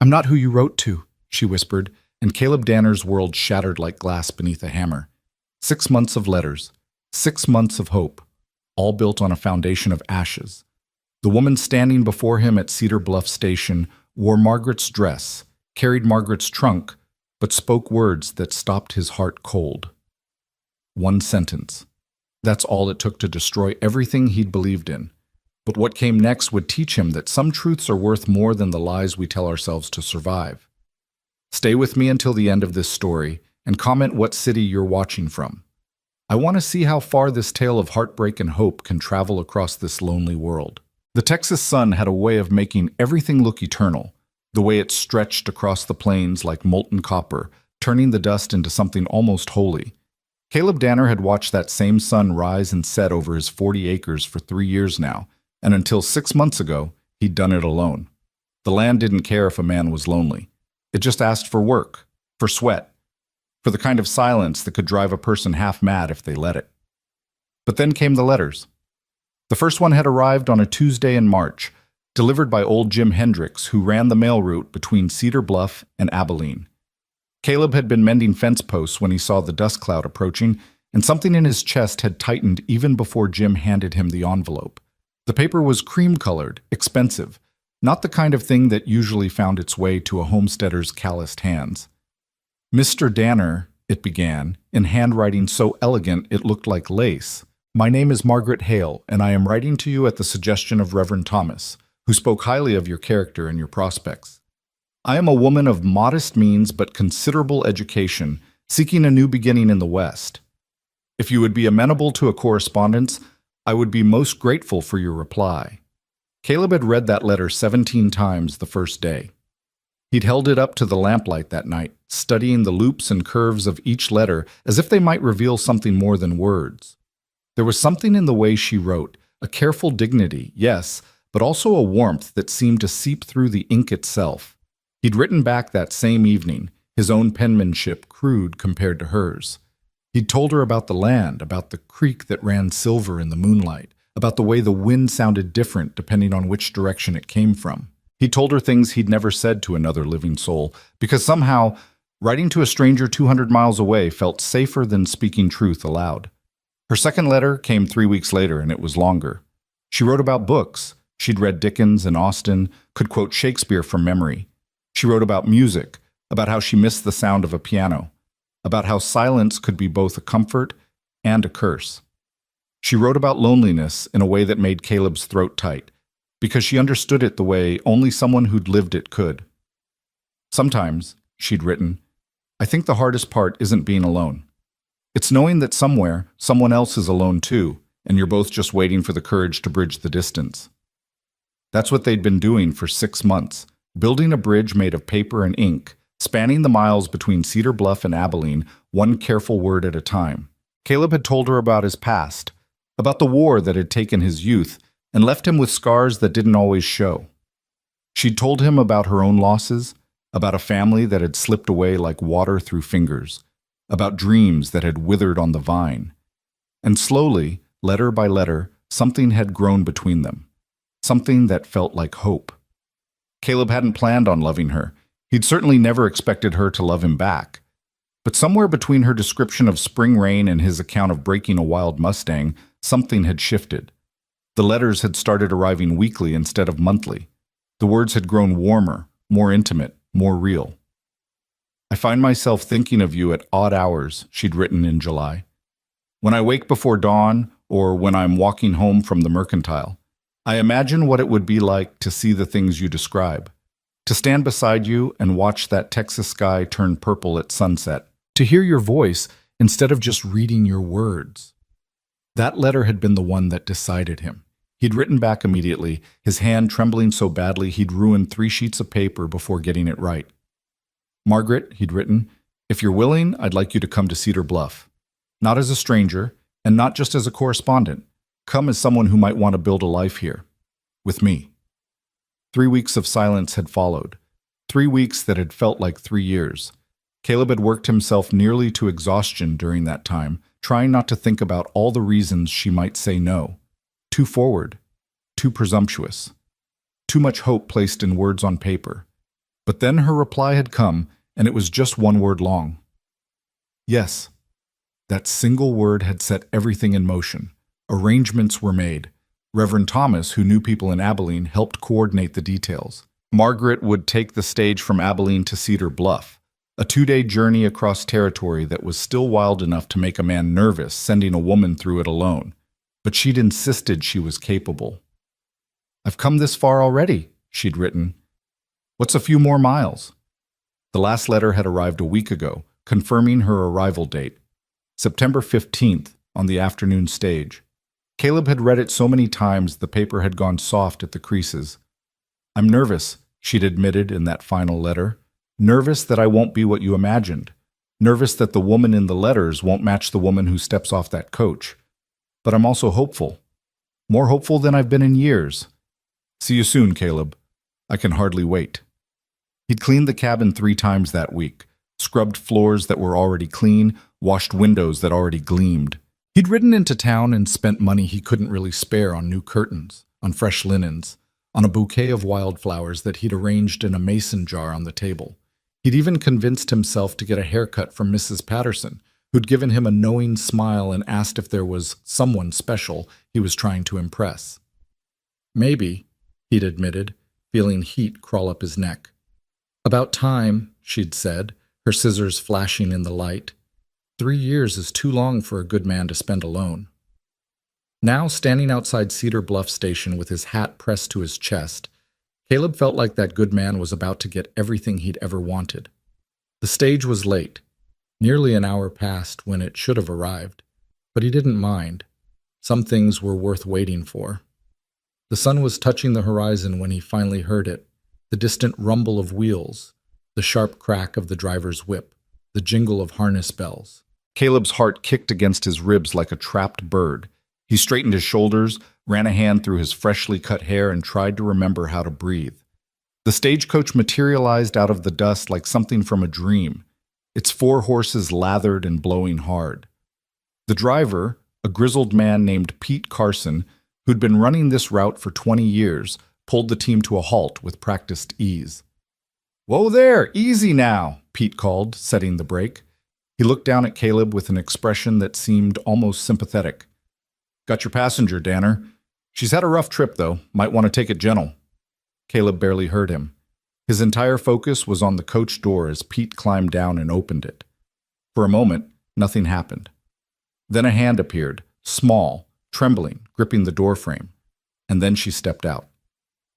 I'm not who you wrote to, she whispered, and Caleb Danner's world shattered like glass beneath a hammer. 6 months of letters, 6 months of hope, all built on a foundation of ashes. The woman standing before him at Cedar Bluff Station wore Margaret's dress, carried Margaret's trunk, but spoke words that stopped his heart cold. One sentence. That's all it took to destroy everything he'd believed in. But what came next would teach him that some truths are worth more than the lies we tell ourselves to survive. Stay with me until the end of this story and comment what city you're watching from. I want to see how far this tale of heartbreak and hope can travel across this lonely world. The Texas sun had a way of making everything look eternal, the way it stretched across the plains like molten copper, turning the dust into something almost holy. Caleb Danner had watched that same sun rise and set over his 40 acres for 3 years now, and until 6 months ago, he'd done it alone. The land didn't care if a man was lonely. It just asked for work, for sweat, for the kind of silence that could drive a person half mad if they let it. But then came the letters. The first one had arrived on a Tuesday in March, delivered by old Jim Hendricks, who ran the mail route between Cedar Bluff and Abilene. Caleb had been mending fence posts when he saw the dust cloud approaching, and something in his chest had tightened even before Jim handed him the envelope. The paper was cream-colored, expensive, not the kind of thing that usually found its way to a homesteader's calloused hands. "Mr. Danner," it began, in handwriting so elegant it looked like lace. "My name is Margaret Hale, and I am writing to you at the suggestion of Reverend Thomas, who spoke highly of your character and your prospects. I am a woman of modest means but considerable education, seeking a new beginning in the West. If you would be amenable to a correspondence, I would be most grateful for your reply." Caleb had read that letter 17 times the first day. He'd held it up to the lamplight that night, studying the loops and curves of each letter as if they might reveal something more than words. There was something in the way she wrote, a careful dignity, yes, but also a warmth that seemed to seep through the ink itself. He'd written back that same evening, his own penmanship crude compared to hers. He'd told her about the land, about the creek that ran silver in the moonlight, about the way the wind sounded different depending on which direction it came from. He told her things he'd never said to another living soul, because somehow, writing to a stranger 200 miles away felt safer than speaking truth aloud. Her second letter came 3 weeks later, and it was longer. She wrote about books. She'd read Dickens and Austen, could quote Shakespeare from memory. She wrote about music, about how she missed the sound of a piano, about how silence could be both a comfort and a curse. She wrote about loneliness in a way that made Caleb's throat tight, because she understood it the way only someone who'd lived it could. "Sometimes," she'd written, "I think the hardest part isn't being alone. It's knowing that somewhere, someone else is alone too, and you're both just waiting for the courage to bridge the distance." That's what they'd been doing for 6 months, building a bridge made of paper and ink, spanning the miles between Cedar Bluff and Abilene, one careful word at a time. Caleb had told her about his past, about the war that had taken his youth and left him with scars that didn't always show. She'd told him about her own losses, about a family that had slipped away like water through fingers, about dreams that had withered on the vine. And slowly, letter by letter, something had grown between them, something that felt like hope. Caleb hadn't planned on loving her. He'd certainly never expected her to love him back. But somewhere between her description of spring rain and his account of breaking a wild Mustang, something had shifted. The letters had started arriving weekly instead of monthly. The words had grown warmer, more intimate, more real. "I find myself thinking of you at odd hours," she'd written in July. "When I wake before dawn, or when I'm walking home from the mercantile, I imagine what it would be like to see the things you describe, to stand beside you and watch that Texas sky turn purple at sunset, to hear your voice instead of just reading your words." That letter had been the one that decided him. He'd written back immediately, his hand trembling so badly he'd ruined 3 sheets of paper before getting it right. "Margaret," he'd written, "if you're willing, I'd like you to come to Cedar Bluff. Not as a stranger, and not just as a correspondent. Come as someone who might want to build a life here. With me." 3 weeks of silence had followed. 3 weeks that had felt like 3 years. Caleb had worked himself nearly to exhaustion during that time, trying not to think about all the reasons she might say no. Too forward, too presumptuous, too much hope placed in words on paper. But then her reply had come, and it was just one word long. Yes. That single word had set everything in motion. Arrangements were made. Reverend Thomas, who knew people in Abilene, helped coordinate the details. Margaret would take the stage from Abilene to Cedar Bluff, a 2-day journey across territory that was still wild enough to make a man nervous sending a woman through it alone. But she'd insisted she was capable. "I've come this far already," she'd written. "What's a few more miles?" The last letter had arrived a week ago, confirming her arrival date, September 15th, on the afternoon stage. Caleb had read it so many times the paper had gone soft at the creases. "I'm nervous," she'd admitted in that final letter. "Nervous that I won't be what you imagined. Nervous that the woman in the letters won't match the woman who steps off that coach. But I'm also hopeful. More hopeful than I've been in years. See you soon, Caleb. I can hardly wait." He'd cleaned the cabin 3 times that week, scrubbed floors that were already clean, washed windows that already gleamed. He'd ridden into town and spent money he couldn't really spare on new curtains, on fresh linens, on a bouquet of wildflowers that he'd arranged in a mason jar on the table. He'd even convinced himself to get a haircut from Mrs. Patterson, who'd given him a knowing smile and asked if there was someone special he was trying to impress. "Maybe," he'd admitted, feeling heat crawl up his neck. "About time," she'd said, her scissors flashing in the light. 3 years is too long for a good man to spend alone. Now, standing outside Cedar Bluff Station with his hat pressed to his chest, Caleb felt like that good man was about to get everything he'd ever wanted. The stage was late, nearly an hour past when it should have arrived, but he didn't mind. Some things were worth waiting for. The sun was touching the horizon when he finally heard it, the distant rumble of wheels, the sharp crack of the driver's whip, the jingle of harness bells. Caleb's heart kicked against his ribs like a trapped bird. He straightened his shoulders, ran a hand through his freshly cut hair, and tried to remember how to breathe. The stagecoach materialized out of the dust like something from a dream, its 4 horses lathered and blowing hard. The driver, a grizzled man named Pete Carson, who'd been running this route for 20 years, pulled the team to a halt with practiced ease. "Whoa there, easy now," Pete called, setting the brake. He looked down at Caleb with an expression that seemed almost sympathetic. "Got your passenger, Danner. She's had a rough trip, though. Might want to take it gentle." Caleb barely heard him. His entire focus was on the coach door as Pete climbed down and opened it. For a moment, nothing happened. Then a hand appeared, small, trembling, gripping the doorframe. And then she stepped out.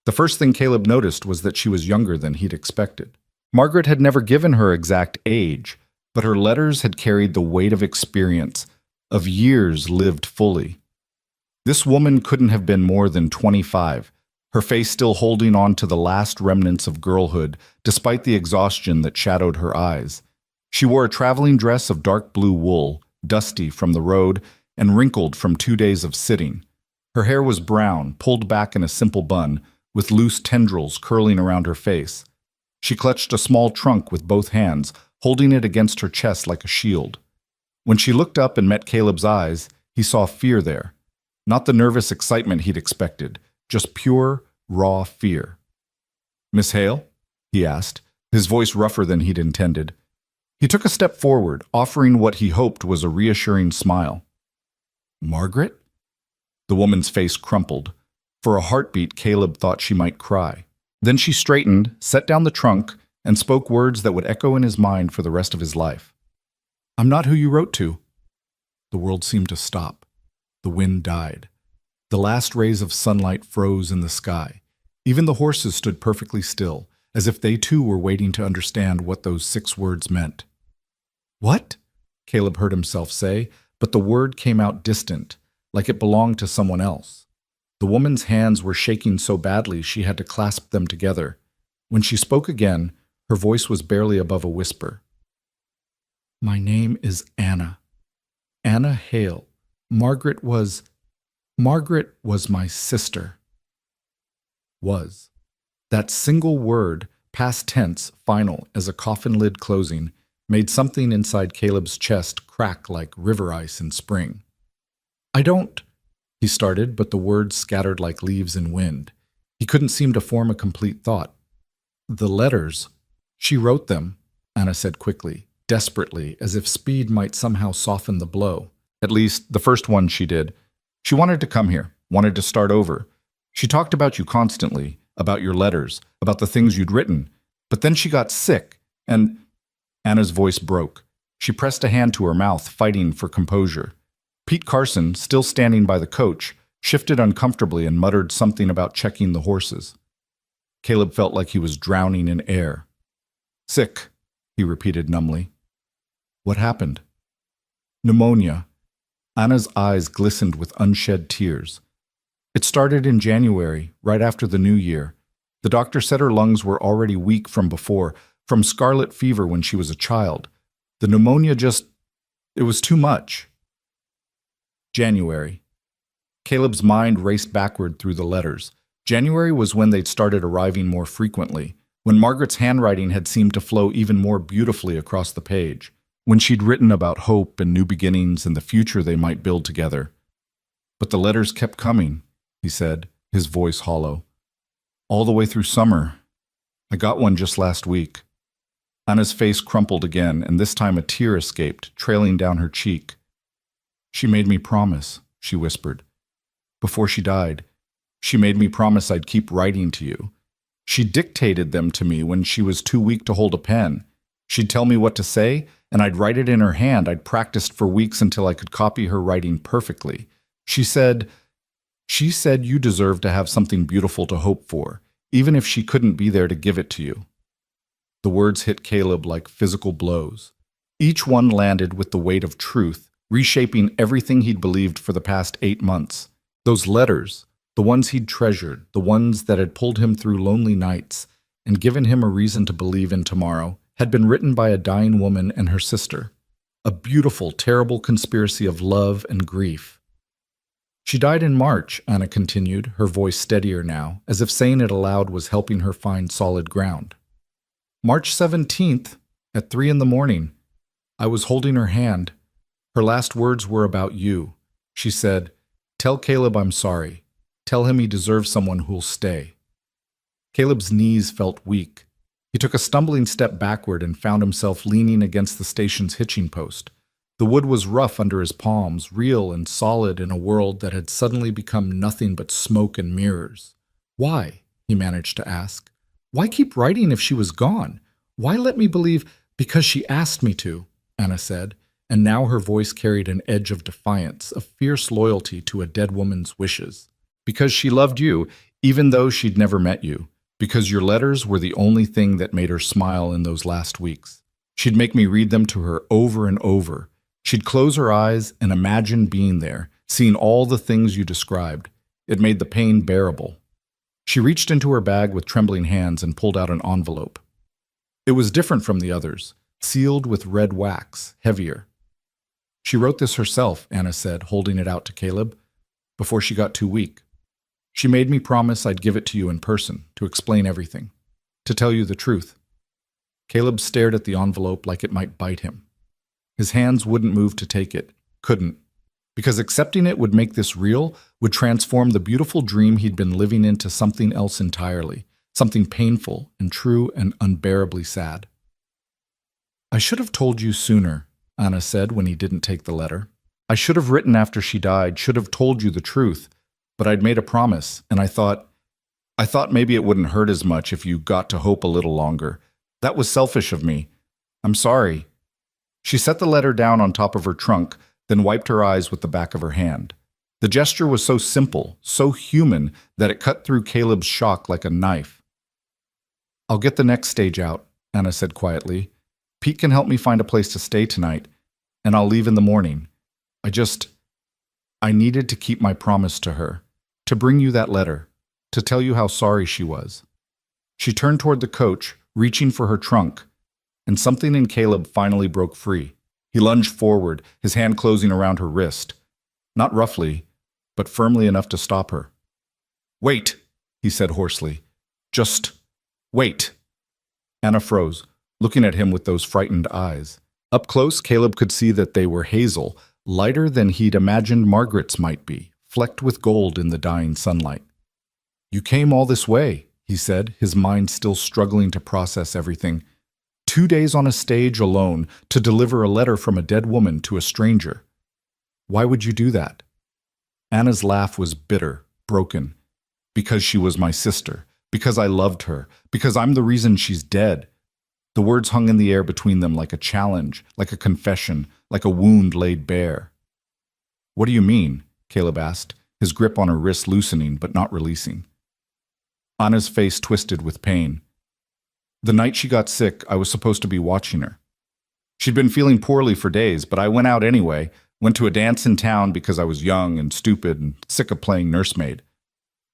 The first thing Caleb noticed was that she was younger than he'd expected. Margaret had never given her exact age, but her letters had carried the weight of experience, of years lived fully. This woman couldn't have been more than 25, her face still holding on to the last remnants of girlhood, despite the exhaustion that shadowed her eyes. She wore a traveling dress of dark blue wool, dusty from the road and wrinkled from 2 days of sitting. Her hair was brown, pulled back in a simple bun, with loose tendrils curling around her face. She clutched a small trunk with both hands, holding it against her chest like a shield. When she looked up and met Caleb's eyes, he saw fear there. Not the nervous excitement he'd expected, just pure, raw fear. "Miss Hale?" he asked, his voice rougher than he'd intended. He took a step forward, offering what he hoped was a reassuring smile. "Margaret?" The woman's face crumpled. For a heartbeat, Caleb thought she might cry. Then she straightened, set down the trunk, and spoke words that would echo in his mind for the rest of his life. "I'm not who you wrote to." The world seemed to stop. The wind died. The last rays of sunlight froze in the sky. Even the horses stood perfectly still, as if they too were waiting to understand what those 6 words meant. "What?" Caleb heard himself say, but the word came out distant, like it belonged to someone else. The woman's hands were shaking so badly she had to clasp them together. When she spoke again, her voice was barely above a whisper. "My name is Anna. Anna Hale. Margaret was my sister." Was. That single word, past tense, final, as a coffin lid closing, made something inside Caleb's chest crack like river ice in spring. "I don't," he started, but the words scattered like leaves in wind. He couldn't seem to form a complete thought. "The letters," She wrote them, Anna said quickly, desperately, as if speed might somehow soften the blow. At least, the first one she did. She wanted to come here, wanted to start over. She talked about you constantly, about your letters, about the things you'd written. But then she got sick, and Anna's voice broke. She pressed a hand to her mouth, fighting for composure. Pete Carson, still standing by the coach, shifted uncomfortably and muttered something about checking the horses. Caleb felt like he was drowning in air. Sick, he repeated numbly. What happened? Pneumonia. Anna's eyes glistened with unshed tears. It started in January, right after the new year. The doctor said her lungs were already weak from before, from scarlet fever when she was a child. The pneumonia it was too much. January. Caleb's mind raced backward through the letters. January was when they'd started arriving more frequently, when Margaret's handwriting had seemed to flow even more beautifully across the page, when she'd written about hope and new beginnings and the future they might build together. But the letters kept coming, he said, his voice hollow. All the way through summer. I got one just last week. Anna's face crumpled again, and this time a tear escaped, trailing down her cheek. She made me promise, she whispered. Before she died, she made me promise I'd keep writing to you. She dictated them to me when she was too weak to hold a pen. She'd tell me what to say, and I'd write it in her hand. I'd practiced for weeks until I could copy her writing perfectly. She said you deserve to have something beautiful to hope for, even if she couldn't be there to give it to you. The words hit Caleb like physical blows. Each one landed with the weight of truth, reshaping everything he'd believed for the past 8 months. Those letters, the ones he'd treasured, the ones that had pulled him through lonely nights and given him a reason to believe in tomorrow, had been written by a dying woman and her sister. A beautiful, terrible conspiracy of love and grief. She died in March, Anna continued, her voice steadier now, as if saying it aloud was helping her find solid ground. March 17th, at 3 a.m, I was holding her hand. Her last words were about you. She said, "Tell Caleb I'm sorry. Tell him he deserves someone who'll stay." Caleb's knees felt weak. He took a stumbling step backward and found himself leaning against the station's hitching post. The wood was rough under his palms, real and solid in a world that had suddenly become nothing but smoke and mirrors. Why? He managed to ask. Why keep writing if she was gone? Why let me believe? Because she asked me to, Anna said, and now her voice carried an edge of defiance, of fierce loyalty to a dead woman's wishes. Because she loved you, even though she'd never met you. Because your letters were the only thing that made her smile in those last weeks. She'd make me read them to her over and over. She'd close her eyes and imagine being there, seeing all the things you described. It made the pain bearable. She reached into her bag with trembling hands and pulled out an envelope. It was different from the others, sealed with red wax, heavier. She wrote this herself, Anna said, holding it out to Caleb, before she got too weak. She made me promise I'd give it to you in person, to explain everything, to tell you the truth. Caleb stared at the envelope like it might bite him. His hands wouldn't move to take it, couldn't, because accepting it would make this real, would transform the beautiful dream he'd been living into something else entirely, something painful and true and unbearably sad. I should have told you sooner, Anna said when he didn't take the letter. I should have written after she died, should have told you the truth, but I'd made a promise, and I thought maybe it wouldn't hurt as much if you got to hope a little longer. That was selfish of me. I'm sorry. She set the letter down on top of her trunk, then wiped her eyes with the back of her hand. The gesture was so simple, so human, that it cut through Caleb's shock like a knife. I'll get the next stage out, Anna said quietly. Pete can help me find a place to stay tonight, and I'll leave in the morning. I needed to keep my promise to her, to bring you that letter, to tell you how sorry she was. She turned toward the coach, reaching for her trunk, and something in Caleb finally broke free. He lunged forward, his hand closing around her wrist. Not roughly, but firmly enough to stop her. Wait, he said hoarsely. Just wait. Anna froze, looking at him with those frightened eyes. Up close, Caleb could see that they were hazel, lighter than he'd imagined Margaret's might be, flecked with gold in the dying sunlight. You came all this way, he said, his mind still struggling to process everything. 2 days on a stage alone to deliver a letter from a dead woman to a stranger. Why would you do that? Anna's laugh was bitter, broken. Because she was my sister. Because I loved her. Because I'm the reason she's dead. The words hung in the air between them like a challenge, like a confession, like a wound laid bare. What do you mean? Caleb asked, his grip on her wrist loosening but not releasing. Anna's face twisted with pain. The night she got sick, I was supposed to be watching her. She'd been feeling poorly for days, but I went out anyway, went to a dance in town because I was young and stupid and sick of playing nursemaid.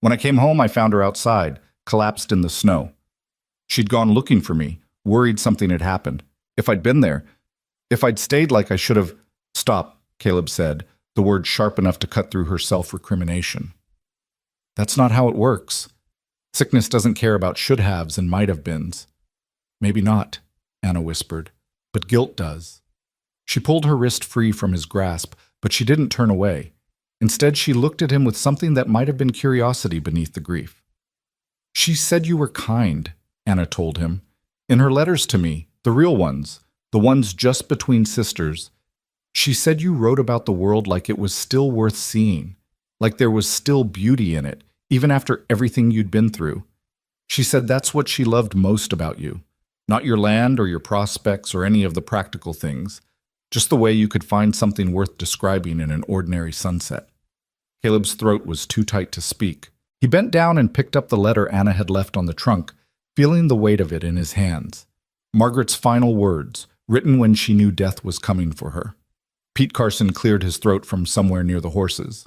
When I came home, I found her outside, collapsed in the snow. She'd gone looking for me, worried something had happened. If I'd been there, if I'd stayed like I should have— Stop, Caleb said, the word sharp enough to cut through her self-recrimination. That's not how it works. Sickness doesn't care about should-haves and might-have-beens. Maybe not, Anna whispered, but guilt does. She pulled her wrist free from his grasp, but she didn't turn away. Instead, she looked at him with something that might have been curiosity beneath the grief. She said you were kind, Anna told him. In her letters to me, the real ones, the ones just between sisters, she said you wrote about the world like it was still worth seeing, like there was still beauty in it, even after everything you'd been through. She said that's what she loved most about you. Not your land or your prospects or any of the practical things, just the way you could find something worth describing in an ordinary sunset. Caleb's throat was too tight to speak. He bent down and picked up the letter Anna had left on the trunk, feeling the weight of it in his hands. Margaret's final words, written when she knew death was coming for her. Pete Carson cleared his throat from somewhere near the horses.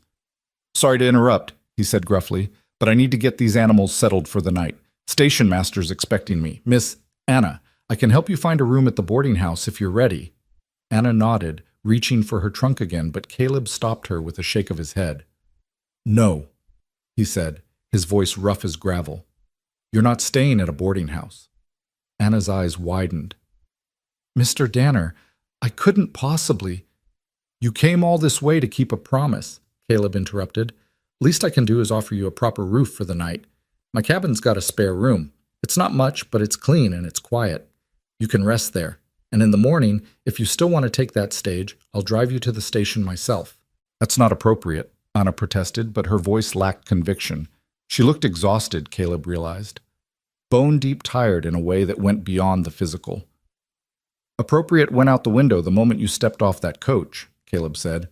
Sorry to interrupt, he said gruffly, but I need to get these animals settled for the night. Station master's expecting me. Miss Anna, I can help you find a room at the boarding house if you're ready. Anna nodded, reaching for her trunk again, but Caleb stopped her with a shake of his head. No, he said, his voice rough as gravel. You're not staying at a boarding house. Anna's eyes widened. Mr. Danner, I couldn't possibly— You came all this way to keep a promise, Caleb interrupted. Least I can do is offer you a proper roof for the night. My cabin's got a spare room. It's not much, but it's clean and it's quiet. You can rest there. And in the morning, if you still want to take that stage, I'll drive you to the station myself. That's not appropriate, Anna protested, but her voice lacked conviction. She looked exhausted, Caleb realized. Bone-deep tired in a way that went beyond the physical. Appropriate went out the window the moment you stepped off that coach, Caleb said.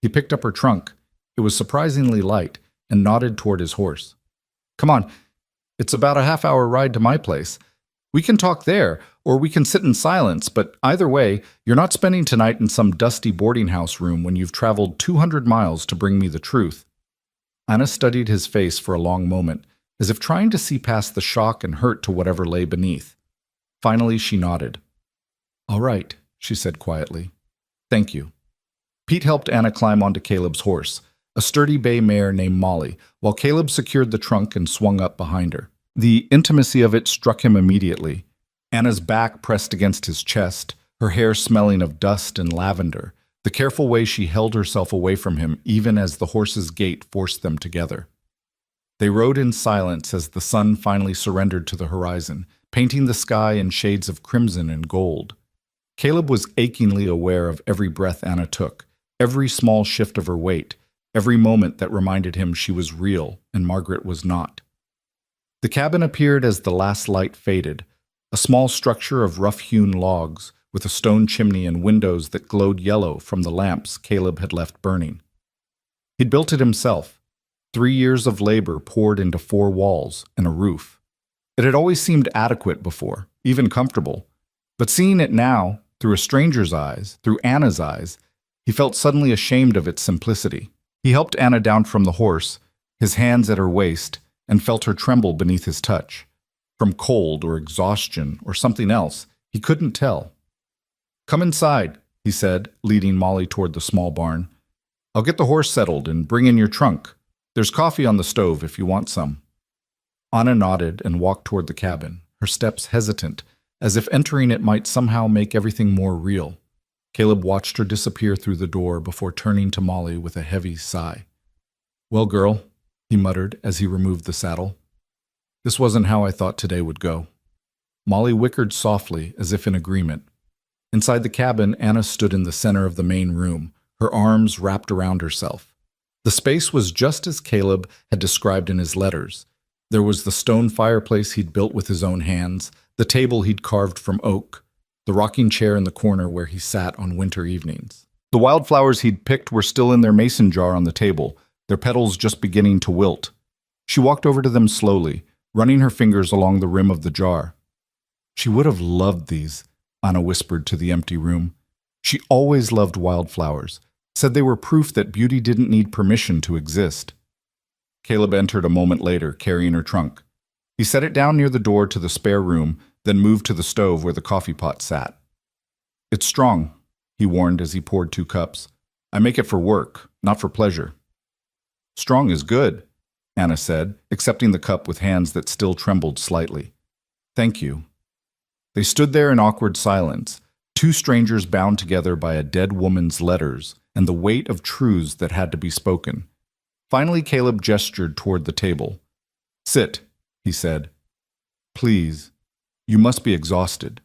He picked up her trunk. It was surprisingly light, and nodded toward his horse. Come on, it's about a half-hour ride to my place. We can talk there, or we can sit in silence, but either way, you're not spending tonight in some dusty boarding house room when you've traveled 200 miles to bring me the truth. Anna studied his face for a long moment, as if trying to see past the shock and hurt to whatever lay beneath. Finally, she nodded. All right, she said quietly. Thank you. Pete helped Anna climb onto Caleb's horse, a sturdy bay mare named Molly, while Caleb secured the trunk and swung up behind her. The intimacy of it struck him immediately. Anna's back pressed against his chest, her hair smelling of dust and lavender, the careful way she held herself away from him even as the horse's gait forced them together. They rode in silence as the sun finally surrendered to the horizon, painting the sky in shades of crimson and gold. Caleb was achingly aware of every breath Anna took, every small shift of her weight, every moment that reminded him she was real and Margaret was not. The cabin appeared as the last light faded, a small structure of rough-hewn logs with a stone chimney and windows that glowed yellow from the lamps Caleb had left burning. He'd built it himself, 3 years of labor poured into 4 walls and a roof. It had always seemed adequate before, even comfortable, but seeing it now, through a stranger's eyes, through Anna's eyes, he felt suddenly ashamed of its simplicity. He helped Anna down from the horse, his hands at her waist, and felt her tremble beneath his touch. From cold or exhaustion or something else, he couldn't tell. Come inside, he said, leading Molly toward the small barn. I'll get the horse settled and bring in your trunk. There's coffee on the stove if you want some. Anna nodded and walked toward the cabin, her steps hesitant, as if entering it might somehow make everything more real. Caleb watched her disappear through the door before turning to Molly with a heavy sigh. Well, girl, he muttered as he removed the saddle. This wasn't how I thought today would go. Molly whickered softly, as if in agreement. Inside the cabin, Anna stood in the center of the main room, her arms wrapped around herself. The space was just as Caleb had described in his letters. There was the stone fireplace he'd built with his own hands, the table he'd carved from oak, the rocking chair in the corner where he sat on winter evenings. The wildflowers he'd picked were still in their mason jar on the table, their petals just beginning to wilt. She walked over to them slowly, running her fingers along the rim of the jar. She would have loved these, Anna whispered to the empty room. She always loved wildflowers, said they were proof that beauty didn't need permission to exist. Caleb entered a moment later, carrying her trunk. He set it down near the door to the spare room, then moved to the stove where the coffee pot sat. "It's strong," he warned as he poured 2 cups. "I make it for work, not for pleasure." "Strong is good," Anna said, accepting the cup with hands that still trembled slightly. "Thank you." They stood there in awkward silence, 2 strangers bound together by a dead woman's letters and the weight of truths that had to be spoken. Finally, Caleb gestured toward the table. "Sit," he said. "Please. You must be exhausted."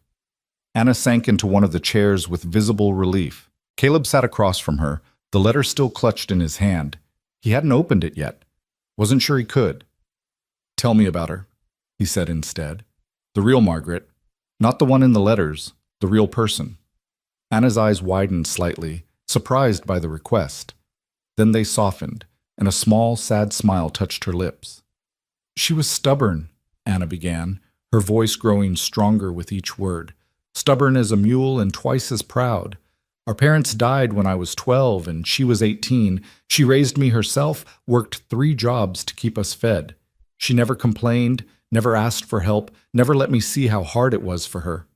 Anna sank into one of the chairs with visible relief. Caleb sat across from her, the letter still clutched in his hand. He hadn't opened it yet. Wasn't sure he could. "Tell me about her," he said instead. "The real Margaret. Not the one in the letters, the real person." Anna's eyes widened slightly, surprised by the request. Then they softened, and a small, sad smile touched her lips. "She was stubborn," Anna began, her voice growing stronger with each word. "Stubborn as a mule and twice as proud. Our parents died when I was 12 and she was 18. She raised me herself, worked 3 jobs to keep us fed. She never complained, never asked for help, never let me see how hard it was for her."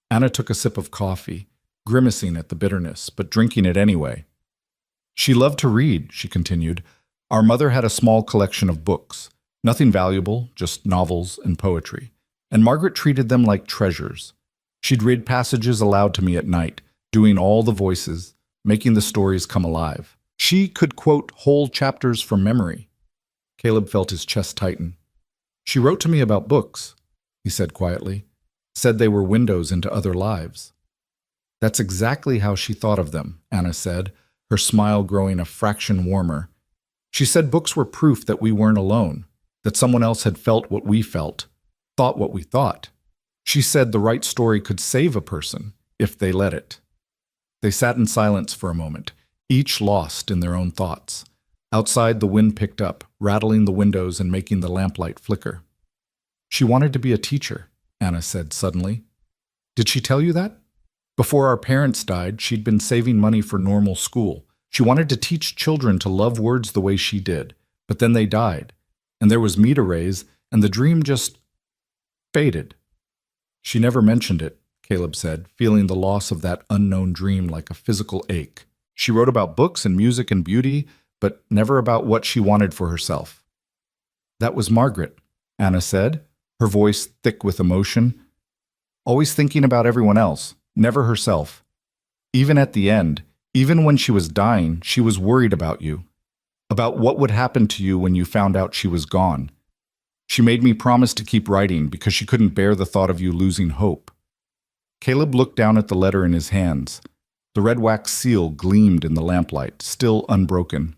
Anna took a sip of coffee, grimacing at the bitterness, but drinking it anyway. "She loved to read," she continued. "Our mother had a small collection of books. Nothing valuable, just novels and poetry. And Margaret treated them like treasures. She'd read passages aloud to me at night, doing all the voices, making the stories come alive. She could quote whole chapters from memory." Caleb felt his chest tighten. "She wrote to me about books," he said quietly. "Said they were windows into other lives." "That's exactly how she thought of them," Anna said, her smile growing a fraction warmer. "She said books were proof that we weren't alone, that someone else had felt what we felt, thought what we thought. She said the right story could save a person, if they let it." They sat in silence for a moment, each lost in their own thoughts. Outside, the wind picked up, rattling the windows and making the lamplight flicker. "She wanted to be a teacher," Anna said suddenly. "Did she tell you that? Before our parents died, she'd been saving money for normal school. She wanted to teach children to love words the way she did, but then they died, and there was me to raise, and the dream just faded." "She never mentioned it," Caleb said, feeling the loss of that unknown dream like a physical ache. "She wrote about books and music and beauty, but never about what she wanted for herself." "That was Margaret," Anna said, her voice thick with emotion. "Always thinking about everyone else, never herself. Even at the end, even when she was dying, she was worried about you, about what would happen to you when you found out she was gone. She made me promise to keep writing because she couldn't bear the thought of you losing hope." Caleb looked down at the letter in his hands. The red wax seal gleamed in the lamplight, still unbroken.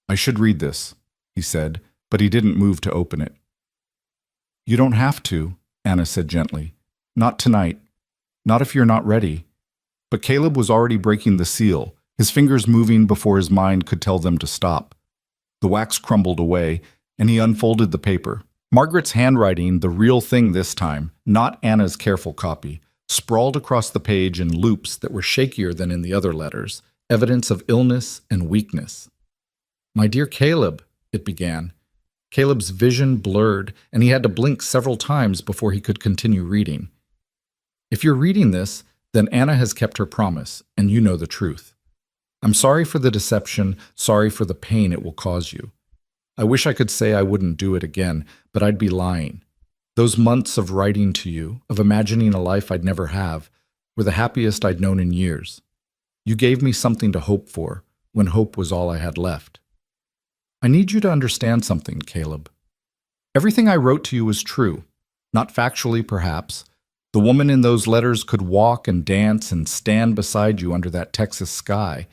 "I should read this," he said, but he didn't move to open it. "You don't have to," Anna said gently. "Not tonight. Not if you're not ready." But Caleb was already breaking the seal, his fingers moving before his mind could tell them to stop. The wax crumbled away, and he unfolded the paper. Margaret's handwriting, the real thing this time, not Anna's careful copy, sprawled across the page in loops that were shakier than in the other letters, evidence of illness and weakness. "My dear Caleb," it began. Caleb's vision blurred, and he had to blink several times before he could continue reading. "If you're reading this, then Anna has kept her promise, and you know the truth. I'm sorry for the deception, sorry for the pain it will cause you. I wish I could say I wouldn't do it again, but I'd be lying. Those months of writing to you, of imagining a life I'd never have, were the happiest I'd known in years. You gave me something to hope for, when hope was all I had left. I need you to understand something, Caleb. Everything I wrote to you is true, not factually perhaps, The woman in those letters could walk and dance and stand beside you under that Texas sky.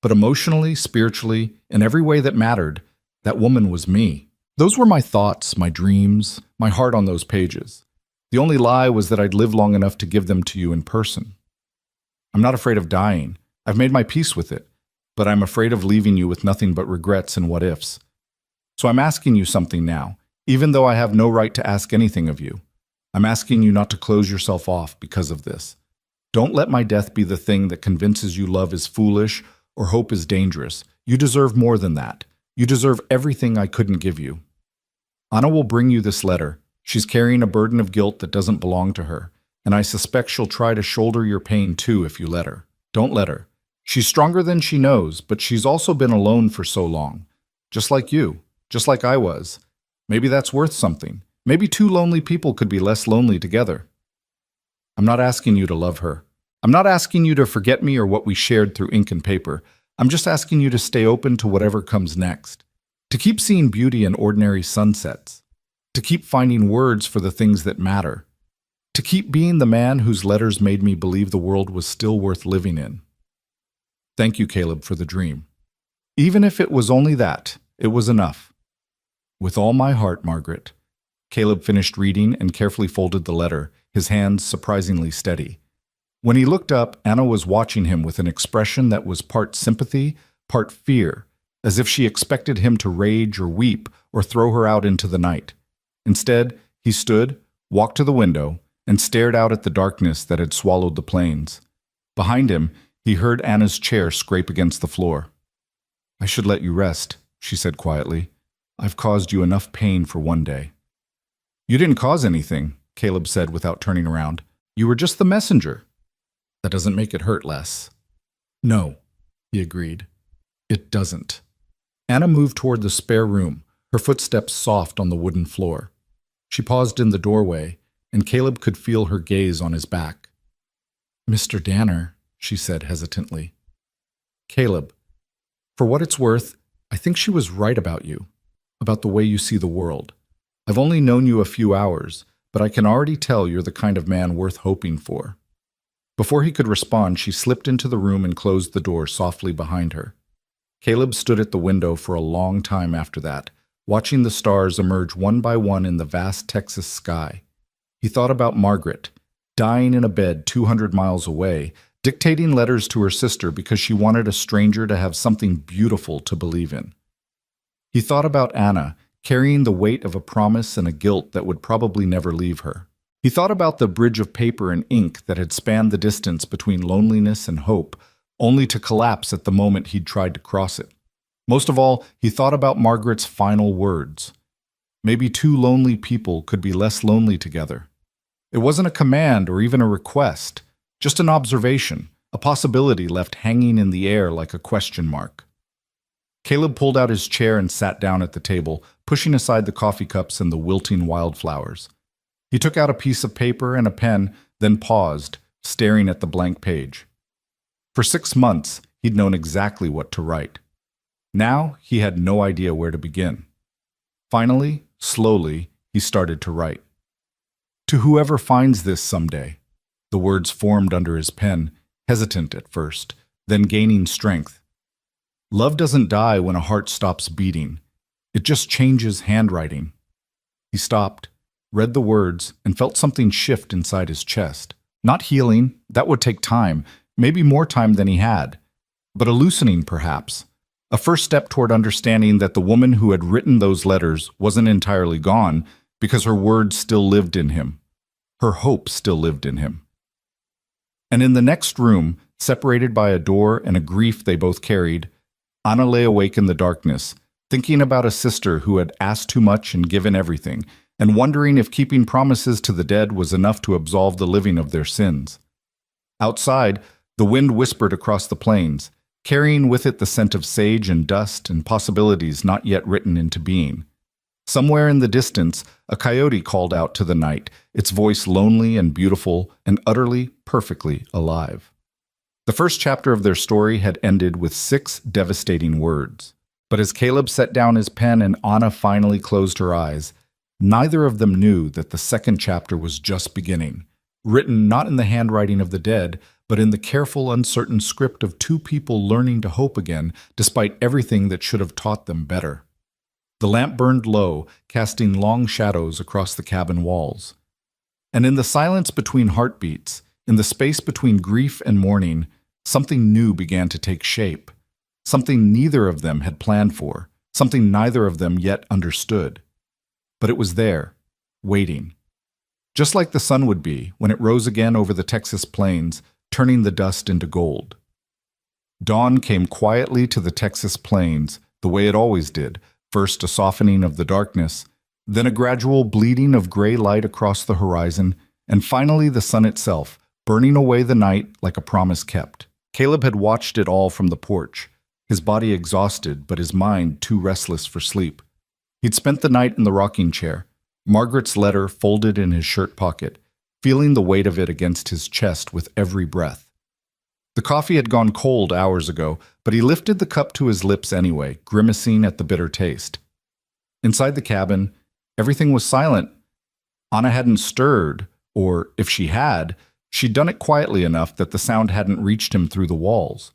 But emotionally, spiritually, in every way that mattered, that woman was me. Those were my thoughts, my dreams, my heart on those pages. The only lie was that I'd live long enough to give them to you in person. I'm not afraid of dying. I've made my peace with it. But I'm afraid of leaving you with nothing but regrets and what-ifs. So I'm asking you something now, even though I have no right to ask anything of you. I'm asking you not to close yourself off because of this. Don't let my death be the thing that convinces you love is foolish or hope is dangerous. You deserve more than that. You deserve everything I couldn't give you. Anna will bring you this letter. She's carrying a burden of guilt that doesn't belong to her, and I suspect she'll try to shoulder your pain too if you let her. Don't let her. She's stronger than she knows, but she's also been alone for so long. Just like you, just like I was. Maybe that's worth something. Maybe two lonely people could be less lonely together. I'm not asking you to love her. I'm not asking you to forget me or what we shared through ink and paper. I'm just asking you to stay open to whatever comes next. To keep seeing beauty in ordinary sunsets. To keep finding words for the things that matter. To keep being the man whose letters made me believe the world was still worth living in. Thank you, Caleb, for the dream. Even if it was only that, it was enough. With all my heart, Margaret. Caleb finished reading and carefully folded the letter, his hands surprisingly steady. When he looked up, Anna was watching him with an expression that was part sympathy, part fear, as if she expected him to rage or weep or throw her out into the night. Instead, he stood, walked to the window, and stared out at the darkness that had swallowed the plains. Behind him, he heard Anna's chair scrape against the floor. I should let you rest, she said quietly. I've caused you enough pain for one day. You didn't cause anything, Caleb said without turning around. You were just the messenger. That doesn't make it hurt less. No, he agreed. It doesn't. Anna moved toward the spare room, her footsteps soft on the wooden floor. She paused in the doorway, and Caleb could feel her gaze on his back. Mr. Danner, she said hesitantly. Caleb, for what it's worth, I think she was right about you, about the way you see the world. I've only known you a few hours, but I can already tell you're the kind of man worth hoping for. Before he could respond, she slipped into the room and closed the door softly behind her. Caleb stood at the window for a long time after that, watching the stars emerge one by one in the vast Texas sky. He thought about Margaret, dying in a bed 200 miles away, dictating letters to her sister because she wanted a stranger to have something beautiful to believe in. He thought about Anna, carrying the weight of a promise and a guilt that would probably never leave her. He thought about the bridge of paper and ink that had spanned the distance between loneliness and hope, only to collapse at the moment he'd tried to cross it. Most of all, he thought about Margaret's final words. Maybe two lonely people could be less lonely together. It wasn't a command or even a request. Just an observation, a possibility left hanging in the air like a question mark. Caleb pulled out his chair and sat down at the table, pushing aside the coffee cups and the wilting wildflowers. He took out a piece of paper and a pen, then paused, staring at the blank page. For 6 months, he'd known exactly what to write. Now, he had no idea where to begin. Finally, slowly, he started to write. To whoever finds this someday. The words formed under his pen, hesitant at first, then gaining strength. Love doesn't die when a heart stops beating. It just changes handwriting. He stopped, read the words, and felt something shift inside his chest. Not healing, that would take time, maybe more time than he had, but a loosening perhaps. A first step toward understanding that the woman who had written those letters wasn't entirely gone because her words still lived in him. Her hope still lived in him. And in the next room, separated by a door and a grief they both carried, Anna lay awake in the darkness, thinking about a sister who had asked too much and given everything, and wondering if keeping promises to the dead was enough to absolve the living of their sins. Outside, the wind whispered across the plains, carrying with it the scent of sage and dust and possibilities not yet written into being. Somewhere in the distance, a coyote called out to the night, its voice lonely and beautiful and utterly, perfectly alive. The first chapter of their story had ended with 6 devastating words. But as Caleb set down his pen and Anna finally closed her eyes, neither of them knew that the second chapter was just beginning, written not in the handwriting of the dead, but in the careful, uncertain script of two people learning to hope again, despite everything that should have taught them better. The lamp burned low, casting long shadows across the cabin walls. And in the silence between heartbeats, in the space between grief and mourning, something new began to take shape. Something neither of them had planned for, something neither of them yet understood. But it was there, waiting. Just like the sun would be when it rose again over the Texas plains, turning the dust into gold. Dawn came quietly to the Texas plains, the way it always did, first a softening of the darkness, then a gradual bleeding of gray light across the horizon, and finally the sun itself, burning away the night like a promise kept. Caleb had watched it all from the porch, his body exhausted but his mind too restless for sleep. He'd spent the night in the rocking chair, Margaret's letter folded in his shirt pocket, feeling the weight of it against his chest with every breath. The coffee had gone cold hours ago, but he lifted the cup to his lips anyway, grimacing at the bitter taste. Inside the cabin, everything was silent. Anna hadn't stirred, or if she had, she'd done it quietly enough that the sound hadn't reached him through the walls.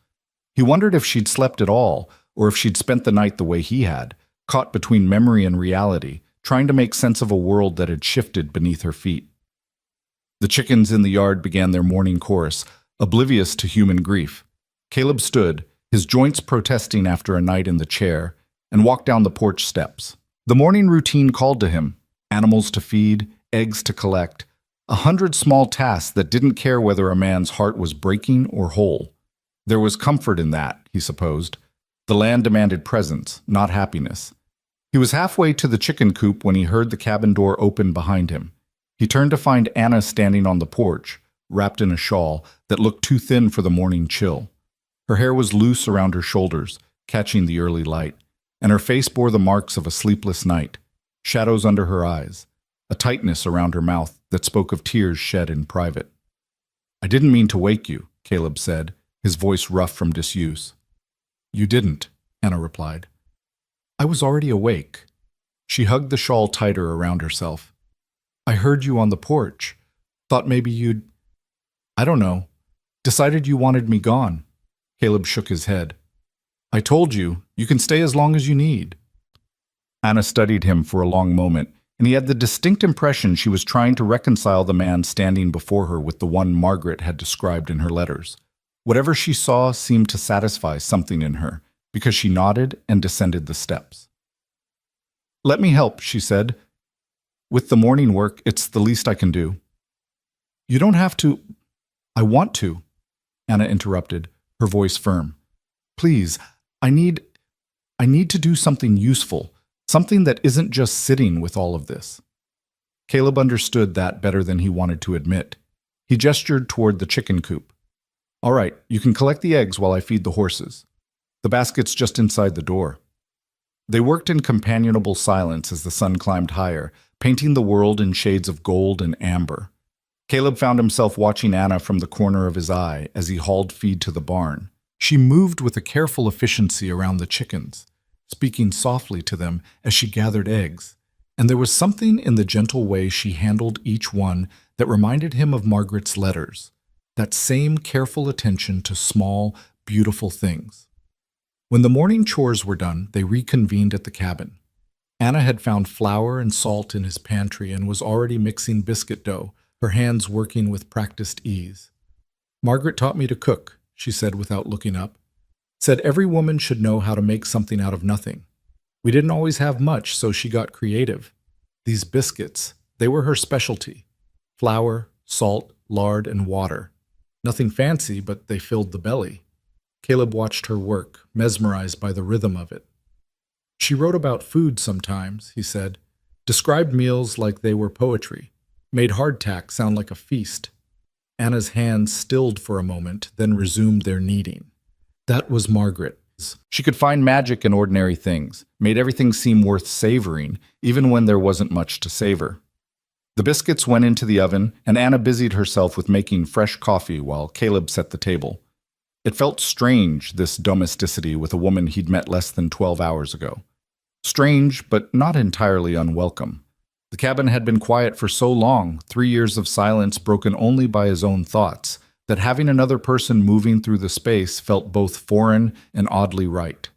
He wondered if she'd slept at all, or if she'd spent the night the way he had, caught between memory and reality, trying to make sense of a world that had shifted beneath her feet. The chickens in the yard began their morning chorus, oblivious to human grief. Caleb stood, his joints protesting after a night in the chair, and walked down the porch steps. The morning routine called to him, animals to feed, eggs to collect, 100 small tasks that didn't care whether a man's heart was breaking or whole. There was comfort in that, he supposed. The land demanded presence, not happiness. He was halfway to the chicken coop when he heard the cabin door open behind him. He turned to find Anna standing on the porch, wrapped in a shawl that looked too thin for the morning chill. Her hair was loose around her shoulders, catching the early light, and her face bore the marks of a sleepless night, shadows under her eyes, a tightness around her mouth that spoke of tears shed in private. "I didn't mean to wake you," Caleb said, his voice rough from disuse. "You didn't," Anna replied. "I was already awake." She hugged the shawl tighter around herself. "I heard you on the porch. Thought maybe you'd... I don't know. Decided you wanted me gone." Caleb shook his head. "I told you, you can stay as long as you need." Anna studied him for a long moment, and he had the distinct impression she was trying to reconcile the man standing before her with the one Margaret had described in her letters. Whatever she saw seemed to satisfy something in her, because she nodded and descended the steps. "Let me help," she said. "With the morning work, it's the least I can do." "You don't have to." "I want to," Anna interrupted, her voice firm. "Please, I need to do something useful, something that isn't just sitting with all of this." Caleb understood that better than he wanted to admit. He gestured toward the chicken coop. "All right, you can collect the eggs while I feed the horses. The basket's just inside the door." They worked in companionable silence as the sun climbed higher, painting the world in shades of gold and amber. Caleb found himself watching Anna from the corner of his eye as he hauled feed to the barn. She moved with a careful efficiency around the chickens, speaking softly to them as she gathered eggs, and there was something in the gentle way she handled each one that reminded him of Margaret's letters, that same careful attention to small, beautiful things. When the morning chores were done, they reconvened at the cabin. Anna had found flour and salt in his pantry and was already mixing biscuit dough, her hands working with practiced ease. "Margaret taught me to cook," she said without looking up. "Said every woman should know how to make something out of nothing. We didn't always have much, so she got creative. These biscuits, they were her specialty. Flour, salt, lard, and water. Nothing fancy, but they filled the belly." Caleb watched her work, mesmerized by the rhythm of it. "She wrote about food sometimes," he said. "Described meals like they were poetry. Made hardtack sound like a feast." Anna's hands stilled for a moment, then resumed their kneading. That was Margaret. She could find magic in ordinary things, made everything seem worth savoring, even when there wasn't much to savor. The biscuits went into the oven, and Anna busied herself with making fresh coffee while Caleb set the table. It felt strange, this domesticity with a woman he'd met less than 12 hours ago. Strange, but not entirely unwelcome. The cabin had been quiet for so long, 3 years of silence broken only by his own thoughts, that having another person moving through the space felt both foreign and oddly right.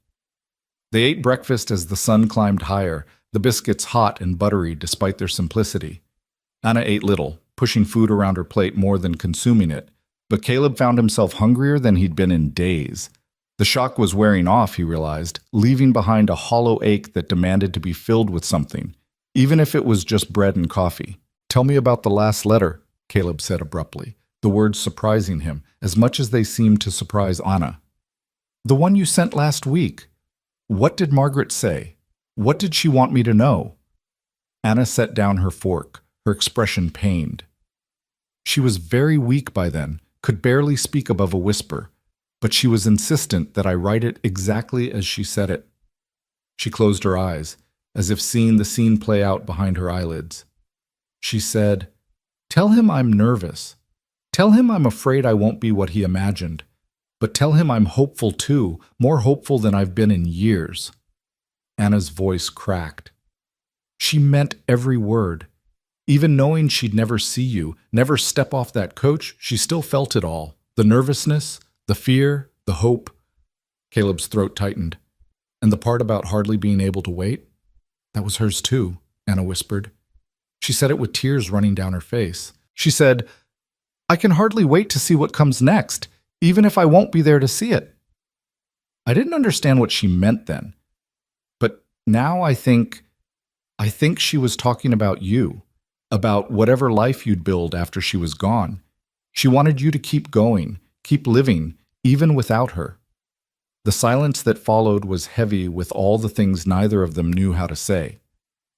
They ate breakfast as the sun climbed higher, the biscuits hot and buttery despite their simplicity. Anna ate little, pushing food around her plate more than consuming it, but Caleb found himself hungrier than he'd been in days. The shock was wearing off, he realized, leaving behind a hollow ache that demanded to be filled with something, even if it was just bread and coffee. "Tell me about the last letter," Caleb said abruptly, the words surprising him as much as they seemed to surprise Anna. "The one you sent last week. What did Margaret say? What did she want me to know?" Anna set down her fork, her expression pained. She was very weak by then, could barely speak above a whisper, but she was insistent that I write it exactly as she said it. She closed her eyes, as if seeing the scene play out behind her eyelids. She said, "Tell him I'm nervous. Tell him I'm afraid I won't be what he imagined. But tell him I'm hopeful too, more hopeful than I've been in years." Anna's voice cracked. She meant every word. Even knowing she'd never see you, never step off that coach, she still felt it all. The nervousness, the fear, the hope. Caleb's throat tightened. "And the part about hardly being able to wait? That was hers too," Anna whispered. She said it with tears running down her face. She said, "I can hardly wait to see what comes next, even if I won't be there to see it." I didn't understand what she meant then. But now I think she was talking about you, about whatever life you'd build after she was gone. She wanted you to keep going, keep living, even without her. The silence that followed was heavy with all the things neither of them knew how to say.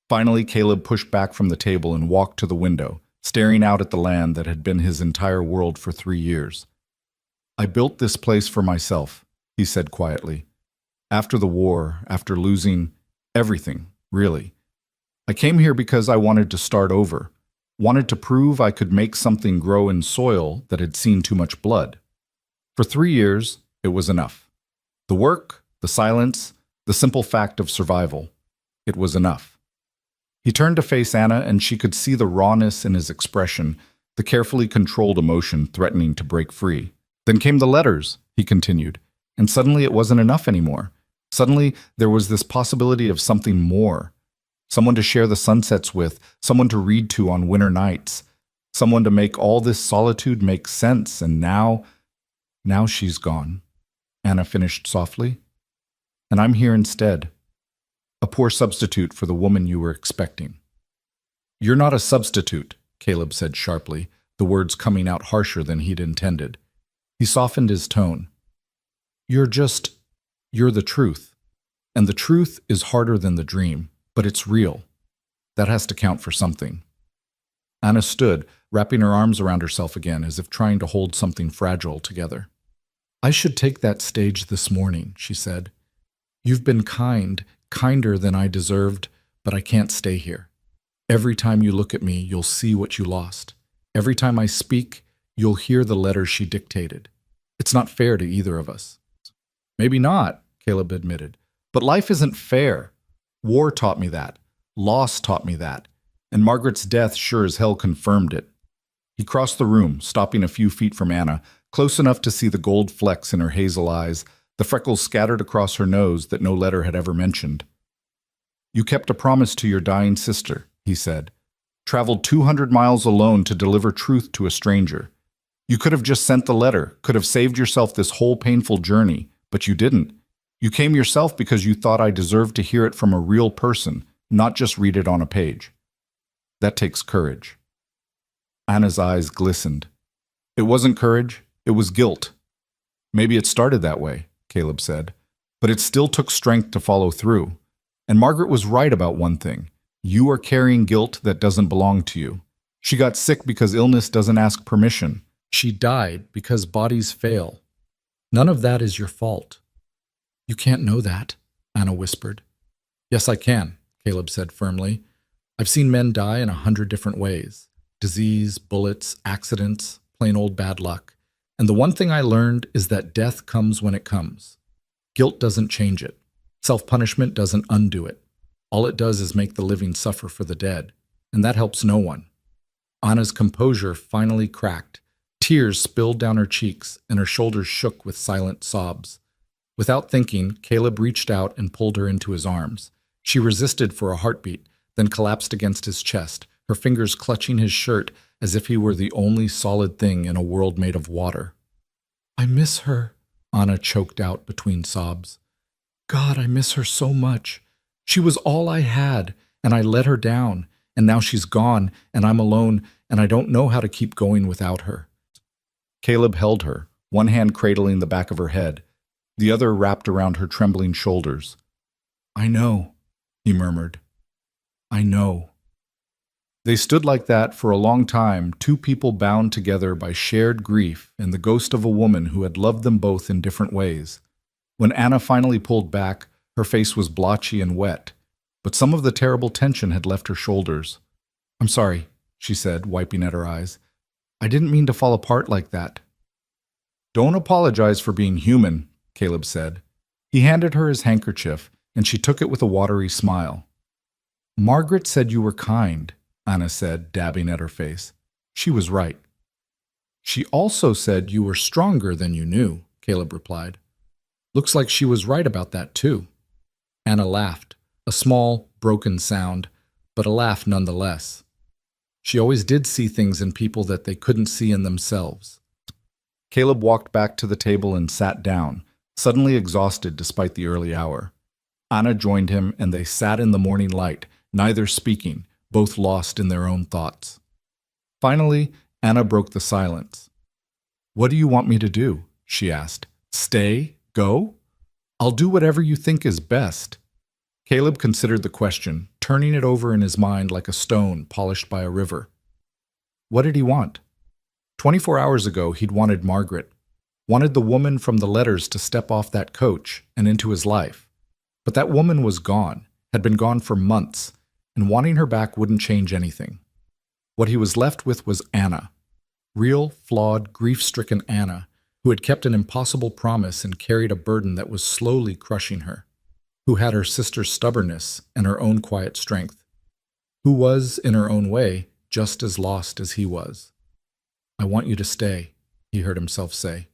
Finally, Caleb pushed back from the table and walked to the window, staring out at the land that had been his entire world for 3 years. "I built this place for myself," he said quietly. "After the war, after losing everything, really. I came here because I wanted to start over, wanted to prove I could make something grow in soil that had seen too much blood. For 3 years, it was enough. The work, the silence, the simple fact of survival. It was enough." He turned to face Anna, and she could see the rawness in his expression, the carefully controlled emotion threatening to break free. "Then came the letters," he continued, "and suddenly it wasn't enough anymore. Suddenly there was this possibility of something more. Someone to share the sunsets with, someone to read to on winter nights, someone to make all this solitude make sense, and now she's gone," Anna finished softly. "And I'm here instead. A poor substitute for the woman you were expecting." "You're not a substitute," Caleb said sharply, the words coming out harsher than he'd intended. He softened his tone. You're the truth. And the truth is harder than the dream, but it's real. That has to count for something." Anna stood, wrapping her arms around herself again as if trying to hold something fragile together. "I should take that stage this morning," she said. "You've been kind, kinder than I deserved, but I can't stay here. Every time you look at me, you'll see what you lost. Every time I speak, you'll hear the letter she dictated. It's not fair to either of us." "Maybe not," Caleb admitted, "but life isn't fair. War taught me that. Loss taught me that. And Margaret's death sure as hell confirmed it." He crossed the room, stopping a few feet from Anna, close enough to see the gold flecks in her hazel eyes, the freckles scattered across her nose that no letter had ever mentioned. "You kept a promise to your dying sister," he said. "Traveled 200 miles alone to deliver truth to a stranger. You could have just sent the letter, could have saved yourself this whole painful journey, but you didn't. You came yourself because you thought I deserved to hear it from a real person, not just read it on a page. That takes courage." Anna's eyes glistened. "It wasn't courage, it was guilt." "Maybe it started that way," Caleb said, "but it still took strength to follow through. And Margaret was right about one thing. You are carrying guilt that doesn't belong to you. She got sick because illness doesn't ask permission. She died because bodies fail. None of that is your fault." "You can't know that," Anna whispered. "Yes, I can," Caleb said firmly. "I've seen men die in 100 different ways. Disease, bullets, accidents, plain old bad luck. And the one thing I learned is that death comes when it comes. Guilt doesn't change it. Self-punishment doesn't undo it. All it does is make the living suffer for the dead. and that helps no one. Anna's composure finally cracked. Tears spilled down her cheeks, and her shoulders shook with silent sobs. Without thinking, Caleb reached out and pulled her into his arms. She resisted for a heartbeat, then collapsed against his chest, her fingers clutching his shirt as if he were the only solid thing in a world made of water. "I miss her," Anna choked out between sobs. "God, I miss her so much. She was all I had, and I let her down, and now she's gone, and I'm alone, and I don't know how to keep going without her." Caleb held her, one hand cradling the back of her head, the other wrapped around her trembling shoulders. "I know," he murmured. "I know." They stood like that for a long time, two people bound together by shared grief and the ghost of a woman who had loved them both in different ways. When Anna finally pulled back, her face was blotchy and wet, but some of the terrible tension had left her shoulders. "I'm sorry," she said, wiping at her eyes. "I didn't mean to fall apart like that." "Don't apologize for being human," Caleb said. He handed her his handkerchief, and she took it with a watery smile. "Margaret said you were kind," Anna said, dabbing at her face. "She was right." "She also said you were stronger than you knew," Caleb replied. "Looks like she was right about that, too." Anna laughed, a small, broken sound, but a laugh nonetheless. She always did see things in people that they couldn't see in themselves. Caleb walked back to the table and sat down, suddenly exhausted despite the early hour. Anna joined him, and they sat in the morning light, neither speaking, both lost in their own thoughts. Finally, Anna broke the silence. "What do you want me to do?" she asked. "Stay? Go? I'll do whatever you think is best." Caleb considered the question, turning it over in his mind like a stone polished by a river. What did he want? 24 hours ago, he'd wanted Margaret, wanted the woman from the letters to step off that coach and into his life. But that woman was gone, had been gone for months, and wanting her back wouldn't change anything. What he was left with was Anna, real, flawed, grief-stricken Anna, who had kept an impossible promise and carried a burden that was slowly crushing her, who had her sister's stubbornness and her own quiet strength, who was, in her own way, just as lost as he was. "I want you to stay," he heard himself say.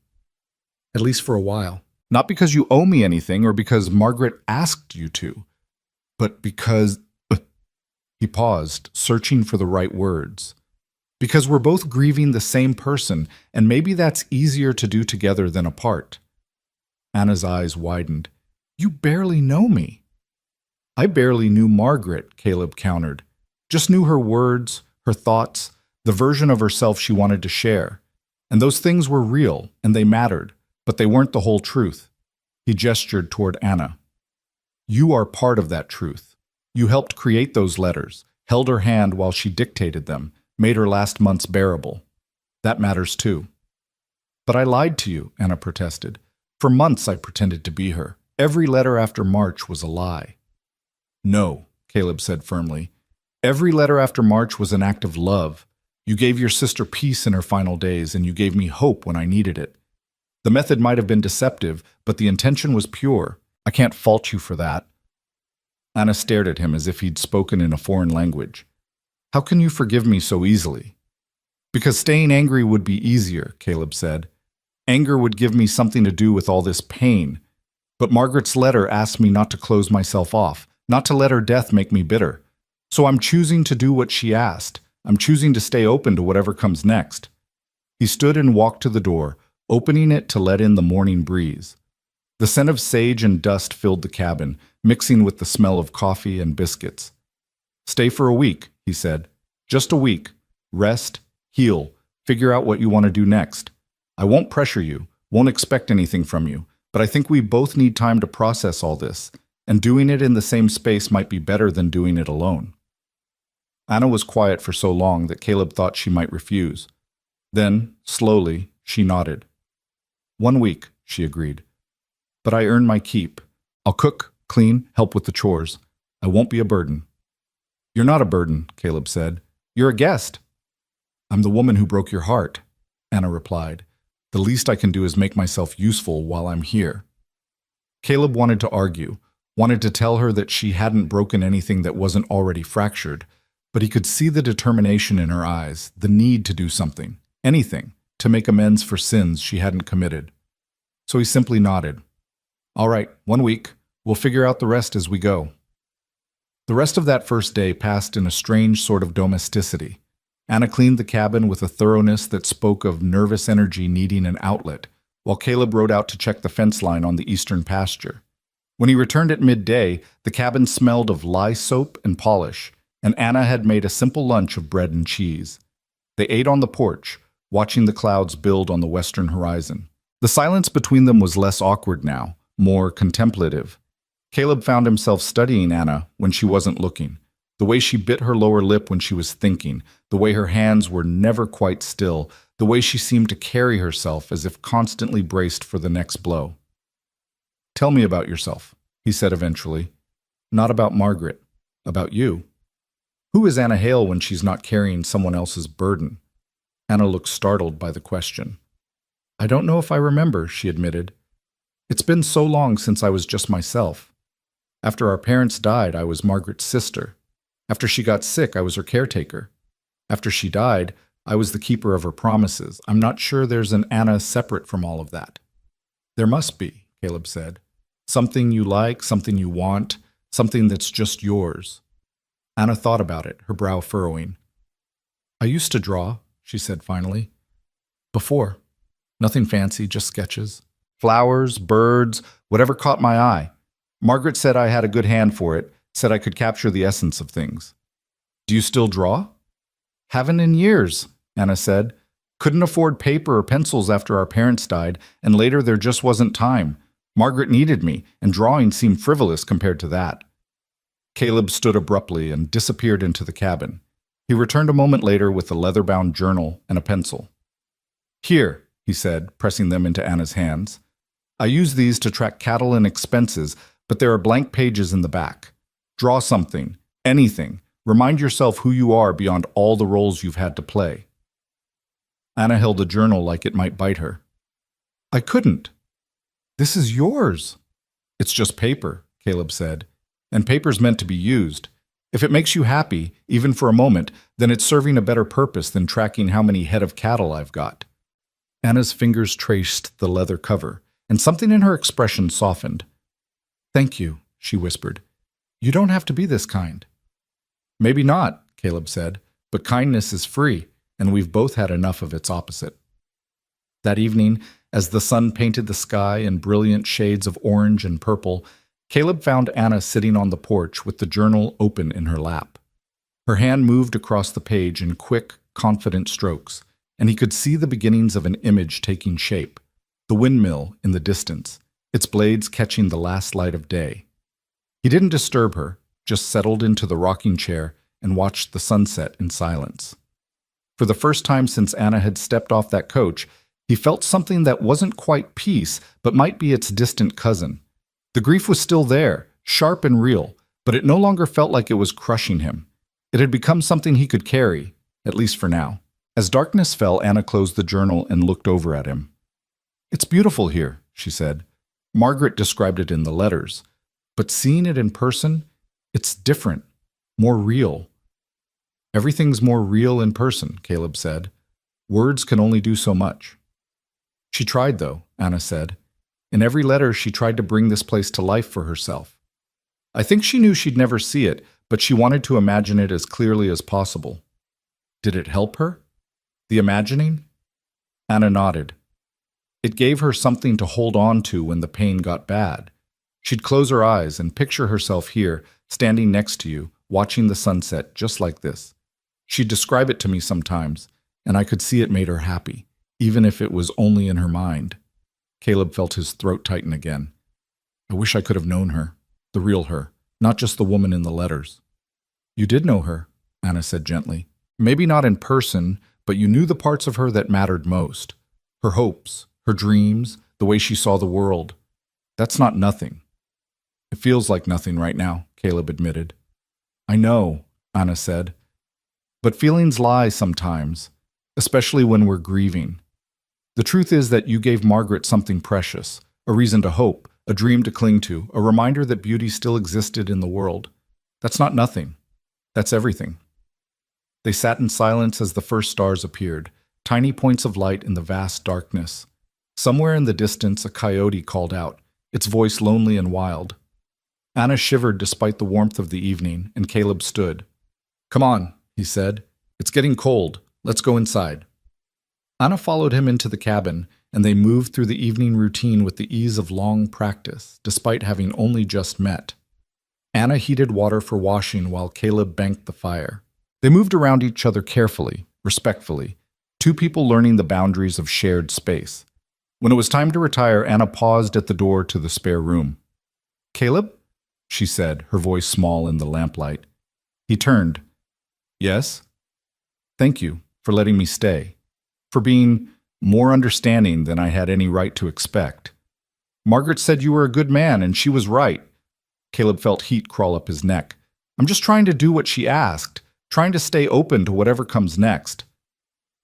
"At least for a while. Not because you owe me anything or because Margaret asked you to, but because—" He paused, searching for the right words. "Because we're both grieving the same person, and maybe that's easier to do together than apart." Anna's eyes widened. "You barely know me." "I barely knew Margaret," Caleb countered. "Just knew her words, her thoughts, the version of herself she wanted to share. And those things were real, and they mattered, but they weren't the whole truth." He gestured toward Anna. "You are part of that truth. You helped create those letters, held her hand while she dictated them, made her last months bearable. That matters too." "But I lied to you," Anna protested. "For months I pretended to be her. Every letter after March was a lie." "No," Caleb said firmly. "Every letter after March was an act of love. You gave your sister peace in her final days, and you gave me hope when I needed it. The method might have been deceptive, but the intention was pure. I can't fault you for that." Anna stared at him as if he'd spoken in a foreign language. "How can you forgive me so easily?" "Because staying angry would be easier," Caleb said. "Anger would give me something to do with all this pain. But Margaret's letter asked me not to close myself off, not to let her death make me bitter. So I'm choosing to do what she asked. I'm choosing to stay open to whatever comes next." He stood and walked to the door, opening it to let in the morning breeze. The scent of sage and dust filled the cabin, mixing with the smell of coffee and biscuits. "Stay for a week," he said. "Just a week. Rest, heal, figure out what you want to do next. I won't pressure you, won't expect anything from you, but I think we both need time to process all this, and doing it in the same space might be better than doing it alone." Anna was quiet for so long that Caleb thought she might refuse. Then, slowly, she nodded. "1 week," she agreed. "But I earn my keep. I'll cook, clean, help with the chores. I won't be a burden." "You're not a burden," Caleb said. "You're a guest." "I'm the woman who broke your heart," Anna replied. "The least I can do is make myself useful while I'm here." Caleb wanted to argue, wanted to tell her that she hadn't broken anything that wasn't already fractured, But he could see the determination in her eyes, the need to do something, anything, to make amends for sins she hadn't committed. So he simply nodded. All right, 1 week. We'll figure out the rest as we go. The rest of that first day passed in a strange sort of domesticity. Anna cleaned the cabin with a thoroughness that spoke of nervous energy needing an outlet, while Caleb rode out to check the fence line on the eastern pasture. When he returned at midday, the cabin smelled of lye soap and polish, and Anna had made a simple lunch of bread and cheese. They ate on the porch, watching the clouds build on the western horizon. The silence between them was less awkward now, more contemplative. Caleb found himself studying Anna when she wasn't looking, the way she bit her lower lip when she was thinking, the way her hands were never quite still, the way she seemed to carry herself as if constantly braced for the next blow. Tell me about yourself, he said eventually. Not about Margaret, about you. Who is Anna Hale when she's not carrying someone else's burden? Anna looked startled by the question. I don't know if I remember, she admitted. It's been so long since I was just myself. After our parents died, I was Margaret's sister. After she got sick, I was her caretaker. After she died, I was the keeper of her promises. I'm not sure there's an Anna separate from all of that. There must be, Caleb said. Something you like, something you want, something that's just yours. Anna thought about it, her brow furrowing. I used to draw, she said finally. Before. Nothing fancy, just sketches. Flowers, birds, whatever caught my eye. Margaret said I had a good hand for it, said I could capture the essence of things. Do you still draw? Haven't in years, Anna said. Couldn't afford paper or pencils after our parents died, and later there just wasn't time. Margaret needed me, and drawing seemed frivolous compared to that. Caleb stood abruptly and disappeared into the cabin. He returned a moment later with a leather-bound journal and a pencil. Here, he said, pressing them into Anna's hands. I use these to track cattle and expenses, but there are blank pages in the back. Draw something, anything. Remind yourself who you are beyond all the roles you've had to play. Anna held the journal like it might bite her. I couldn't. This is yours. It's just paper, Caleb said, and paper's meant to be used. If it makes you happy, even for a moment, then it's serving a better purpose than tracking how many head of cattle I've got. Anna's fingers traced the leather cover, and something in her expression softened. Thank you, she whispered. You don't have to be this kind. Maybe not, Caleb said, but kindness is free, and we've both had enough of its opposite. That evening, as the sun painted the sky in brilliant shades of orange and purple, Caleb found Anna sitting on the porch with the journal open in her lap. Her hand moved across the page in quick, confident strokes, and he could see the beginnings of an image taking shape, the windmill in the distance, its blades catching the last light of day. He didn't disturb her, just settled into the rocking chair and watched the sunset in silence. For the first time since Anna had stepped off that coach, he felt something that wasn't quite peace, but might be its distant cousin. The grief was still there, sharp and real, but it no longer felt like it was crushing him. It had become something he could carry, at least for now. As darkness fell, Anna closed the journal and looked over at him. It's beautiful here, she said. Margaret described it in the letters, but seeing it in person, it's different, more real. Everything's more real in person, Caleb said. Words can only do so much. She tried, though, Anna said. In every letter, she tried to bring this place to life for herself. I think she knew she'd never see it, but she wanted to imagine it as clearly as possible. Did it help her? The imagining? Anna nodded. It gave her something to hold on to when the pain got bad. She'd close her eyes and picture herself here, standing next to you, watching the sunset just like this. She'd describe it to me sometimes, and I could see it made her happy, even if it was only in her mind. Caleb felt his throat tighten again. I wish I could have known her, the real her, not just the woman in the letters. You did know her, Anna said gently. Maybe not in person, but you knew the parts of her that mattered most. Her hopes, her dreams, the way she saw the world. That's not nothing. It feels like nothing right now, Caleb admitted. I know, Anna said. But feelings lie sometimes, especially when we're grieving. The truth is that you gave Margaret something precious, a reason to hope, a dream to cling to, a reminder that beauty still existed in the world. That's not nothing. That's everything. They sat in silence as the first stars appeared, tiny points of light in the vast darkness. Somewhere in the distance, a coyote called out, its voice lonely and wild. Anna shivered despite the warmth of the evening, and Caleb stood. "Come on," he said. "It's getting cold. Let's go inside." Anna followed him into the cabin, and they moved through the evening routine with the ease of long practice, despite having only just met. Anna heated water for washing while Caleb banked the fire. They moved around each other carefully, respectfully, two people learning the boundaries of shared space. When it was time to retire, Anna paused at the door to the spare room. "Caleb?" she said, her voice small in the lamplight. He turned. "Yes?" "Thank you for letting me stay, for being more understanding than I had any right to expect. Margaret said you were a good man, and she was right." Caleb felt heat crawl up his neck. "I'm just trying to do what she asked, trying to stay open to whatever comes next."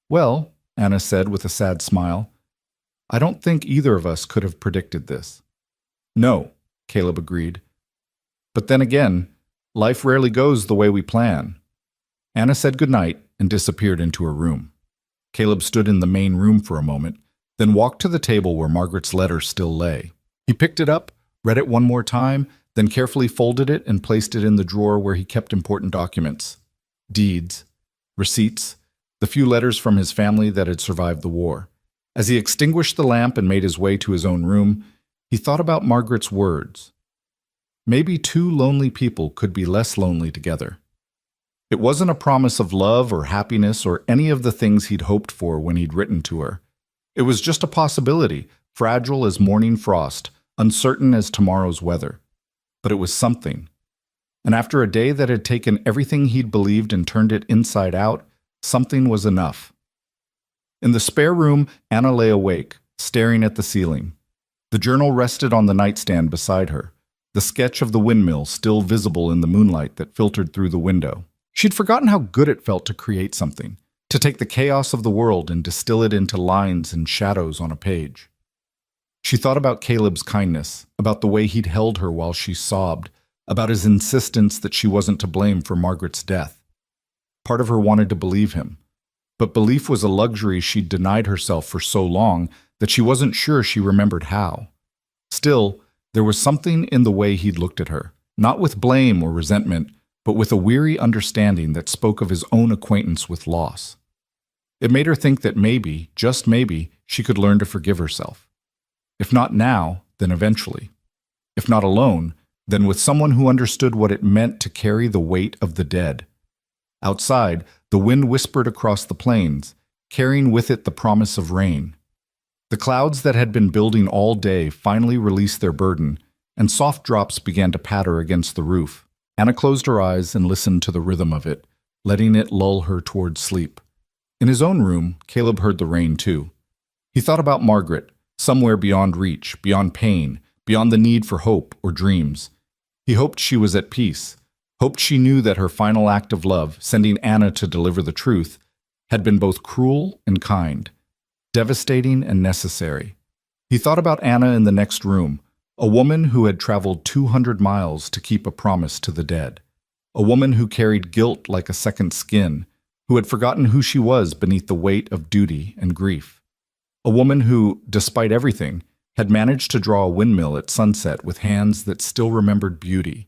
"Well," Anna said with a sad smile, "I don't think either of us could have predicted this." "No," Caleb agreed. "But then again, life rarely goes the way we plan." Anna said goodnight and disappeared into her room. Caleb stood in the main room for a moment, then walked to the table where Margaret's letter still lay. He picked it up, read it one more time, then carefully folded it and placed it in the drawer where he kept important documents. Deeds, receipts, the few letters from his family that had survived the war. As he extinguished the lamp and made his way to his own room, he thought about Margaret's words. Maybe two lonely people could be less lonely together. It wasn't a promise of love or happiness or any of the things he'd hoped for when he'd written to her. It was just a possibility, fragile as morning frost, uncertain as tomorrow's weather. But it was something. And after a day that had taken everything he'd believed and turned it inside out, something was enough. In the spare room, Anna lay awake, staring at the ceiling. The journal rested on the nightstand beside her, the sketch of the windmill still visible in the moonlight that filtered through the window. She'd forgotten how good it felt to create something, to take the chaos of the world and distill it into lines and shadows on a page. She thought about Caleb's kindness, about the way he'd held her while she sobbed, about his insistence that she wasn't to blame for Margaret's death. Part of her wanted to believe him, but belief was a luxury she'd denied herself for so long that she wasn't sure she remembered how. Still, there was something in the way he'd looked at her, not with blame or resentment, but with a weary understanding that spoke of his own acquaintance with loss. It made her think that maybe, just maybe, she could learn to forgive herself. If not now, then eventually. If not alone, then with someone who understood what it meant to carry the weight of the dead. Outside, the wind whispered across the plains, carrying with it the promise of rain. The clouds that had been building all day finally released their burden, and soft drops began to patter against the roof. Anna closed her eyes and listened to the rhythm of it, letting it lull her toward sleep. In his own room, Caleb heard the rain too. He thought about Margaret, somewhere beyond reach, beyond pain, beyond the need for hope or dreams. He hoped she was at peace, hoped she knew that her final act of love, sending Anna to deliver the truth, had been both cruel and kind, devastating and necessary. He thought about Anna in the next room, a woman who had traveled 200 miles to keep a promise to the dead, a woman who carried guilt like a second skin, who had forgotten who she was beneath the weight of duty and grief, a woman who, despite everything, had managed to draw a windmill at sunset with hands that still remembered beauty.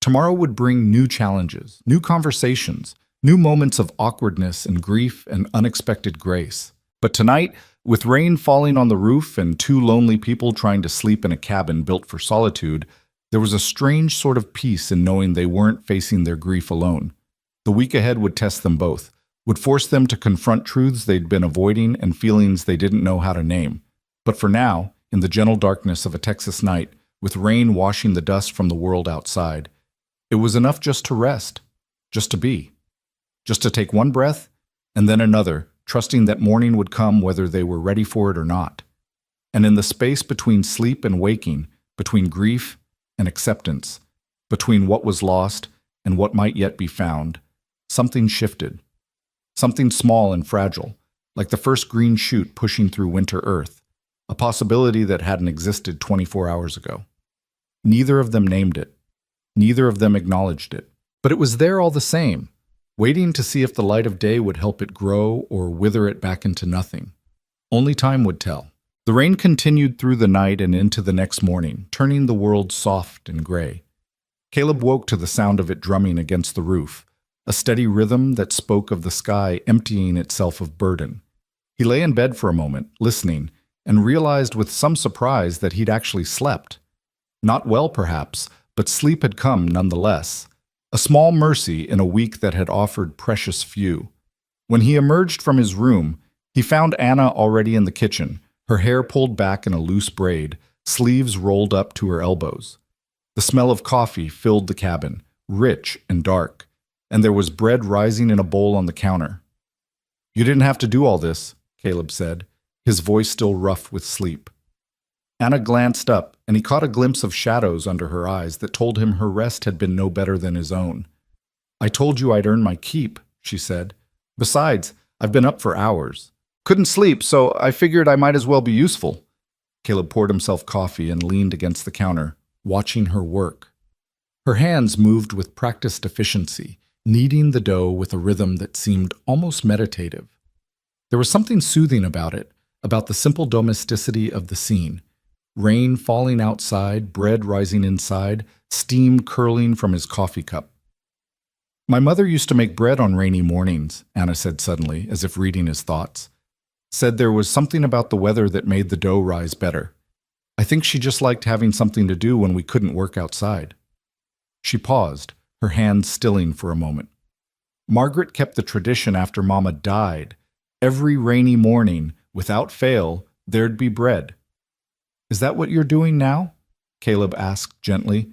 Tomorrow would bring new challenges, new conversations, new moments of awkwardness and grief and unexpected grace. But tonight, with rain falling on the roof and two lonely people trying to sleep in a cabin built for solitude, there was a strange sort of peace in knowing they weren't facing their grief alone. The week ahead would test them both, would force them to confront truths they'd been avoiding and feelings they didn't know how to name. But for now, in the gentle darkness of a Texas night, with rain washing the dust from the world outside, it was enough just to rest, just to be, just to take one breath and then another, trusting that morning would come whether they were ready for it or not. And in the space between sleep and waking, between grief and acceptance, between what was lost and what might yet be found, something shifted. Something small and fragile, like the first green shoot pushing through winter earth, a possibility that hadn't existed 24 hours ago. Neither of them named it. Neither of them acknowledged it. But it was there all the same, waiting to see if the light of day would help it grow or wither it back into nothing. Only time would tell. The rain continued through the night and into the next morning, turning the world soft and gray. Caleb woke to the sound of it drumming against the roof, a steady rhythm that spoke of the sky emptying itself of burden. He lay in bed for a moment, listening, and realized with some surprise that he'd actually slept. Not well, perhaps, but sleep had come nonetheless. A small mercy in a week that had offered precious few. When he emerged from his room, he found Anna already in the kitchen, her hair pulled back in a loose braid, sleeves rolled up to her elbows. The smell of coffee filled the cabin, rich and dark, and there was bread rising in a bowl on the counter. "You didn't have to do all this," Caleb said, his voice still rough with sleep. Anna glanced up, and he caught a glimpse of shadows under her eyes that told him her rest had been no better than his own. "I told you I'd earn my keep," she said. "Besides, I've been up for hours. Couldn't sleep, so I figured I might as well be useful." Caleb poured himself coffee and leaned against the counter, watching her work. Her hands moved with practiced efficiency, kneading the dough with a rhythm that seemed almost meditative. There was something soothing about it, about the simple domesticity of the scene. Rain falling outside, bread rising inside, steam curling from his coffee cup. "My mother used to make bread on rainy mornings," Anna said suddenly, as if reading his thoughts. "Said there was something about the weather that made the dough rise better. I think she just liked having something to do when we couldn't work outside." She paused, her hands stilling for a moment. "Margaret kept the tradition after Mama died. Every rainy morning, without fail, there'd be bread." "Is that what you're doing now?" Caleb asked gently.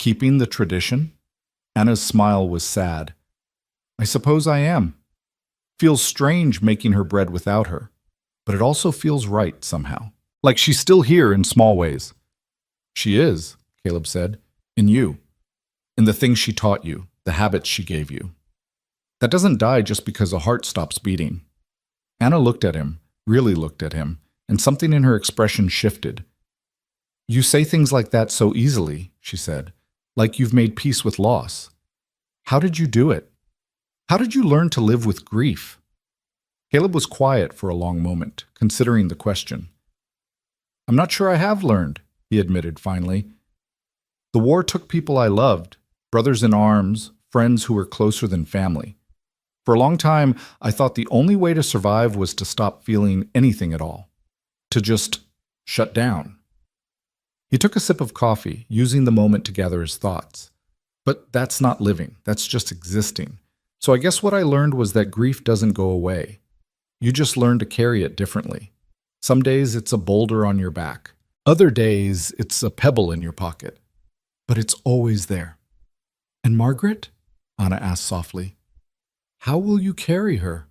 "Keeping the tradition?" Anna's smile was sad. "I suppose I am. Feels strange making her bread without her, but it also feels right somehow. Like she's still here in small ways." "She is," Caleb said, "in you. In the things she taught you, the habits she gave you. That doesn't die just because a heart stops beating." Anna looked at him, really looked at him, and something in her expression shifted. "You say things like that so easily," she said, "like you've made peace with loss. How did you do it? How did you learn to live with grief?" Caleb was quiet for a long moment, considering the question. "I'm not sure I have learned," he admitted finally. "The war took people I loved, brothers in arms, friends who were closer than family. For a long time, I thought the only way to survive was to stop feeling anything at all. To just shut down." He took a sip of coffee, using the moment to gather his thoughts. "But that's not living, that's just existing. So I guess what I learned was that grief doesn't go away. You just learn to carry it differently. Some days it's a boulder on your back. Other days it's a pebble in your pocket. But it's always there." "And Margaret?" Anna asked softly. "How will you carry her?"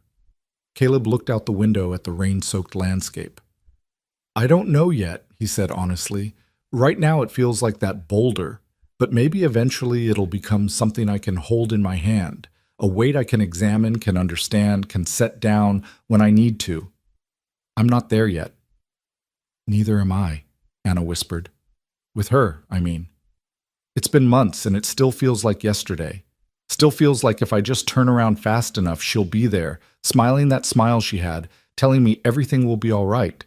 Caleb looked out the window at the rain-soaked landscape. "I don't know yet," he said honestly. "Right now it feels like that boulder, but maybe eventually it'll become something I can hold in my hand, a weight I can examine, can understand, can set down when I need to. I'm not there yet." "Neither am I," Anna whispered. "With her, I mean. It's been months and it still feels like yesterday. Still feels like if I just turn around fast enough, she'll be there, smiling that smile she had, telling me everything will be all right."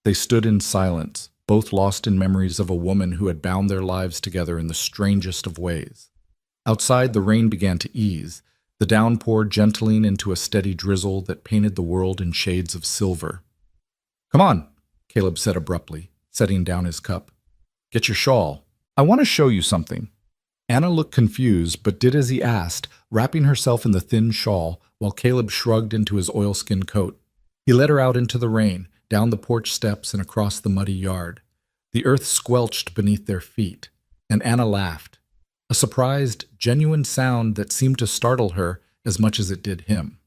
They stood in silence, both lost in memories of a woman who had bound their lives together in the strangest of ways. Outside, the rain began to ease, the downpour gentling into a steady drizzle that painted the world in shades of silver. "Come on," Caleb said abruptly, setting down his cup. "Get your shawl. I want to show you something." Anna looked confused, but did as he asked, wrapping herself in the thin shawl while Caleb shrugged into his oilskin coat. He led her out into the rain, down the porch steps and across the muddy yard. The earth squelched beneath their feet, and Anna laughed, a surprised, genuine sound that seemed to startle her as much as it did him.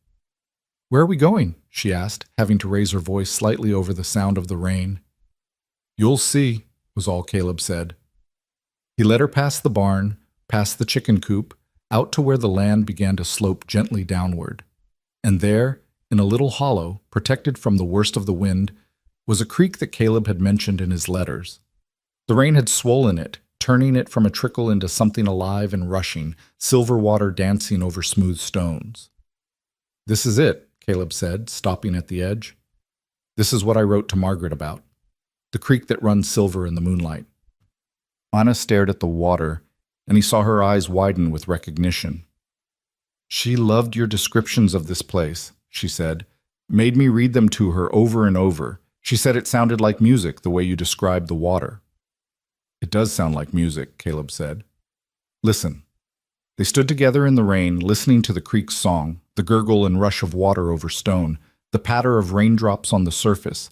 "Where are we going?" she asked, having to raise her voice slightly over the sound of the rain. "You'll see," was all Caleb said. He led her past the barn, past the chicken coop, out to where the land began to slope gently downward. And there, in a little hollow, protected from the worst of the wind, was a creek that Caleb had mentioned in his letters. The rain had swollen it, turning it from a trickle into something alive and rushing, silver water dancing over smooth stones. "This is it," Caleb said, stopping at the edge. "This is what I wrote to Margaret about. The creek that runs silver in the moonlight." Anna stared at the water, and he saw her eyes widen with recognition. "She loved your descriptions of this place," she said. "Made me read them to her over and over. She said it sounded like music, the way you described the water." "It does sound like music," Caleb said. "Listen." They stood together in the rain, listening to the creek's song, the gurgle and rush of water over stone, the patter of raindrops on the surface,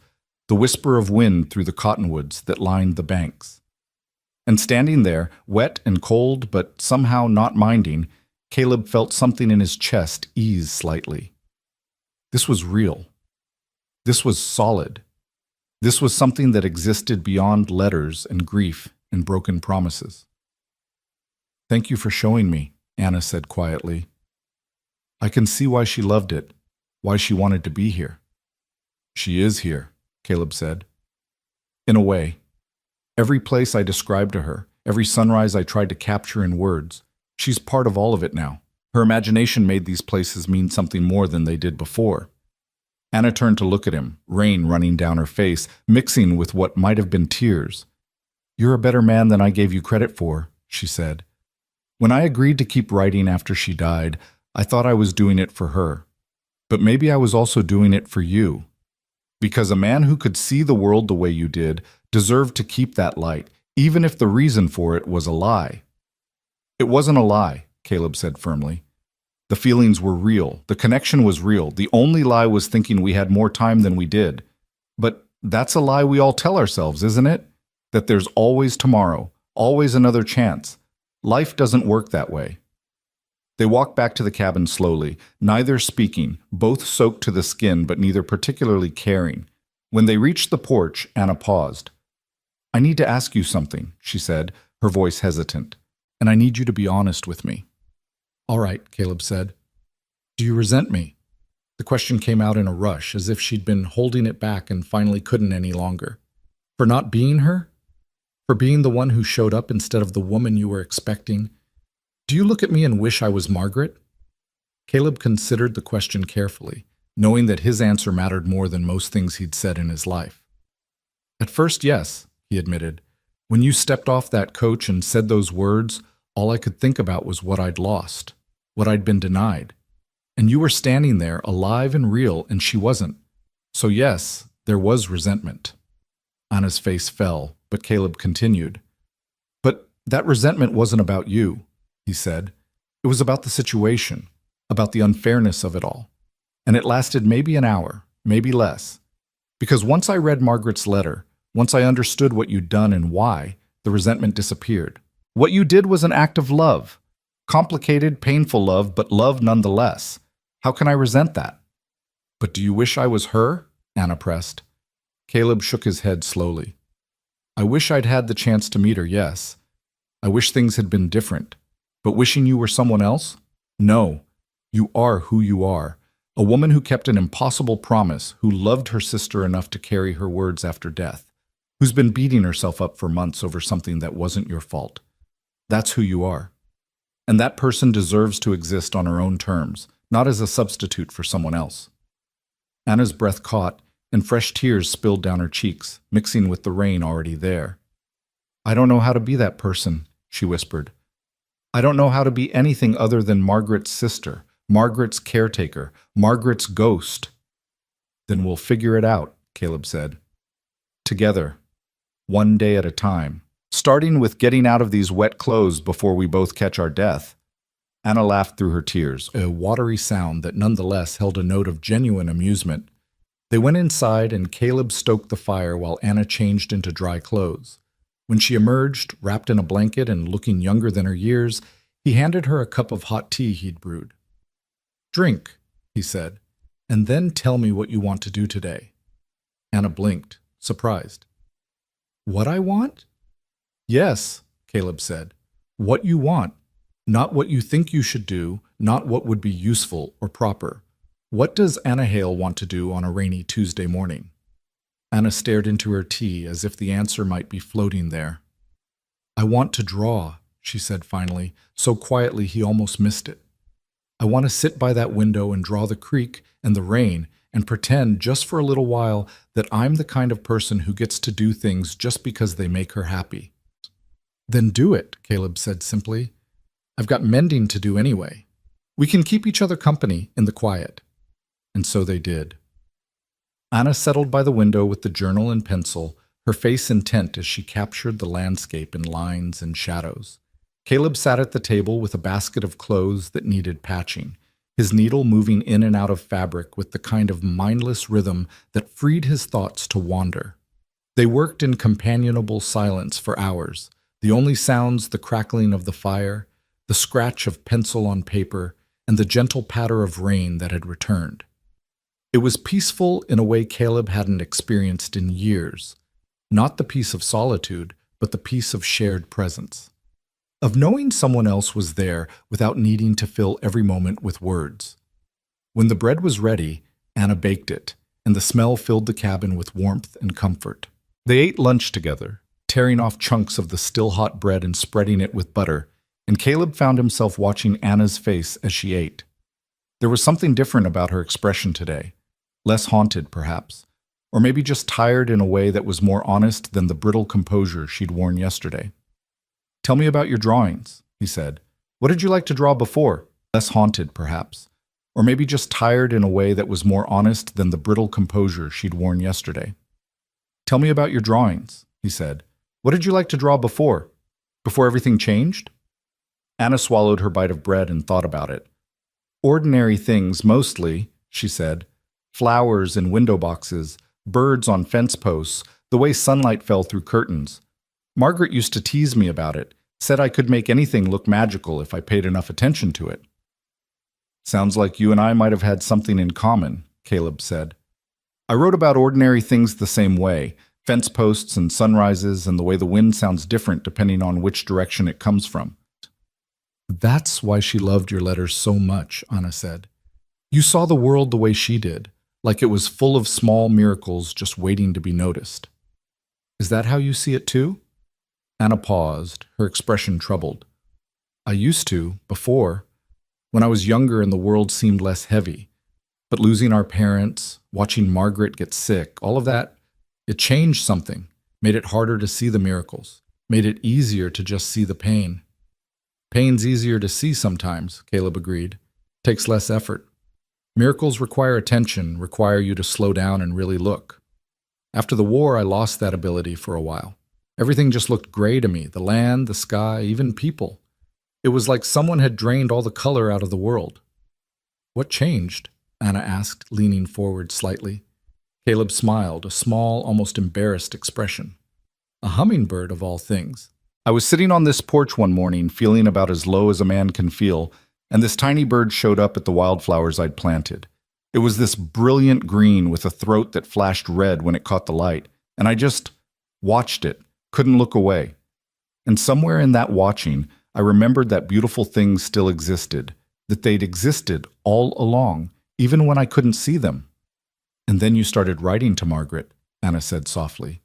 the whisper of wind through the cottonwoods that lined the banks. And standing there, wet and cold, but somehow not minding, Caleb felt something in his chest ease slightly. This was real. This was solid. This was something that existed beyond letters and grief and broken promises. "Thank you for showing me," Anna said quietly. "I can see why she loved it, why she wanted to be here." "She is here," Caleb said. "In a way. Every place I described to her, every sunrise I tried to capture in words, she's part of all of it now. Her imagination made these places mean something more than they did before." Anna turned to look at him, rain running down her face, mixing with what might have been tears. "You're a better man than I gave you credit for," she said. "When I agreed to keep writing after she died, I thought I was doing it for her. But maybe I was also doing it for you. Because a man who could see the world the way you did deserved to keep that light, even if the reason for it was a lie." "It wasn't a lie," Caleb said firmly. "The feelings were real. The connection was real. The only lie was thinking we had more time than we did. But that's a lie we all tell ourselves, isn't it? That there's always tomorrow, always another chance. Life doesn't work that way." They walked back to the cabin slowly, neither speaking, both soaked to the skin but neither particularly caring. When they reached the porch, Anna paused. "I need to ask you something," she said, her voice hesitant, "and I need you to be honest with me." "All right," Caleb said. "Do you resent me?" The question came out in a rush, as if she'd been holding it back and finally couldn't any longer. "For not being her? For being the one who showed up instead of the woman you were expecting? Do you look at me and wish I was Margaret?" Caleb considered the question carefully, knowing that his answer mattered more than most things he'd said in his life. "At first, yes," he admitted. "When you stepped off that coach and said those words, all I could think about was what I'd lost, what I'd been denied. And you were standing there, alive and real, and she wasn't. So yes, there was resentment." Anna's face fell, but Caleb continued. "But that resentment wasn't about you," he said. "It was about the situation, about the unfairness of it all. And it lasted maybe an hour, maybe less. Because once I read Margaret's letter, once I understood what you'd done and why, the resentment disappeared. What you did was an act of love. Complicated, painful love, but love nonetheless. How can I resent that?" "But do you wish I was her?" Anna pressed. Caleb shook his head slowly. "I wish I'd had the chance to meet her, yes. I wish things had been different. But wishing you were someone else? No. You are who you are. A woman who kept an impossible promise, who loved her sister enough to carry her words after death, who's been beating herself up for months over something that wasn't your fault. That's who you are. And that person deserves to exist on her own terms, not as a substitute for someone else." Anna's breath caught, and fresh tears spilled down her cheeks, mixing with the rain already there. "I don't know how to be that person," she whispered. "I don't know how to be anything other than Margaret's sister, Margaret's caretaker, Margaret's ghost." "Then we'll figure it out," Caleb said. "Together, one day at a time, starting with getting out of these wet clothes before we both catch our death." Anna laughed through her tears, a watery sound that nonetheless held a note of genuine amusement. They went inside and Caleb stoked the fire while Anna changed into dry clothes. When she emerged, wrapped in a blanket and looking younger than her years, he handed her a cup of hot tea he'd brewed. "Drink," he said, "and then tell me what you want to do today." Anna blinked, surprised. "What I want?" "Yes," Caleb said. "What you want. Not what you think you should do, not what would be useful or proper. What does Anna Hale want to do on a rainy Tuesday morning?" Anna stared into her tea as if the answer might be floating there. I want to draw, she said finally, so quietly he almost missed it. I want to sit by that window and draw the creek and the rain and pretend just for a little while that I'm the kind of person who gets to do things just because they make her happy. Then do it, Caleb said simply. I've got mending to do anyway. We can keep each other company in the quiet. And so they did. Anna settled by the window with the journal and pencil, her face intent as she captured the landscape in lines and shadows. Caleb sat at the table with a basket of clothes that needed patching, his needle moving in and out of fabric with the kind of mindless rhythm that freed his thoughts to wander. They worked in companionable silence for hours, the only sounds the crackling of the fire, the scratch of pencil on paper, and the gentle patter of rain that had returned. It was peaceful in a way Caleb hadn't experienced in years, not the peace of solitude, but the peace of shared presence, of knowing someone else was there without needing to fill every moment with words. When the bread was ready, Anna baked it, and the smell filled the cabin with warmth and comfort. They ate lunch together, tearing off chunks of the still hot bread and spreading it with butter, and Caleb found himself watching Anna's face as she ate. There was something different about her expression today, less haunted perhaps, or maybe just tired in a way that was more honest than the brittle composure she'd worn yesterday. Tell me about your drawings, he said. What did you like to draw before? Less haunted perhaps, or maybe just tired in a way that was more honest than the brittle composure she'd worn yesterday. Tell me about your drawings, he said. What did you like to draw before? Before everything changed? Anna swallowed her bite of bread and thought about it. Ordinary things mostly, she said. Flowers in window boxes, birds on fence posts, the way sunlight fell through curtains. Margaret used to tease me about it, said I could make anything look magical if I paid enough attention to it. Sounds like you and I might have had something in common, Caleb said. I wrote about ordinary things the same way, fence posts and sunrises and the way the wind sounds different depending on which direction it comes from. That's why she loved your letters so much, Anna said. You saw the world the way she did, like it was full of small miracles just waiting to be noticed. Is that how you see it too? Anna paused, her expression troubled. I used to, before, when I was younger and the world seemed less heavy. But losing our parents, watching Margaret get sick, all of that, it changed something, made it harder to see the miracles, made it easier to just see the pain. Pain's easier to see sometimes, Caleb agreed. Takes less effort. Miracles require attention, require you to slow down and really look. After the war, I lost that ability for a while. Everything just looked gray to me, the land, the sky, even people. It was like someone had drained all the color out of the world. What changed? Anna asked, leaning forward slightly. Caleb smiled, a small, almost embarrassed expression. A hummingbird of all things. I was sitting on this porch one morning, feeling about as low as a man can feel, and this tiny bird showed up at the wildflowers I'd planted. It was this brilliant green with a throat that flashed red when it caught the light, and I just watched it, couldn't look away. And somewhere in that watching, I remembered that beautiful things still existed, that they'd existed all along, even when I couldn't see them. And then you started writing to Margaret, Anna said softly.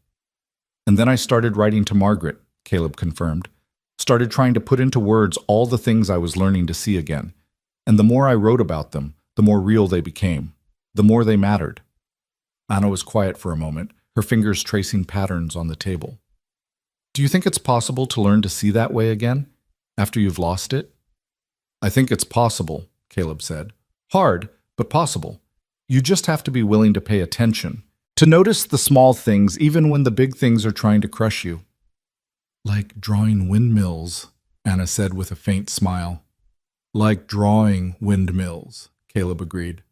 And then I started writing to Margaret, Caleb confirmed. Started trying to put into words all the things I was learning to see again. And the more I wrote about them, the more real they became, the more they mattered. Anna was quiet for a moment, her fingers tracing patterns on the table. Do you think it's possible to learn to see that way again, after you've lost it? I think it's possible, Caleb said. Hard, but possible. You just have to be willing to pay attention, to notice the small things even when the big things are trying to crush you. Like drawing windmills, Anna said with a faint smile. Like drawing windmills, Caleb agreed.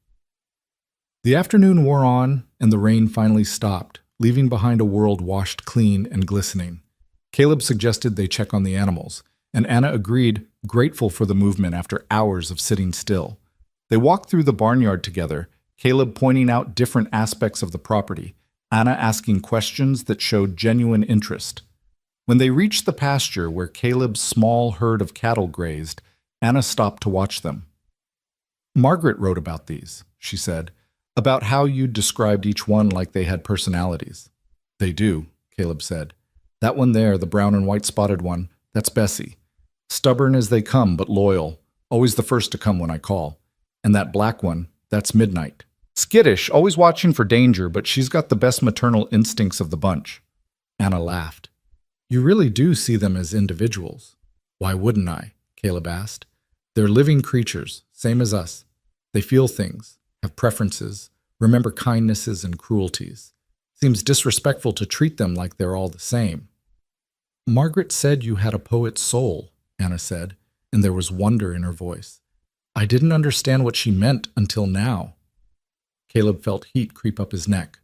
The afternoon wore on, and the rain finally stopped, leaving behind a world washed clean and glistening. Caleb suggested they check on the animals, and Anna agreed, grateful for the movement after hours of sitting still. They walked through the barnyard together, Caleb pointing out different aspects of the property, Anna asking questions that showed genuine interest. When they reached the pasture where Caleb's small herd of cattle grazed, Anna stopped to watch them. Margaret wrote about these, she said, about how you described each one like they had personalities. They do, Caleb said. That one there, the brown and white spotted one, that's Bessie. Stubborn as they come, but loyal. Always the first to come when I call. And that black one, that's Midnight. Skittish, always watching for danger, but she's got the best maternal instincts of the bunch. Anna laughed. You really do see them as individuals. Why wouldn't I? Caleb asked. They're living creatures, same as us. They feel things, have preferences, remember kindnesses and cruelties. Seems disrespectful to treat them like they're all the same. Margaret said you had a poet's soul, Anna said, and there was wonder in her voice. I didn't understand what she meant until now. Caleb felt heat creep up his neck.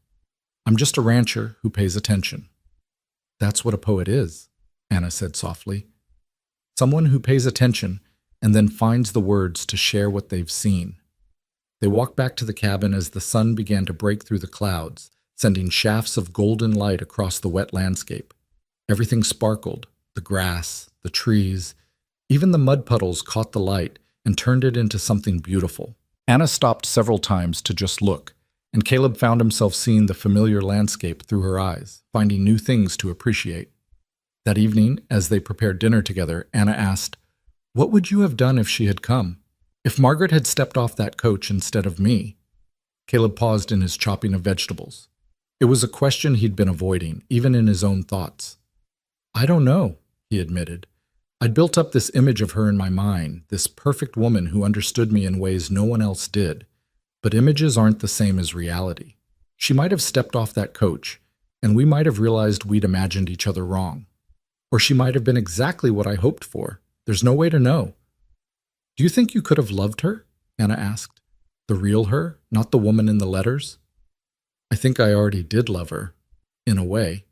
I'm just a rancher who pays attention. That's what a poet is, Anna said softly. Someone who pays attention and then finds the words to share what they've seen. They walked back to the cabin as the sun began to break through the clouds, sending shafts of golden light across the wet landscape. Everything sparkled, the grass, the trees, even the mud puddles caught the light and turned it into something beautiful. Anna stopped several times to just look, and Caleb found himself seeing the familiar landscape through her eyes, finding new things to appreciate. That evening, as they prepared dinner together, Anna asked, What would you have done if she had come? If Margaret had stepped off that coach instead of me? Caleb paused in his chopping of vegetables. It was a question he'd been avoiding, even in his own thoughts. I don't know, he admitted. I'd built up this image of her in my mind, this perfect woman who understood me in ways no one else did. But images aren't the same as reality. She might have stepped off that coach, and we might have realized we'd imagined each other wrong. Or she might have been exactly what I hoped for. There's no way to know. Do you think you could have loved her? Anna asked. The real her, not the woman in the letters? I think I already did love her. In a way,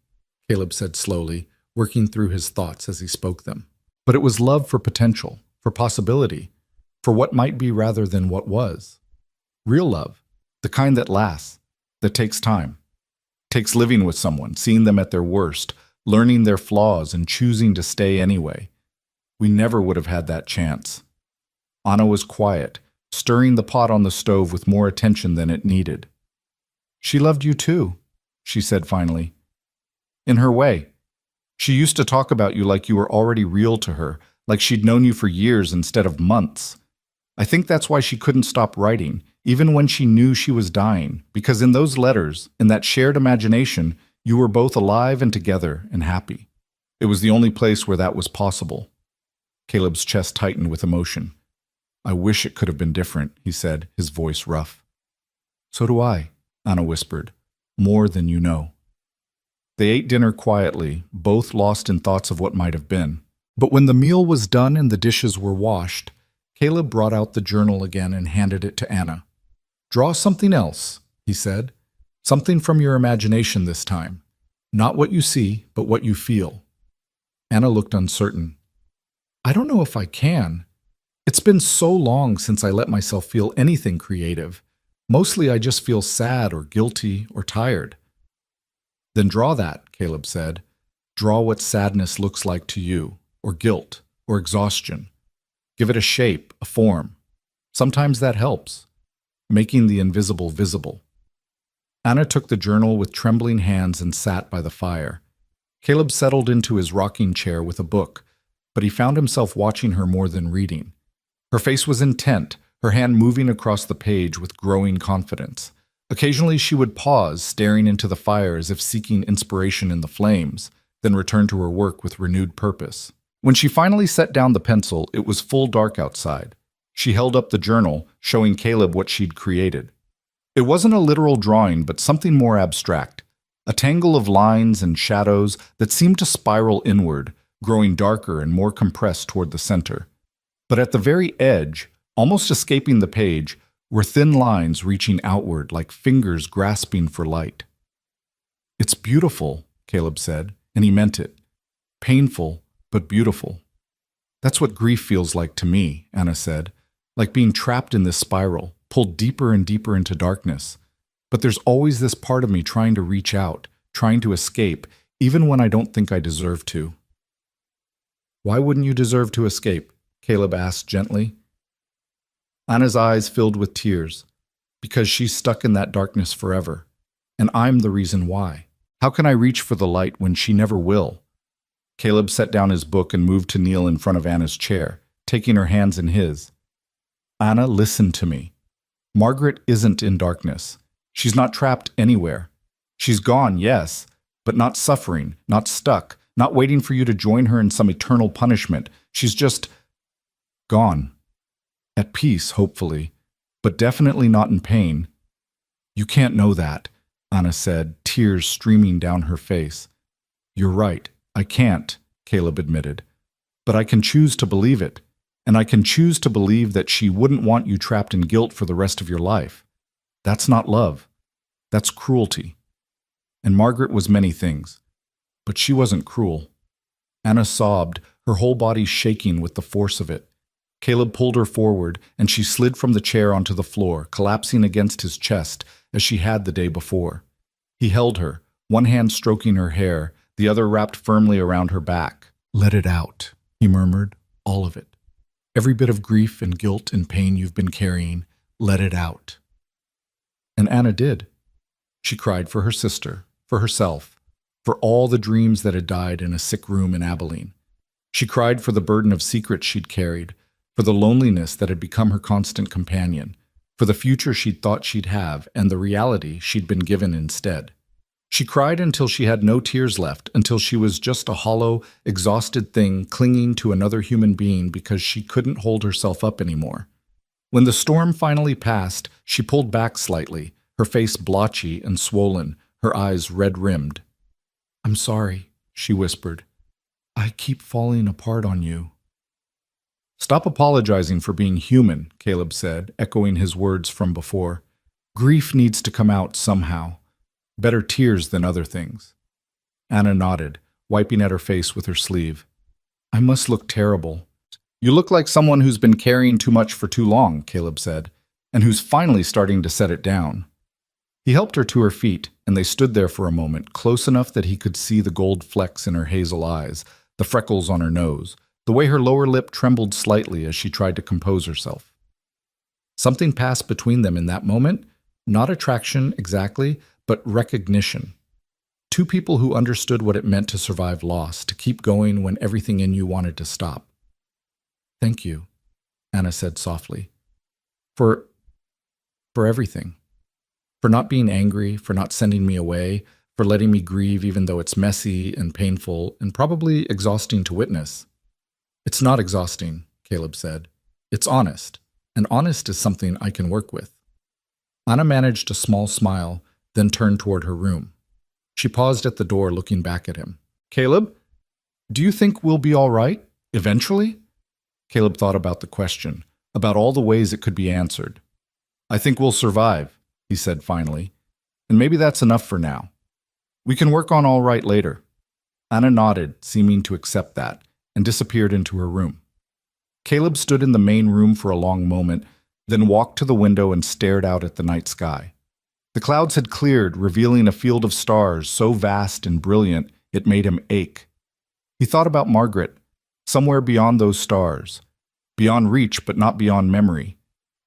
Caleb said slowly, working through his thoughts as he spoke them. But it was love for potential, for possibility, for what might be rather than what was. Real love, the kind that lasts, that takes time. Takes living with someone, seeing them at their worst, learning their flaws and choosing to stay anyway. We never would have had that chance. Anna was quiet, stirring the pot on the stove with more attention than it needed. She loved you too, she said finally. In her way. She used to talk about you like you were already real to her, like she'd known you for years instead of months. I think that's why she couldn't stop writing, even when she knew she was dying, because in those letters, in that shared imagination, you were both alive and together and happy. It was the only place where that was possible. Caleb's chest tightened with emotion. I wish it could have been different, he said, his voice rough. So do I, Anna whispered, more than you know. They ate dinner quietly, both lost in thoughts of what might have been. But when the meal was done and the dishes were washed, Caleb brought out the journal again and handed it to Anna. Draw something else, he said. Something from your imagination this time. Not what you see, but what you feel. Anna looked uncertain. I don't know if I can. It's been so long since I let myself feel anything creative. Mostly I just feel sad or guilty or tired. Then draw that, Caleb said. Draw what sadness looks like to you, or guilt, or exhaustion. Give it a shape, a form. Sometimes that helps, making the invisible visible. Anna took the journal with trembling hands and sat by the fire. Caleb settled into his rocking chair with a book, but he found himself watching her more than reading. Her face was intent, her hand moving across the page with growing confidence. Occasionally she would pause, staring into the fire as if seeking inspiration in the flames, then return to her work with renewed purpose. When she finally set down the pencil, it was full dark outside. She held up the journal, showing Caleb what she'd created. It wasn't a literal drawing, but something more abstract. A tangle of lines and shadows that seemed to spiral inward, growing darker and more compressed toward the center. But at the very edge, almost escaping the page, were thin lines reaching outward like fingers grasping for light. It's beautiful, Caleb said, and he meant it. Painful, but beautiful. That's what grief feels like to me, Anna said, like being trapped in this spiral, pulled deeper and deeper into darkness. But there's always this part of me trying to reach out, trying to escape, even when I don't think I deserve to. Why wouldn't you deserve to escape? Caleb asked gently. Anna's eyes filled with tears, because she's stuck in that darkness forever, and I'm the reason why. How can I reach for the light when she never will? Caleb set down his book and moved to kneel in front of Anna's chair, taking her hands in his. Anna, listen to me. Margaret isn't in darkness. She's not trapped anywhere. She's gone, yes, but not suffering, not stuck, not waiting for you to join her in some eternal punishment. She's just gone. At peace, hopefully, but definitely not in pain. You can't know that, Anna said, tears streaming down her face. You're right, I can't, Caleb admitted. But I can choose to believe it, and I can choose to believe that she wouldn't want you trapped in guilt for the rest of your life. That's not love. That's cruelty. And Margaret was many things, but she wasn't cruel. Anna sobbed, her whole body shaking with the force of it. Caleb pulled her forward, and she slid from the chair onto the floor, collapsing against his chest as she had the day before. He held her, one hand stroking her hair, the other wrapped firmly around her back. Let it out, he murmured, all of it. Every bit of grief and guilt and pain you've been carrying, let it out. And Anna did. She cried for her sister, for herself, for all the dreams that had died in a sick room in Abilene. She cried for the burden of secrets she'd carried, for the loneliness that had become her constant companion, for the future she'd thought she'd have and the reality she'd been given instead. She cried until she had no tears left, until she was just a hollow, exhausted thing clinging to another human being because she couldn't hold herself up anymore. When the storm finally passed, she pulled back slightly, her face blotchy and swollen, her eyes red-rimmed. I'm sorry, she whispered. I keep falling apart on you. Stop apologizing for being human, Caleb said, echoing his words from before. Grief needs to come out somehow. Better tears than other things. Anna nodded, wiping at her face with her sleeve. I must look terrible. You look like someone who's been carrying too much for too long, Caleb said, and who's finally starting to set it down. He helped her to her feet, and they stood there for a moment, close enough that he could see the gold flecks in her hazel eyes, the freckles on her nose, the way her lower lip trembled slightly as she tried to compose herself. Something passed between them in that moment, not attraction exactly, but recognition. Two people who understood what it meant to survive loss, to keep going when everything in you wanted to stop. Thank you, Anna said softly. For everything. For not being angry, for not sending me away, for letting me grieve even though it's messy and painful and probably exhausting to witness. It's not exhausting, Caleb said. It's honest, and honest is something I can work with. Anna managed a small smile, then turned toward her room. She paused at the door, looking back at him. Caleb, do you think we'll be all right, eventually? Caleb thought about the question, about all the ways it could be answered. I think we'll survive, he said finally, and maybe that's enough for now. We can work on all right later. Anna nodded, seeming to accept that, and disappeared into her room. Caleb stood in the main room for a long moment, then walked to the window and stared out at the night sky. The clouds had cleared, revealing a field of stars so vast and brilliant it made him ache. He thought about Margaret, somewhere beyond those stars, beyond reach but not beyond memory.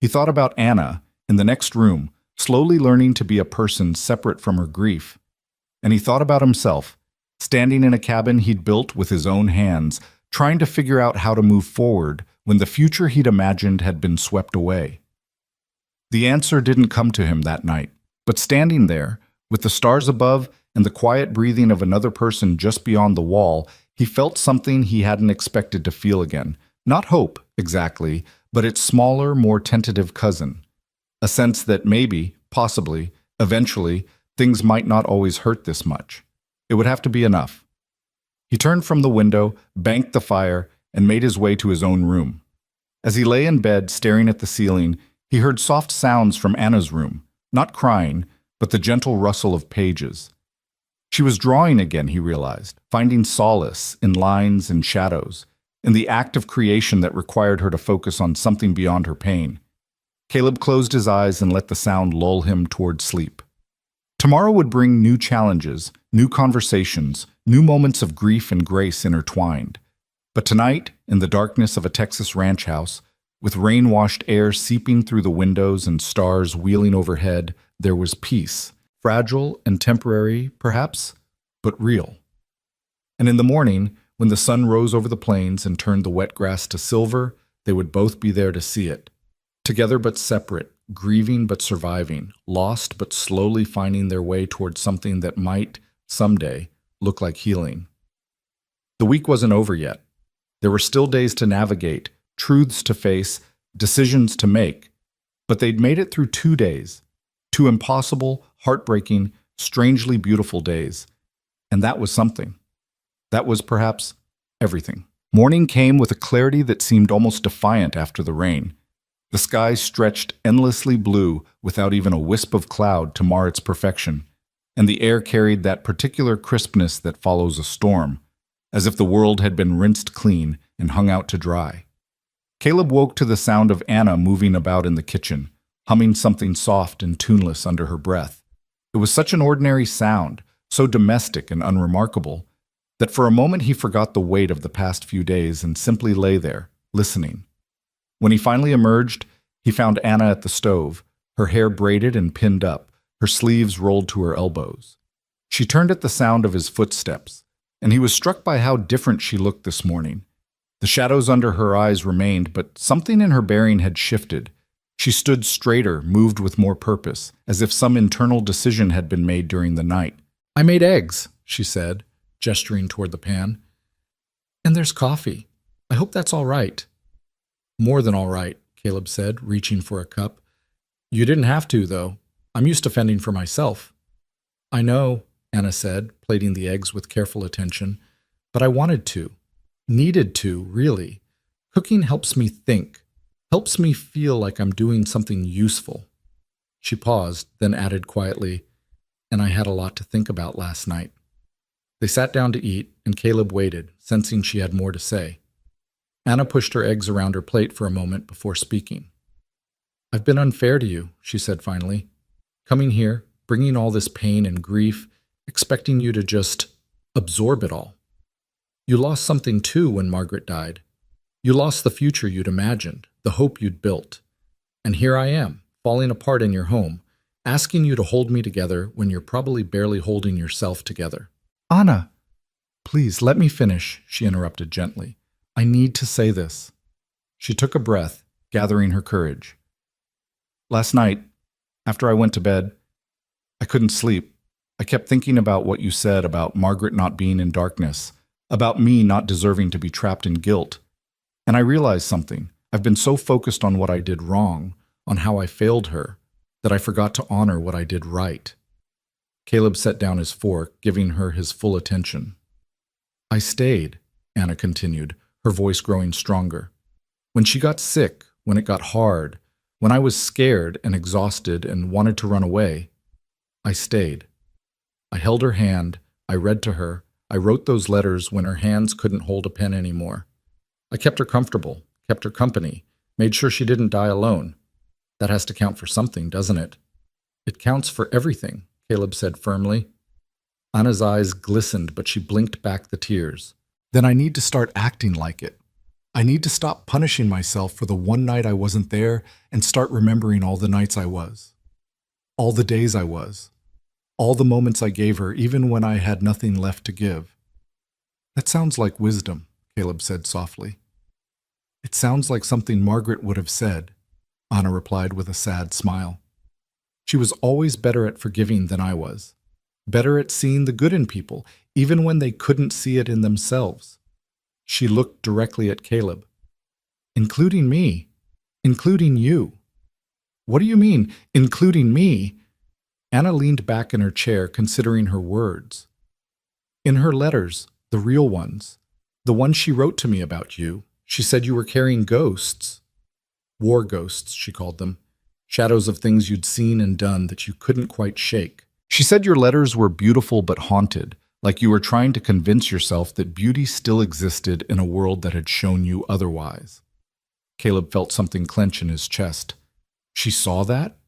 He thought about Anna, in the next room, slowly learning to be a person separate from her grief. And he thought about himself, standing in a cabin he'd built with his own hands, trying to figure out how to move forward when the future he'd imagined had been swept away. The answer didn't come to him that night, but standing there, with the stars above and the quiet breathing of another person just beyond the wall, he felt something he hadn't expected to feel again. Not hope, exactly, but its smaller, more tentative cousin. A sense that maybe, possibly, eventually, things might not always hurt this much. It would have to be enough. He turned from the window, banked the fire, and made his way to his own room. As he lay in bed, staring at the ceiling, he heard soft sounds from Anna's room, not crying, but the gentle rustle of pages. She was drawing again, he realized, finding solace in lines and shadows, in the act of creation that required her to focus on something beyond her pain. Caleb closed his eyes and let the sound lull him toward sleep. Tomorrow would bring new challenges, new conversations, new moments of grief and grace intertwined. But tonight, in the darkness of a Texas ranch house, with rain-washed air seeping through the windows and stars wheeling overhead, there was peace, fragile and temporary, perhaps, but real. And in the morning, When the sun rose over the plains and turned the wet grass to silver, they would both be there to see it. Together but separate, grieving but surviving, lost but slowly finding their way towards something that might, someday, look like healing. The week wasn't over yet. There were still days to navigate, truths to face, decisions to make. But they'd made it through 2 days. 2 impossible, heartbreaking, strangely beautiful days. And that was something. That was perhaps everything. Morning came with a clarity that seemed almost defiant after the rain. The sky stretched endlessly blue without even a wisp of cloud to mar its perfection, and the air carried that particular crispness that follows a storm, as if the world had been rinsed clean and hung out to dry. Caleb woke to the sound of Anna moving about in the kitchen, humming something soft and tuneless under her breath. It was such an ordinary sound, so domestic and unremarkable, that for a moment he forgot the weight of the past few days and simply lay there, listening. When he finally emerged, he found Anna at the stove, her hair braided and pinned up, her sleeves rolled to her elbows. She turned at the sound of his footsteps, and he was struck by how different she looked this morning. The shadows under her eyes remained, but something in her bearing had shifted. She stood straighter, moved with more purpose, as if some internal decision had been made during the night. "I made eggs," she said, gesturing toward the pan. "And there's coffee. I hope that's all right." "More than all right," Caleb said, reaching for a cup. "You didn't have to, though. I'm used to fending for myself." "I know," Anna said, plating the eggs with careful attention, "but I wanted to. Needed to, really. Cooking helps me think, helps me feel like I'm doing something useful." She paused, then added quietly, "And I had a lot to think about last night." They sat down to eat, and Caleb waited, sensing she had more to say. Anna pushed her eggs around her plate for a moment before speaking. "I've been unfair to you," she said finally. "Coming here, bringing all this pain and grief, expecting you to just absorb it all. You lost something too when Margaret died. You lost the future you'd imagined, the hope you'd built. And here I am, falling apart in your home, asking you to hold me together when you're probably barely holding yourself together." "Anna, please let me finish," she interrupted gently. "I need to say this." She took a breath, gathering her courage. "Last night, after I went to bed, I couldn't sleep. I kept thinking about what you said about Margaret not being in darkness, about me not deserving to be trapped in guilt. And I realized something. I've been so focused on what I did wrong, on how I failed her, that I forgot to honor what I did right." Caleb set down his fork, giving her his full attention. "I stayed," Anna continued, her voice growing stronger. "When she got sick, when it got hard, when I was scared and exhausted and wanted to run away, I stayed. I held her hand, I read to her, I wrote those letters when her hands couldn't hold a pen anymore. I kept her comfortable, kept her company, made sure she didn't die alone. That has to count for something, doesn't it?" "It counts for everything," Caleb said firmly. Anna's eyes glistened, but she blinked back the tears. "Then I need to start acting like it. I need to stop punishing myself for the one night I wasn't there and start remembering all the nights I was. All the days I was. All the moments I gave her, even when I had nothing left to give." "That sounds like wisdom," Caleb said softly. "It sounds like something Margaret would have said," Anna replied with a sad smile. "She was always better at forgiving than I was. Better at seeing the good in people, even when they couldn't see it in themselves." She looked directly at Caleb. "Including me. Including you." "What do you mean, including me?" Anna leaned back in her chair, considering her words. "In her letters, the real ones, the ones she wrote to me about you, she said you were carrying ghosts. War ghosts, she called them. Shadows of things you'd seen and done that you couldn't quite shake. She said your letters were beautiful but haunted, like you were trying to convince yourself that beauty still existed in a world that had shown you otherwise." Caleb felt something clench in his chest. "She saw that?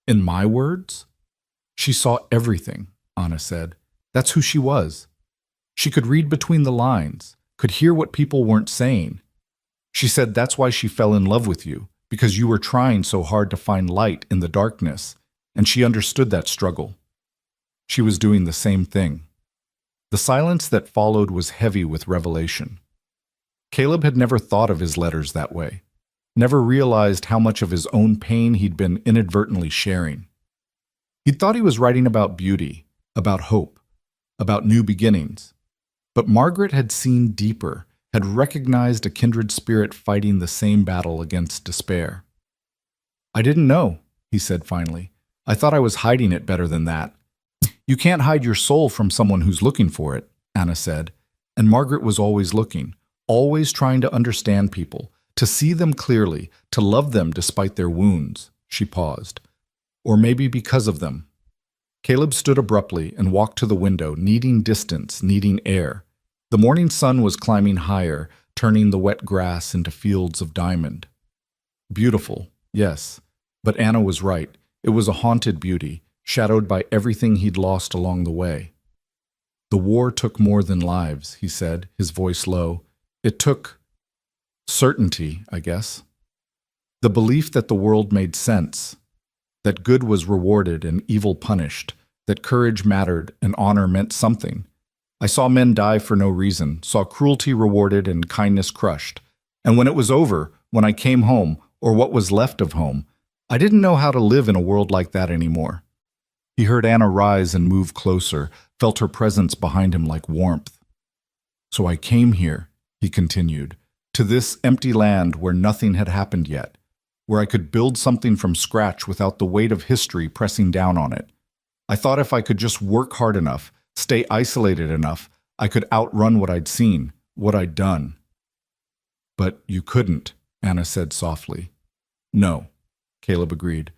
In my words?" "She saw everything," Anna said. "That's who she was. She could read between the lines, could hear what people weren't saying. She said that's why she fell in love with you, because you were trying so hard to find light in the darkness, and she understood that struggle. She was doing the same thing." The silence that followed was heavy with revelation. Caleb had never thought of his letters that way, never realized how much of his own pain he'd been inadvertently sharing. He'd thought he was writing about beauty, about hope, about new beginnings. But Margaret had seen deeper, had recognized a kindred spirit fighting the same battle against despair. "I didn't know," he said finally. "I thought I was hiding it better than that." "You can't hide your soul from someone who's looking for it," Anna said, and Margaret was always looking, always trying to understand people, to see them clearly, to love them despite their wounds. She paused. Or maybe because of them. Caleb stood abruptly and walked to the window, needing distance, needing air. The morning sun was climbing higher, turning the wet grass into fields of diamond. Beautiful, yes, but Anna was right. It was a haunted beauty, shadowed by everything he'd lost along the way. "The war took more than lives," he said, his voice low. "It took certainty, I guess. The belief that the world made sense, that good was rewarded and evil punished, that courage mattered and honor meant something. I saw men die for no reason, saw cruelty rewarded and kindness crushed. And when it was over, when I came home, or what was left of home, I didn't know how to live in a world like that anymore." He heard Anna rise and move closer, felt her presence behind him like warmth. "So I came here," he continued, "to this empty land where nothing had happened yet, where I could build something from scratch without the weight of history pressing down on it. I thought if I could just work hard enough, stay isolated enough, I could outrun what I'd seen, what I'd done." "But you couldn't," Anna said softly. "No," Caleb agreed.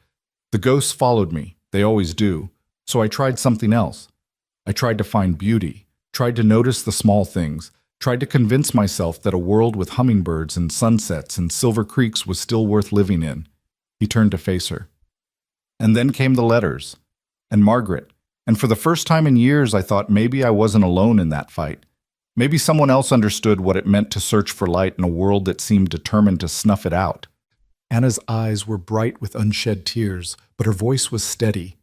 "The ghosts followed me, they always do, so I tried something else. I tried to find beauty, tried to notice the small things, tried to convince myself that a world with hummingbirds and sunsets and silver creeks was still worth living in." He turned to face her. "And then came the letters. And Margaret. And for the first time in years, I thought maybe I wasn't alone in that fight. Maybe someone else understood what it meant to search for light in a world that seemed determined to snuff it out." Anna's eyes were bright with unshed tears, but her voice was steady.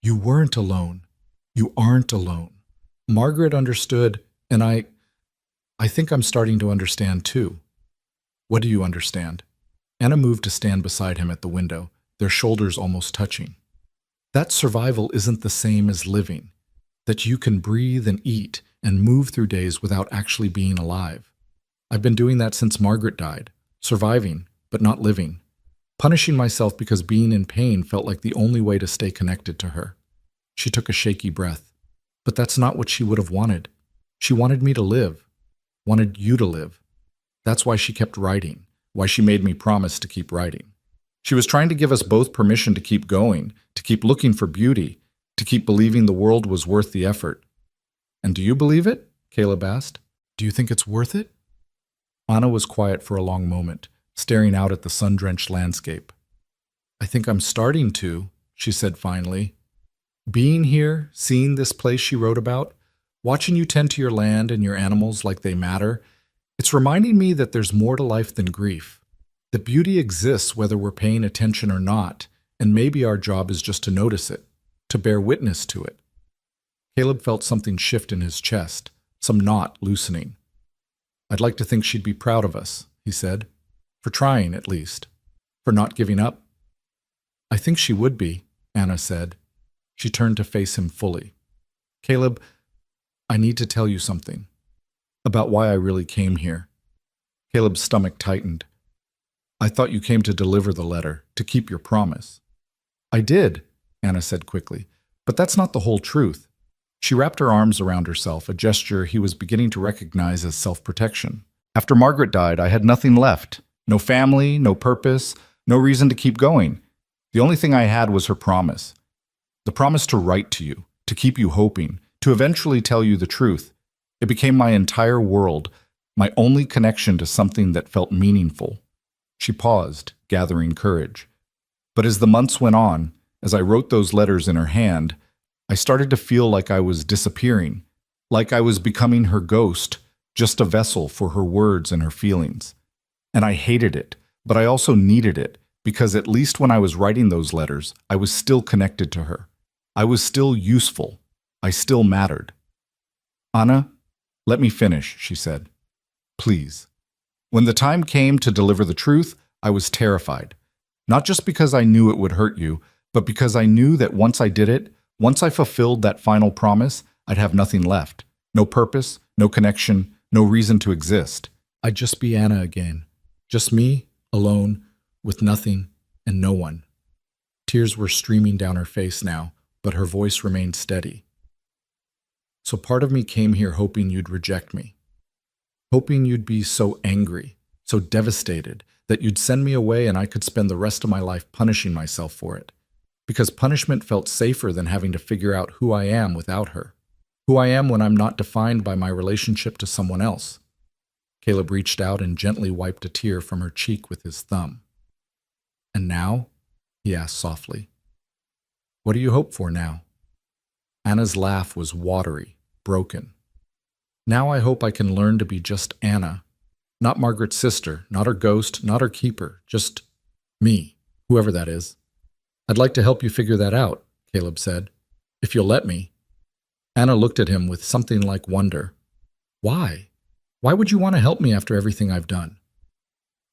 "You weren't alone. You aren't alone. Margaret understood, and I think I'm starting to understand too." "What do you understand?" Anna moved to stand beside him at the window, their shoulders almost touching. "That survival isn't the same as living. That you can breathe and eat and move through days without actually being alive. I've been doing that since Margaret died, surviving, but not living. Punishing myself because being in pain felt like the only way to stay connected to her." She took a shaky breath. "But that's not what she would have wanted. She wanted me to live, wanted you to live. That's why she kept writing, why she made me promise to keep writing. She was trying to give us both permission to keep going, to keep looking for beauty, to keep believing the world was worth the effort." "And do you believe it?" Caleb asked. "Do you think it's worth it?" Anna was quiet for a long moment, staring out at the sun-drenched landscape. "I think I'm starting to," she said finally. "Being here, seeing this place she wrote about, watching you tend to your land and your animals like they matter, it's reminding me that there's more to life than grief. That beauty exists whether we're paying attention or not, and maybe our job is just to notice it, to bear witness to it." Caleb felt something shift in his chest, some knot loosening. "I'd like to think she'd be proud of us," he said. "For trying, at least. For not giving up." "I think she would be," Anna said. She turned to face him fully. "Caleb, I need to tell you something. About why I really came here." Caleb's stomach tightened. "I thought you came to deliver the letter, to keep your promise." "I did," Anna said quickly, "but that's not the whole truth." She wrapped her arms around herself, a gesture he was beginning to recognize as self-protection. "After Margaret died, I had nothing left. No family, no purpose, no reason to keep going. The only thing I had was her promise. The promise to write to you, to keep you hoping, to eventually tell you the truth. It became my entire world, my only connection to something that felt meaningful." She paused, gathering courage. "But as the months went on, as I wrote those letters in her hand, I started to feel like I was disappearing, like I was becoming her ghost, just a vessel for her words and her feelings. And I hated it, but I also needed it, because at least when I was writing those letters, I was still connected to her. I was still useful. I still mattered." Anna, let me finish, she said. Please. When the time came to deliver the truth, I was terrified. Not just because I knew it would hurt you, but because I knew that once I did it, once I fulfilled that final promise, I'd have nothing left. No purpose, no connection, no reason to exist. I'd just be Anna again. Just me, alone, with nothing and no one. Tears were streaming down her face now, but her voice remained steady. So part of me came here hoping you'd reject me. Hoping you'd be so angry, so devastated, that you'd send me away and I could spend the rest of my life punishing myself for it. Because punishment felt safer than having to figure out who I am without her. Who I am when I'm not defined by my relationship to someone else. Caleb reached out and gently wiped a tear from her cheek with his thumb. And now? He asked softly. What do you hope for now? Anna's laugh was watery, broken. Now I hope I can learn to be just Anna. Not Margaret's sister, not her ghost, not her keeper, just me, whoever that is. I'd like to help you figure that out, Caleb said, if you'll let me. Anna looked at him with something like wonder. Why? Why would you want to help me after everything I've done?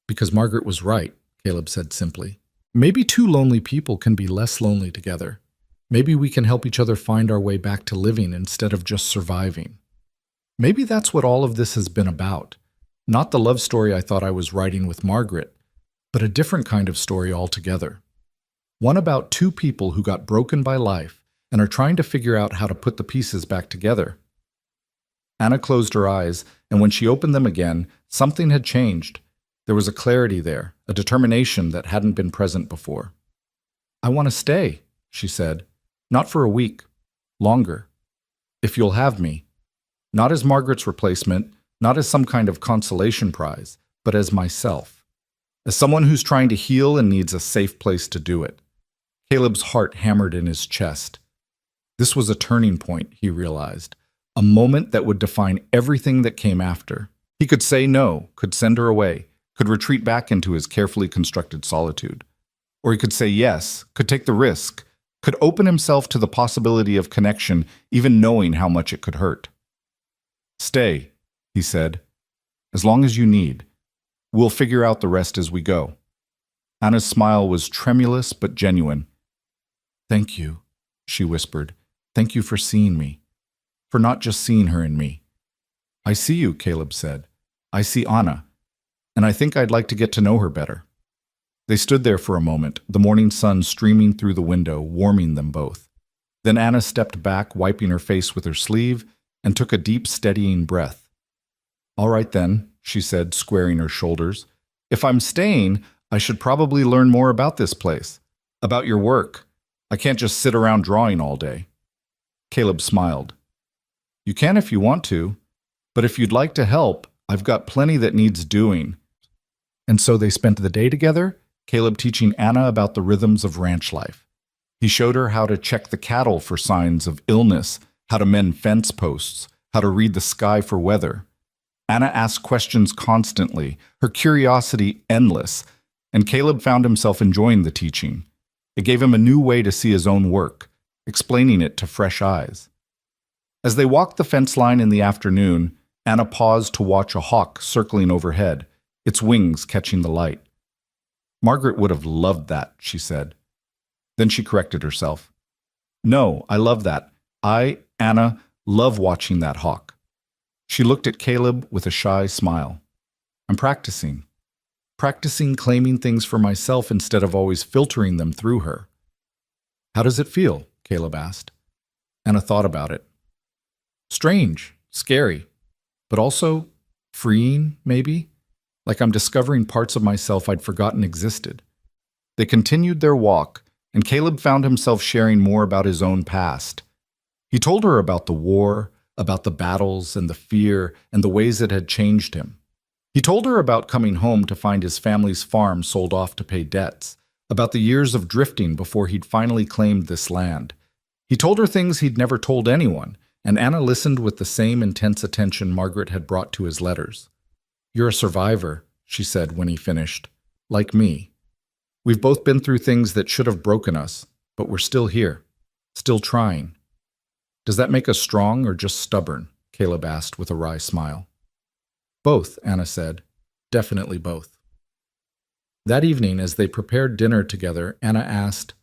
Because Margaret was right, Caleb said simply. Maybe two lonely people can be less lonely together. Maybe we can help each other find our way back to living instead of just surviving. Maybe that's what all of this has been about. Not the love story I thought I was writing with Margaret, but a different kind of story altogether. One about two people who got broken by life and are trying to figure out how to put the pieces back together. Anna closed her eyes, and when she opened them again, something had changed. There was a clarity there, a determination that hadn't been present before. I want to stay, she said. Not for a week. Longer. If you'll have me. Not as Margaret's replacement, not as some kind of consolation prize, but as myself. As someone who's trying to heal and needs a safe place to do it. Caleb's heart hammered in his chest. This was a turning point, he realized. A moment that would define everything that came after. He could say no, could send her away, could retreat back into his carefully constructed solitude. Or he could say yes, could take the risk, could open himself to the possibility of connection, even knowing how much it could hurt. Stay, he said, as long as you need. We'll figure out the rest as we go. Anna's smile was tremulous but genuine. Thank you, she whispered. Thank you for seeing me. For not just seeing her in me. I see you, Caleb said. I see Anna. And I think I'd like to get to know her better. They stood there for a moment, the morning sun streaming through the window, warming them both. Then Anna stepped back, wiping her face with her sleeve, and took a deep, steadying breath. All right then, she said, squaring her shoulders. If I'm staying, I should probably learn more about this place. About your work. I can't just sit around drawing all day. Caleb smiled. You can if you want to, but if you'd like to help, I've got plenty that needs doing. And so they spent the day together, Caleb teaching Anna about the rhythms of ranch life. He showed her how to check the cattle for signs of illness, how to mend fence posts, how to read the sky for weather. Anna asked questions constantly, her curiosity endless, and Caleb found himself enjoying the teaching. It gave him a new way to see his own work, explaining it to fresh eyes. As they walked the fence line in the afternoon, Anna paused to watch a hawk circling overhead, its wings catching the light. Margaret would have loved that, she said. Then she corrected herself. No, I love that. I, Anna, love watching that hawk. She looked at Caleb with a shy smile. I'm practicing. Practicing claiming things for myself instead of always filtering them through her. How does it feel? Caleb asked. Anna thought about it. Strange, scary, but also freeing, maybe? Like I'm discovering parts of myself I'd forgotten existed. They continued their walk, and Caleb found himself sharing more about his own past. He told her about the war, about the battles and the fear and the ways it had changed him. He told her about coming home to find his family's farm sold off to pay debts, about the years of drifting before he'd finally claimed this land. He told her things he'd never told anyone, and Anna listened with the same intense attention Margaret had brought to his letters. You're a survivor, she said when he finished, like me. We've both been through things that should have broken us, but we're still here, still trying. Does that make us strong or just stubborn? Caleb asked with a wry smile. Both, Anna said. Definitely both. That evening, as they prepared dinner together, Anna asked,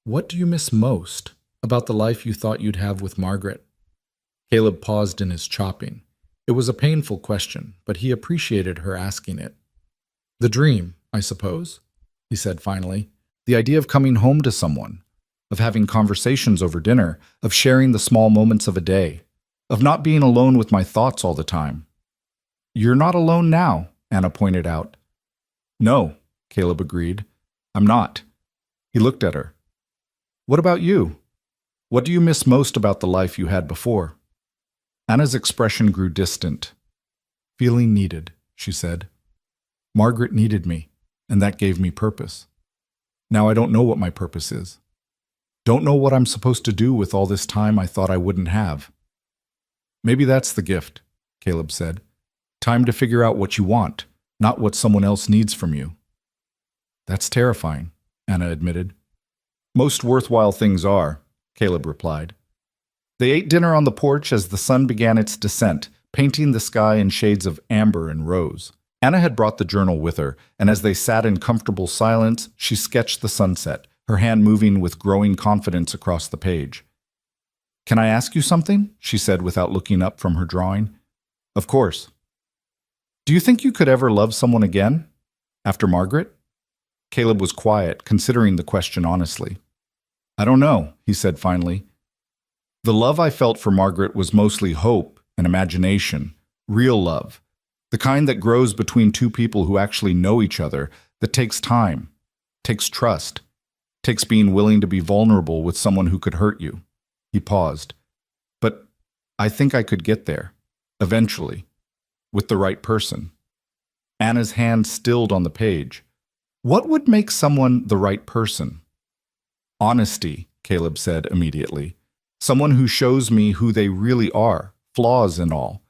"What do you miss most about the life you thought you'd have with Margaret?" Caleb paused in his chopping. It was a painful question, but he appreciated her asking it. "The dream, I suppose," he said finally. "The idea of coming home to someone, of having conversations over dinner, of sharing the small moments of a day, of not being alone with my thoughts all the time." "You're not alone now," Anna pointed out. "No," Caleb agreed. "I'm not." He looked at her. "What about you? What do you miss most about the life you had before?" Anna's expression grew distant. "Feeling needed," she said. "Margaret needed me, and that gave me purpose. Now I don't know what my purpose is. Don't know what I'm supposed to do with all this time I thought I wouldn't have." "Maybe that's the gift," Caleb said. "Time to figure out what you want, not what someone else needs from you." "That's terrifying," Anna admitted. "Most worthwhile things are," Caleb replied. They ate dinner on the porch as the sun began its descent, painting the sky in shades of amber and rose. Anna had brought the journal with her, and as they sat in comfortable silence, she sketched the sunset, her hand moving with growing confidence across the page. "Can I ask you something?" she said without looking up from her drawing. "Of course." "Do you think you could ever love someone again? After Margaret?" Caleb was quiet, considering the question honestly. "I don't know," he said finally. "The love I felt for Margaret was mostly hope and imagination, real love, the kind that grows between two people who actually know each other, that takes time, takes trust, takes being willing to be vulnerable with someone who could hurt you." He paused. "But I think I could get there, eventually, with the right person." Anna's hand stilled on the page. "What would make someone the right person?" "Honesty," Caleb said immediately. "Someone who shows me who they really are, flaws and all.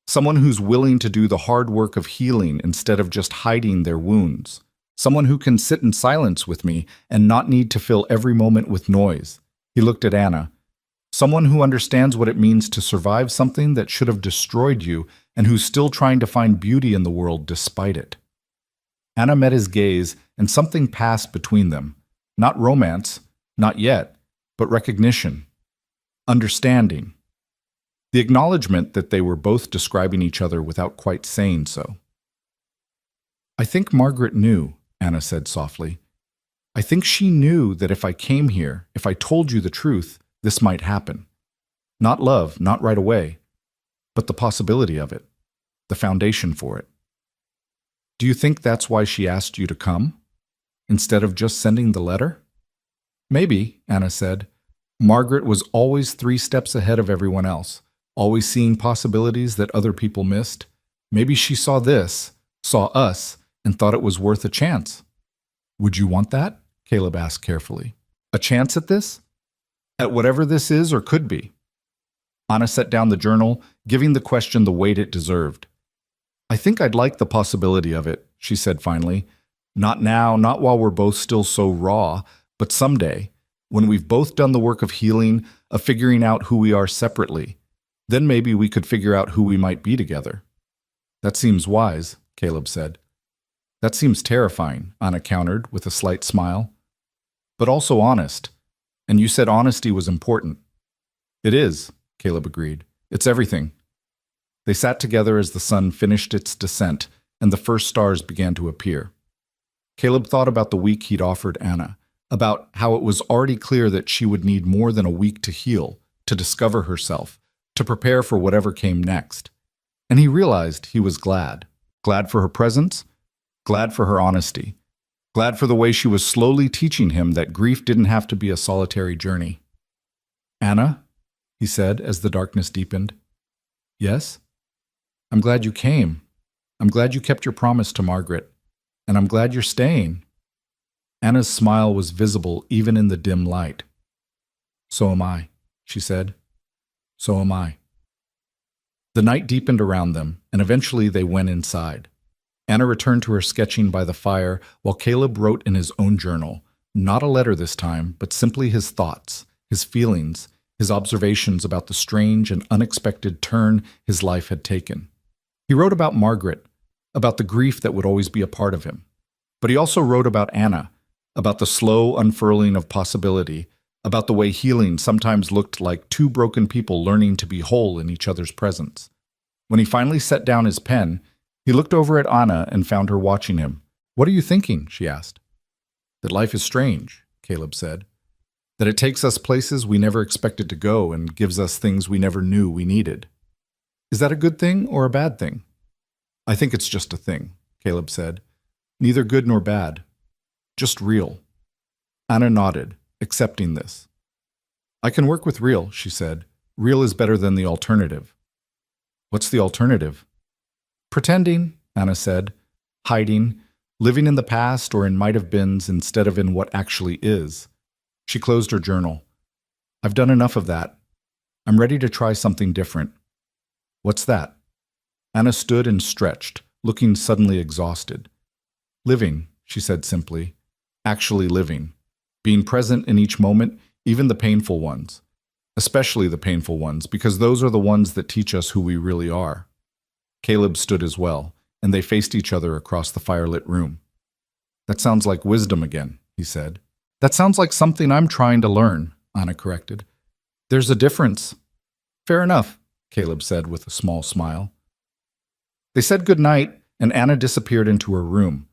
Someone who's willing to do the hard work of healing instead of just hiding their wounds. Someone who can sit in silence with me and not need to fill every moment with noise." He looked at Anna. "Someone who understands what it means to survive something that should have destroyed you and who's still trying to find beauty in the world despite it." Anna met his gaze, and something passed between them. Not romance, not yet, but recognition. Understanding. The acknowledgement that they were both describing each other without quite saying so. "I think Margaret knew," Anna said softly. "I think she knew that if I came here, if I told you the truth, this might happen. Not love, not right away, but the possibility of it, the foundation for it. Do you think that's why she asked you to come, instead of just sending the letter?" "Maybe," Anna said. "Margaret was always 3 steps ahead of everyone else, always seeing possibilities that other people missed. Maybe she saw this, saw us, and thought it was worth a chance." "Would you want that?" Caleb asked carefully. "A chance at this? At whatever this is or could be?" Anna set down the journal, giving the question the weight it deserved. "I think I'd like the possibility of it," she said finally. "Not now, not while we're both still so raw, but someday, when we've both done the work of healing, of figuring out who we are separately. Then maybe we could figure out who we might be together." "That seems wise," Caleb said. "That seems terrifying," Anna countered with a slight smile. "But also honest. And you said honesty was important." "It is," Caleb agreed. "It's everything." They sat together as the sun finished its descent and the first stars began to appear. Caleb thought about the week he'd offered Anna, about how it was already clear that she would need more than a week to heal, to discover herself, to prepare for whatever came next. And he realized he was glad. Glad for her presence, glad for her honesty, glad for the way she was slowly teaching him that grief didn't have to be a solitary journey. "Anna," he said as the darkness deepened. "Yes? I'm glad you came. I'm glad you kept your promise to Margaret. And I'm glad you're staying." Anna's smile was visible even in the dim light. "So am I," she said. "So am I." The night deepened around them, and eventually they went inside. Anna returned to her sketching by the fire, while Caleb wrote in his own journal, not a letter this time, but simply his thoughts, his feelings, his observations about the strange and unexpected turn his life had taken. He wrote about Margaret, about the grief that would always be a part of him. But he also wrote about Anna, about the slow unfurling of possibility, about the way healing sometimes looked like two broken people learning to be whole in each other's presence. When he finally set down his pen, he looked over at Anna and found her watching him. "What are you thinking?" she asked. "That life is strange," Caleb said. "That it takes us places we never expected to go and gives us things we never knew we needed." "Is that a good thing or a bad thing?" "I think it's just a thing," Caleb said. "Neither good nor bad. Just real." Anna nodded, accepting this. "I can work with real," she said. "Real is better than the alternative." "What's the alternative?" "Pretending," Anna said. "Hiding, living in the past or in might-have-beens instead of in what actually is." She closed her journal. "I've done enough of that. I'm ready to try something different." "What's that?" Anna stood and stretched, looking suddenly exhausted. "Living," she said simply. "Actually living. Being present in each moment, even the painful ones. Especially the painful ones, because those are the ones that teach us who we really are." Caleb stood as well, and they faced each other across the firelit room. "That sounds like wisdom again," he said. "That sounds like something I'm trying to learn," Anna corrected. "There's a difference." "Fair enough," Caleb said with a small smile. They said good night, and Anna disappeared into her room.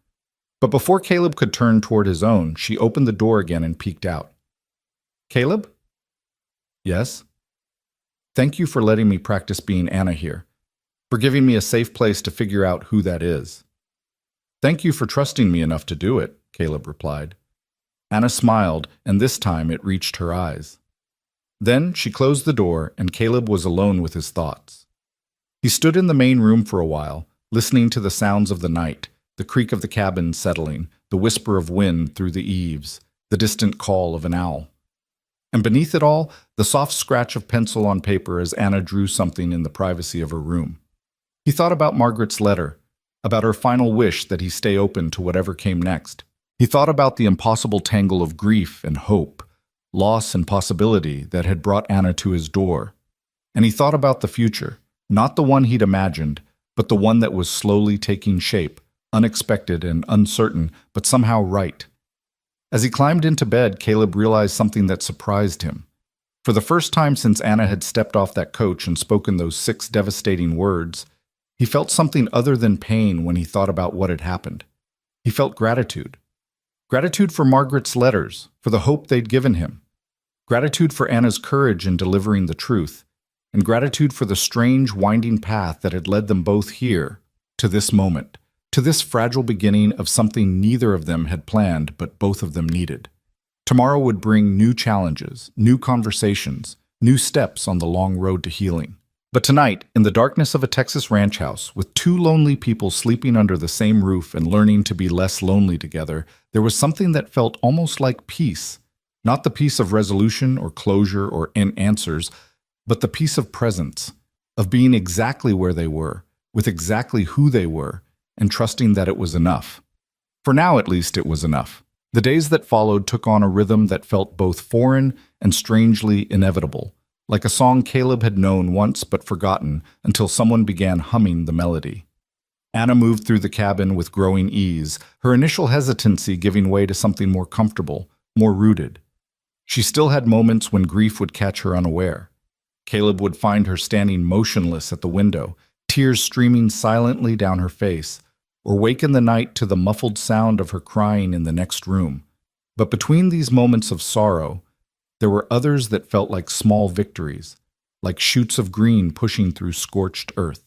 But before Caleb could turn toward his own, she opened the door again and peeked out. "Caleb?" "Yes?" "Thank you for letting me practice being Anna here, for giving me a safe place to figure out who that is." "Thank you for trusting me enough to do it," Caleb replied. Anna smiled, and this time it reached her eyes. Then she closed the door, and Caleb was alone with his thoughts. He stood in the main room for a while, listening to the sounds of the night, the creak of the cabin settling, the whisper of wind through the eaves, the distant call of an owl. And beneath it all, the soft scratch of pencil on paper as Anna drew something in the privacy of her room. He thought about Margaret's letter, about her final wish that he stay open to whatever came next. He thought about the impossible tangle of grief and hope, loss and possibility that had brought Anna to his door. And he thought about the future, not the one he'd imagined, but the one that was slowly taking shape, unexpected and uncertain, but somehow right. As he climbed into bed, Caleb realized something that surprised him. For the first time since Anna had stepped off that coach and spoken those 6 devastating words, he felt something other than pain when he thought about what had happened. He felt gratitude. Gratitude for Margaret's letters, for the hope they'd given him. Gratitude for Anna's courage in delivering the truth, and gratitude for the strange, winding path that had led them both here, to this moment, to this fragile beginning of something neither of them had planned but both of them needed. Tomorrow would bring new challenges, new conversations, new steps on the long road to healing. But tonight, in the darkness of a Texas ranch house, with 2 lonely people sleeping under the same roof and learning to be less lonely together, there was something that felt almost like peace. Not the peace of resolution or closure or answers, but the peace of presence, of being exactly where they were, with exactly who they were, and trusting that it was enough. For now, at least, it was enough. The days that followed took on a rhythm that felt both foreign and strangely inevitable, like a song Caleb had known once but forgotten until someone began humming the melody. Anna moved through the cabin with growing ease, her initial hesitancy giving way to something more comfortable, more rooted. She still had moments when grief would catch her unaware. Caleb would find her standing motionless at the window, tears streaming silently down her face, or wake in the night to the muffled sound of her crying in the next room. But between these moments of sorrow, there were others that felt like small victories, like shoots of green pushing through scorched earth.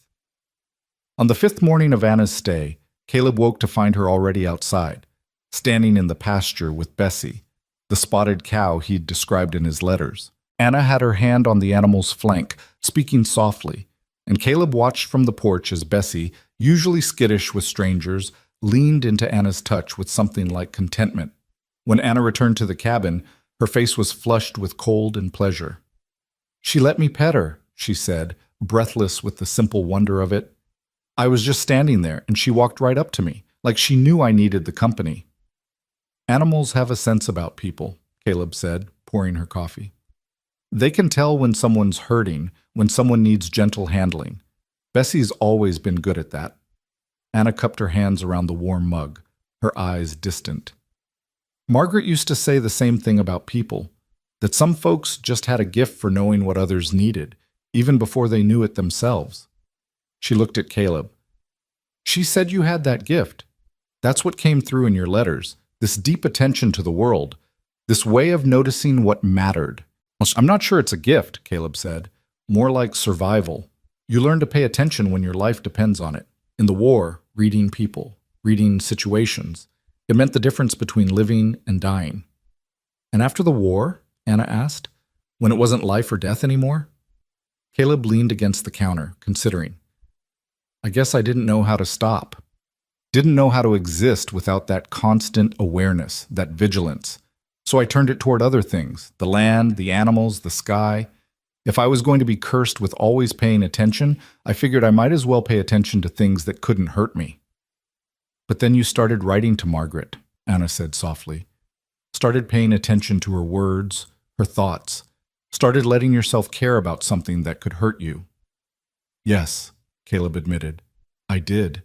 On the 5th morning of Anna's stay, Caleb woke to find her already outside, standing in the pasture with Bessie, the spotted cow he'd described in his letters. Anna had her hand on the animal's flank, speaking softly, and Caleb watched from the porch as Bessie, usually skittish with strangers, leaned into Anna's touch with something like contentment. When Anna returned to the cabin, her face was flushed with cold and pleasure. "She let me pet her," she said, breathless with the simple wonder of it. "I was just standing there, and she walked right up to me, like she knew I needed the company." "Animals have a sense about people," Caleb said, pouring her coffee. They can tell when someone's hurting, when someone needs gentle handling. Bessie's always been good at that. Anna cupped her hands around the warm mug, her eyes distant. Margaret used to say the same thing about people, that some folks just had a gift for knowing what others needed, even before they knew it themselves. She looked at Caleb. She said you had that gift. That's what came through in your letters, this deep attention to the world, this way of noticing what mattered. Well, I'm not sure it's a gift, Caleb said. More like survival. You learn to pay attention when your life depends on it. In the war, reading people, reading situations. It meant the difference between living and dying. And after the war, Anna asked, when it wasn't life or death anymore? Caleb leaned against the counter, considering. I guess I didn't know how to stop. Didn't know how to exist without that constant awareness, that vigilance. So I turned it toward other things, the land, the animals, the sky. If I was going to be cursed with always paying attention, I figured I might as well pay attention to things that couldn't hurt me. But then you started writing to Margaret, Anna said softly. Started paying attention to her words, her thoughts. Started letting yourself care about something that could hurt you. Yes, Caleb admitted. I did.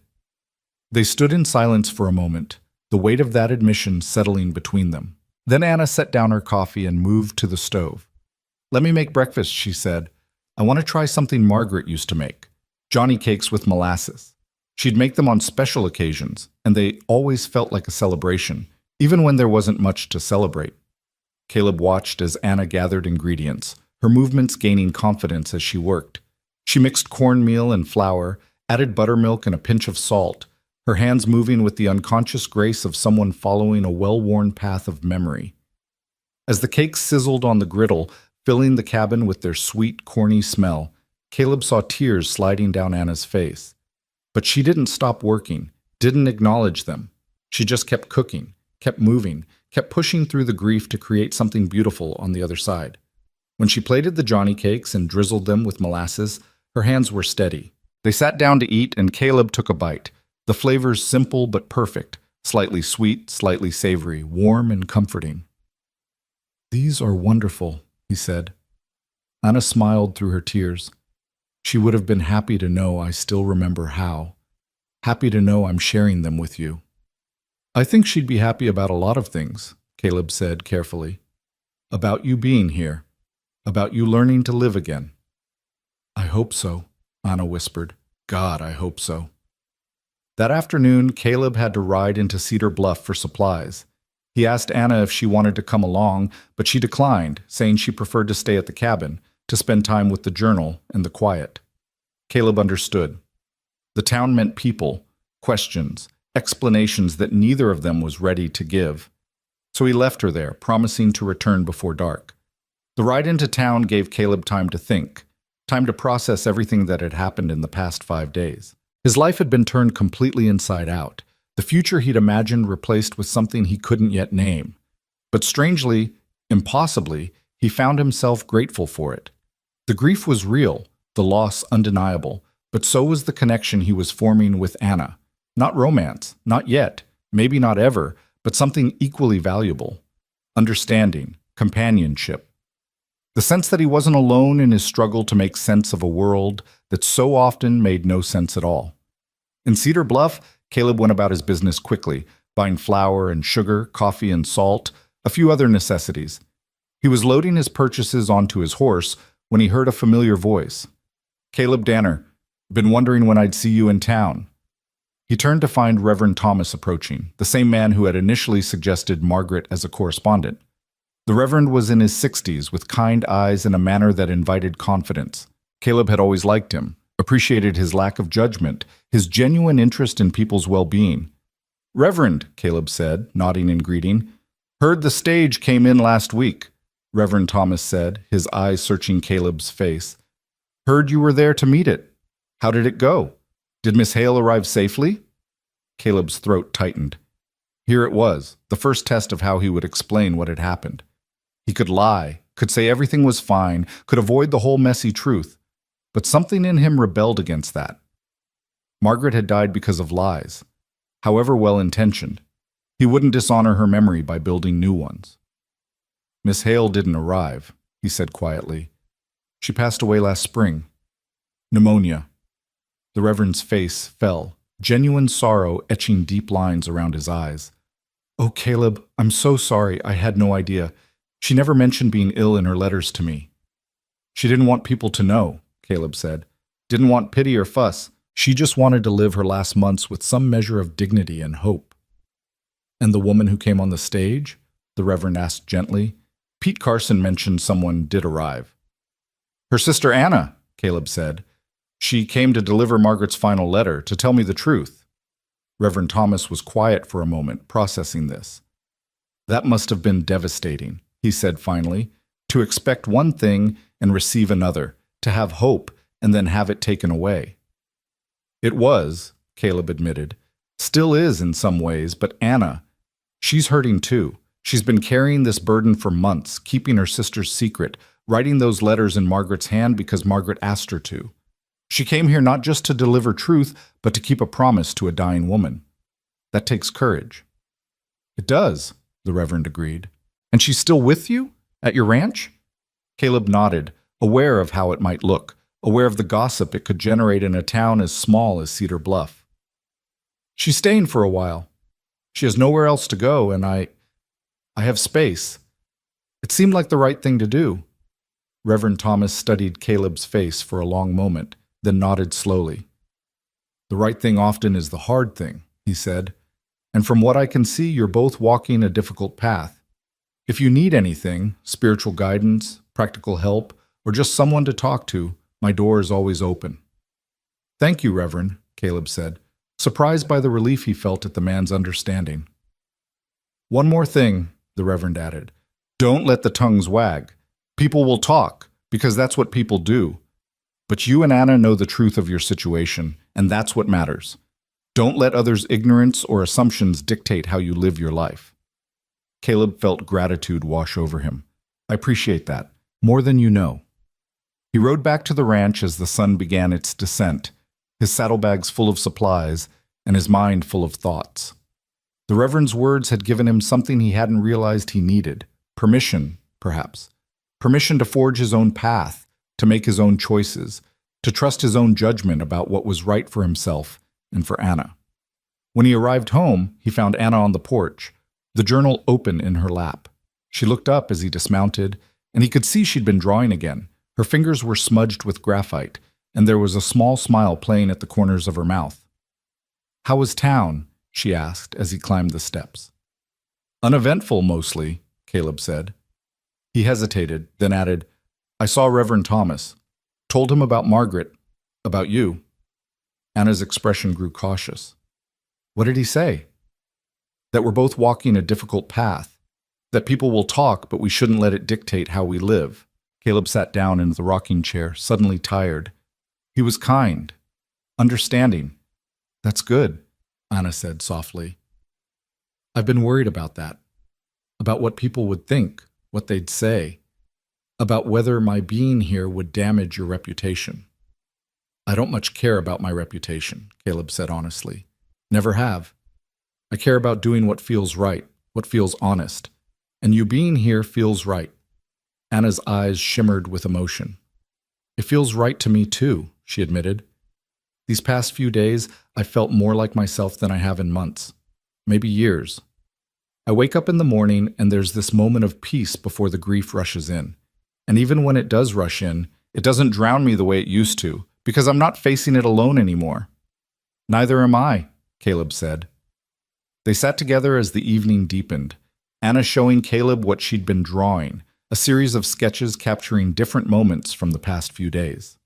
They stood in silence for a moment, the weight of that admission settling between them. Then Anna set down her coffee and moved to the stove. Let me make breakfast, she said. I want to try something Margaret used to make. Johnny cakes with molasses. She'd make them on special occasions, and they always felt like a celebration, even when there wasn't much to celebrate. Caleb watched as Anna gathered ingredients, her movements gaining confidence as she worked. She mixed cornmeal and flour, added buttermilk and a pinch of salt, her hands moving with the unconscious grace of someone following a well-worn path of memory. As the cakes sizzled on the griddle, filling the cabin with their sweet, corny smell, Caleb saw tears sliding down Anna's face. But she didn't stop working, didn't acknowledge them. She just kept cooking, kept moving, kept pushing through the grief to create something beautiful on the other side. When she plated the Johnny cakes and drizzled them with molasses, her hands were steady. They sat down to eat, and Caleb took a bite. The flavors simple but perfect, slightly sweet, slightly savory, warm and comforting. These are wonderful, he said. Anna smiled through her tears. She would have been happy to know I still remember how. Happy to know I'm sharing them with you. I think she'd be happy about a lot of things, Caleb said carefully. About you being here. About you learning to live again. I hope so, Anna whispered. God, I hope so. That afternoon, Caleb had to ride into Cedar Bluff for supplies. He asked Anna if she wanted to come along, but she declined, saying she preferred to stay at the cabin, to spend time with the journal and the quiet. Caleb understood. The town meant people, questions, explanations that neither of them was ready to give. So he left her there, promising to return before dark. The ride into town gave Caleb time to think, time to process everything that had happened in the past 5 days. His life had been turned completely inside out, the future he'd imagined replaced with something he couldn't yet name. But strangely, impossibly, he found himself grateful for it. The grief was real, the loss undeniable, but so was the connection he was forming with Anna. Not romance, not yet, maybe not ever, but something equally valuable. Understanding, companionship. The sense that he wasn't alone in his struggle to make sense of a world that so often made no sense at all. In Cedar Bluff, Caleb went about his business quickly, buying flour and sugar, coffee and salt, a few other necessities. He was loading his purchases onto his horse when he heard a familiar voice. Caleb Danner, been wondering when I'd see you in town. He turned to find Reverend Thomas approaching, the same man who had initially suggested Margaret as a correspondent. The Reverend was in his 60s, with kind eyes and a manner that invited confidence. Caleb had always liked him, appreciated his lack of judgment, his genuine interest in people's well-being. Reverend, Caleb said, nodding in greeting. Heard the stage came in last week, Reverend Thomas said, his eyes searching Caleb's face. Heard you were there to meet it. How did it go? Did Miss Hale arrive safely? Caleb's throat tightened. Here it was, the first test of how he would explain what had happened. He could lie, could say everything was fine, could avoid the whole messy truth. But something in him rebelled against that. Margaret had died because of lies, however well-intentioned. He wouldn't dishonor her memory by building new ones. Miss Hale didn't arrive, he said quietly. She passed away last spring. Pneumonia. The Reverend's face fell, genuine sorrow etching deep lines around his eyes. Oh, Caleb, I'm so sorry. I had no idea. She never mentioned being ill in her letters to me. She didn't want people to know, Caleb said. Didn't want pity or fuss. She just wanted to live her last months with some measure of dignity and hope. And the woman who came on the stage? The Reverend asked gently. Pete Carson mentioned someone did arrive. Her sister Anna, Caleb said. She came to deliver Margaret's final letter, to tell me the truth. Reverend Thomas was quiet for a moment, processing this. That must have been devastating, he said finally, to expect one thing and receive another, to have hope and then have it taken away. It was, Caleb admitted. Still is in some ways, but Anna, she's hurting too. She's been carrying this burden for months, keeping her sister's secret, writing those letters in Margaret's hand because Margaret asked her to. She came here not just to deliver truth, but to keep a promise to a dying woman. That takes courage. It does, the Reverend agreed. And she's still with you? At your ranch? Caleb nodded, aware of how it might look, aware of the gossip it could generate in a town as small as Cedar Bluff. She's staying for a while. She has nowhere else to go, and I have space. It seemed like the right thing to do. Reverend Thomas studied Caleb's face for a long moment, then nodded slowly. The right thing often is the hard thing, he said, and from what I can see, you're both walking a difficult path. If you need anything, spiritual guidance, practical help, or just someone to talk to, my door is always open. Thank you, Reverend, Caleb said, surprised by the relief he felt at the man's understanding. One more thing, the Reverend added. Don't let the tongues wag. People will talk, because that's what people do. But you and Anna know the truth of your situation, and that's what matters. Don't let others' ignorance or assumptions dictate how you live your life. Caleb felt gratitude wash over him. I appreciate that, more than you know. He rode back to the ranch as the sun began its descent, his saddlebags full of supplies, and his mind full of thoughts. The Reverend's words had given him something he hadn't realized he needed. Permission, perhaps. Permission to forge his own path, to make his own choices, to trust his own judgment about what was right for himself and for Anna. When he arrived home, he found Anna on the porch, the journal open in her lap. She looked up as he dismounted, and he could see she'd been drawing again. Her fingers were smudged with graphite, and there was a small smile playing at the corners of her mouth. How was town? She asked as he climbed the steps. Uneventful, mostly, Caleb said. He hesitated, then added, I saw Reverend Thomas. Told him about Margaret, about you. Anna's expression grew cautious. What did he say? That we're both walking a difficult path. That people will talk, but we shouldn't let it dictate how we live. Caleb sat down in the rocking chair, suddenly tired. He was kind, understanding. That's good, Anna said softly. I've been worried about that. About what people would think, what they'd say. About whether my being here would damage your reputation. I don't much care about my reputation, Caleb said honestly. Never have. I care about doing what feels right, what feels honest. And you being here feels right. Anna's eyes shimmered with emotion. It feels right to me too, she admitted. These past few days, I felt more like myself than I have in months, maybe years. I wake up in the morning and there's this moment of peace before the grief rushes in. And even when it does rush in, it doesn't drown me the way it used to, because I'm not facing it alone anymore. Neither am I, Caleb said. They sat together as the evening deepened, Anna showing Caleb what she'd been drawing, a series of sketches capturing different moments from the past few days.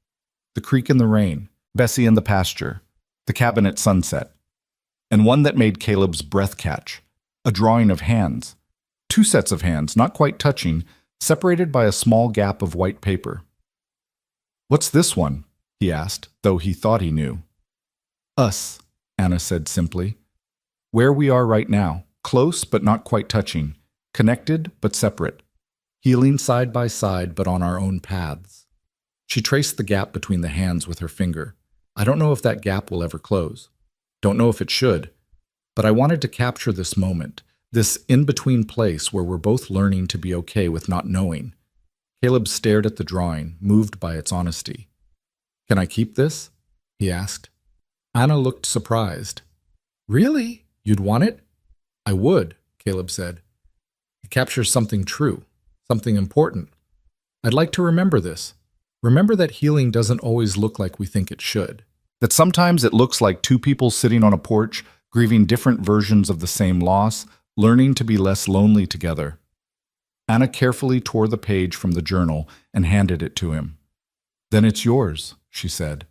The creek in the rain, Bessie in the pasture, the cabin at sunset, and one that made Caleb's breath catch, a drawing of hands, two sets of hands, not quite touching, separated by a small gap of white paper. What's this one? He asked, though he thought he knew. Us, Anna said simply. Where we are right now, close but not quite touching, connected but separate, healing side by side but on our own paths. She traced the gap between the hands with her finger. I don't know if that gap will ever close. Don't know if it should. But I wanted to capture this moment, this in-between place where we're both learning to be okay with not knowing. Caleb stared at the drawing, moved by its honesty. "Can I keep this?" he asked. Anna looked surprised. "Really? You'd want it?" "I would," Caleb said. "It captures something true, something important. I'd like to remember this. Remember that healing doesn't always look like we think it should. That sometimes it looks like two people sitting on a porch, grieving different versions of the same loss, learning to be less lonely together." Anna carefully tore the page from the journal and handed it to him. "Then it's yours," she said.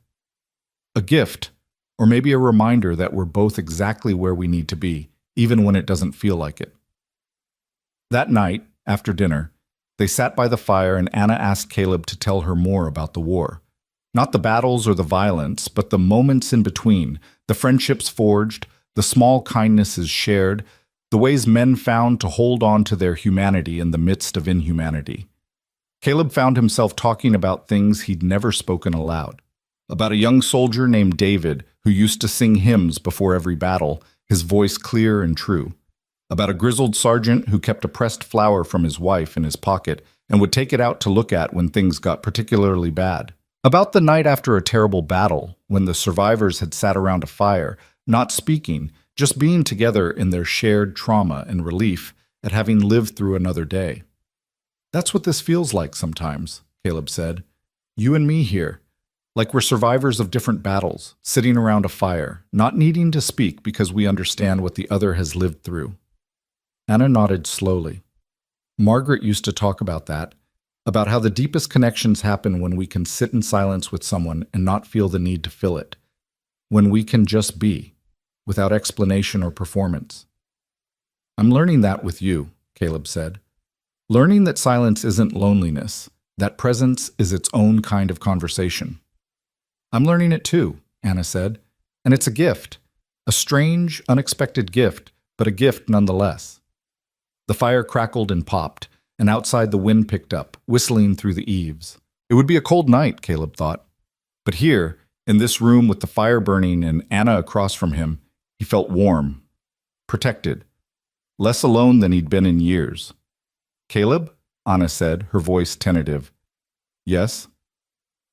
"A gift, or maybe a reminder that we're both exactly where we need to be, even when it doesn't feel like it." That night, after dinner, they sat by the fire and Anna asked Caleb to tell her more about the war. Not the battles or the violence, but the moments in between, the friendships forged, the small kindnesses shared, the ways men found to hold on to their humanity in the midst of inhumanity. Caleb found himself talking about things he'd never spoken aloud. About a young soldier named David who used to sing hymns before every battle, his voice clear and true. About a grizzled sergeant who kept a pressed flower from his wife in his pocket and would take it out to look at when things got particularly bad. About the night after a terrible battle, when the survivors had sat around a fire, not speaking, just being together in their shared trauma and relief at having lived through another day. "That's what this feels like sometimes," Caleb said. "You and me here, like we're survivors of different battles, sitting around a fire, not needing to speak because we understand what the other has lived through." Anna nodded slowly. Margaret used to talk about that, about how the deepest connections happen when we can sit in silence with someone and not feel the need to fill it, when we can just be, without explanation or performance. "I'm learning that with you," Caleb said. "Learning that silence isn't loneliness, that presence is its own kind of conversation." "I'm learning it too," Anna said, "and it's a gift, a strange, unexpected gift, but a gift nonetheless." The fire crackled and popped, and outside the wind picked up, whistling through the eaves. It would be a cold night, Caleb thought. But here, in this room with the fire burning and Anna across from him, he felt warm, protected, less alone than he'd been in years. "Caleb?" Anna said, her voice tentative. "Yes?"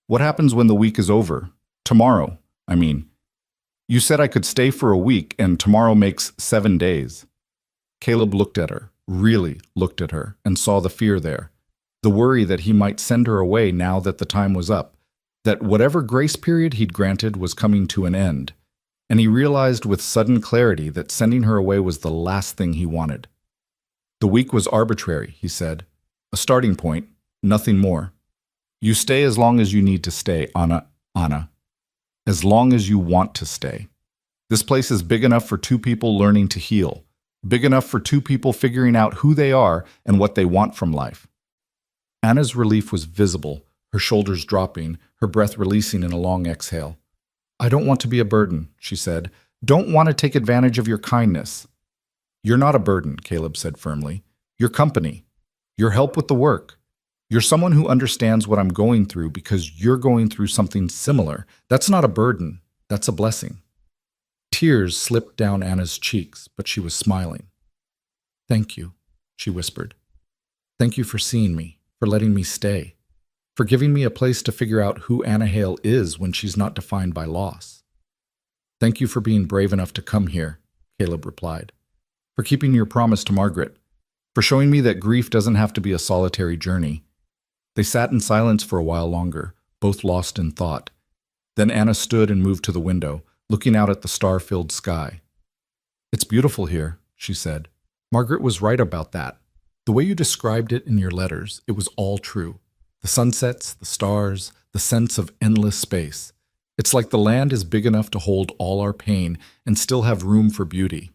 "What happens when the week is over? Tomorrow, I mean. You said I could stay for a week, and tomorrow makes 7 days. Caleb looked at her, really looked at her, and saw the fear there. The worry that he might send her away now that the time was up, that whatever grace period he'd granted was coming to an end. And he realized with sudden clarity that sending her away was the last thing he wanted. "The week was arbitrary," he said. "A starting point, nothing more. You stay as long as you need to stay, Anna. As long as you want to stay. This place is big enough for 2 people learning to heal, big enough for 2 people figuring out who they are and what they want from life." Anna's relief was visible, her shoulders dropping, her breath releasing in a long exhale. "I don't want to be a burden," she said. "Don't want to take advantage of your kindness." "You're not a burden," Caleb said firmly. "You're company. You're help with the work. You're someone who understands what I'm going through because you're going through something similar. That's not a burden. That's a blessing." Tears slipped down Anna's cheeks, but she was smiling. "Thank you," she whispered. "Thank you for seeing me, for letting me stay, for giving me a place to figure out who Anna Hale is when she's not defined by loss." "Thank you for being brave enough to come here," Caleb replied. "For keeping your promise to Margaret, for showing me that grief doesn't have to be a solitary journey." They sat in silence for a while longer, both lost in thought. Then Anna stood and moved to the window, looking out at the star-filled sky. "It's beautiful here," she said. "Margaret was right about that. The way you described it in your letters, it was all true. The sunsets, the stars, the sense of endless space. It's like the land is big enough to hold all our pain and still have room for beauty."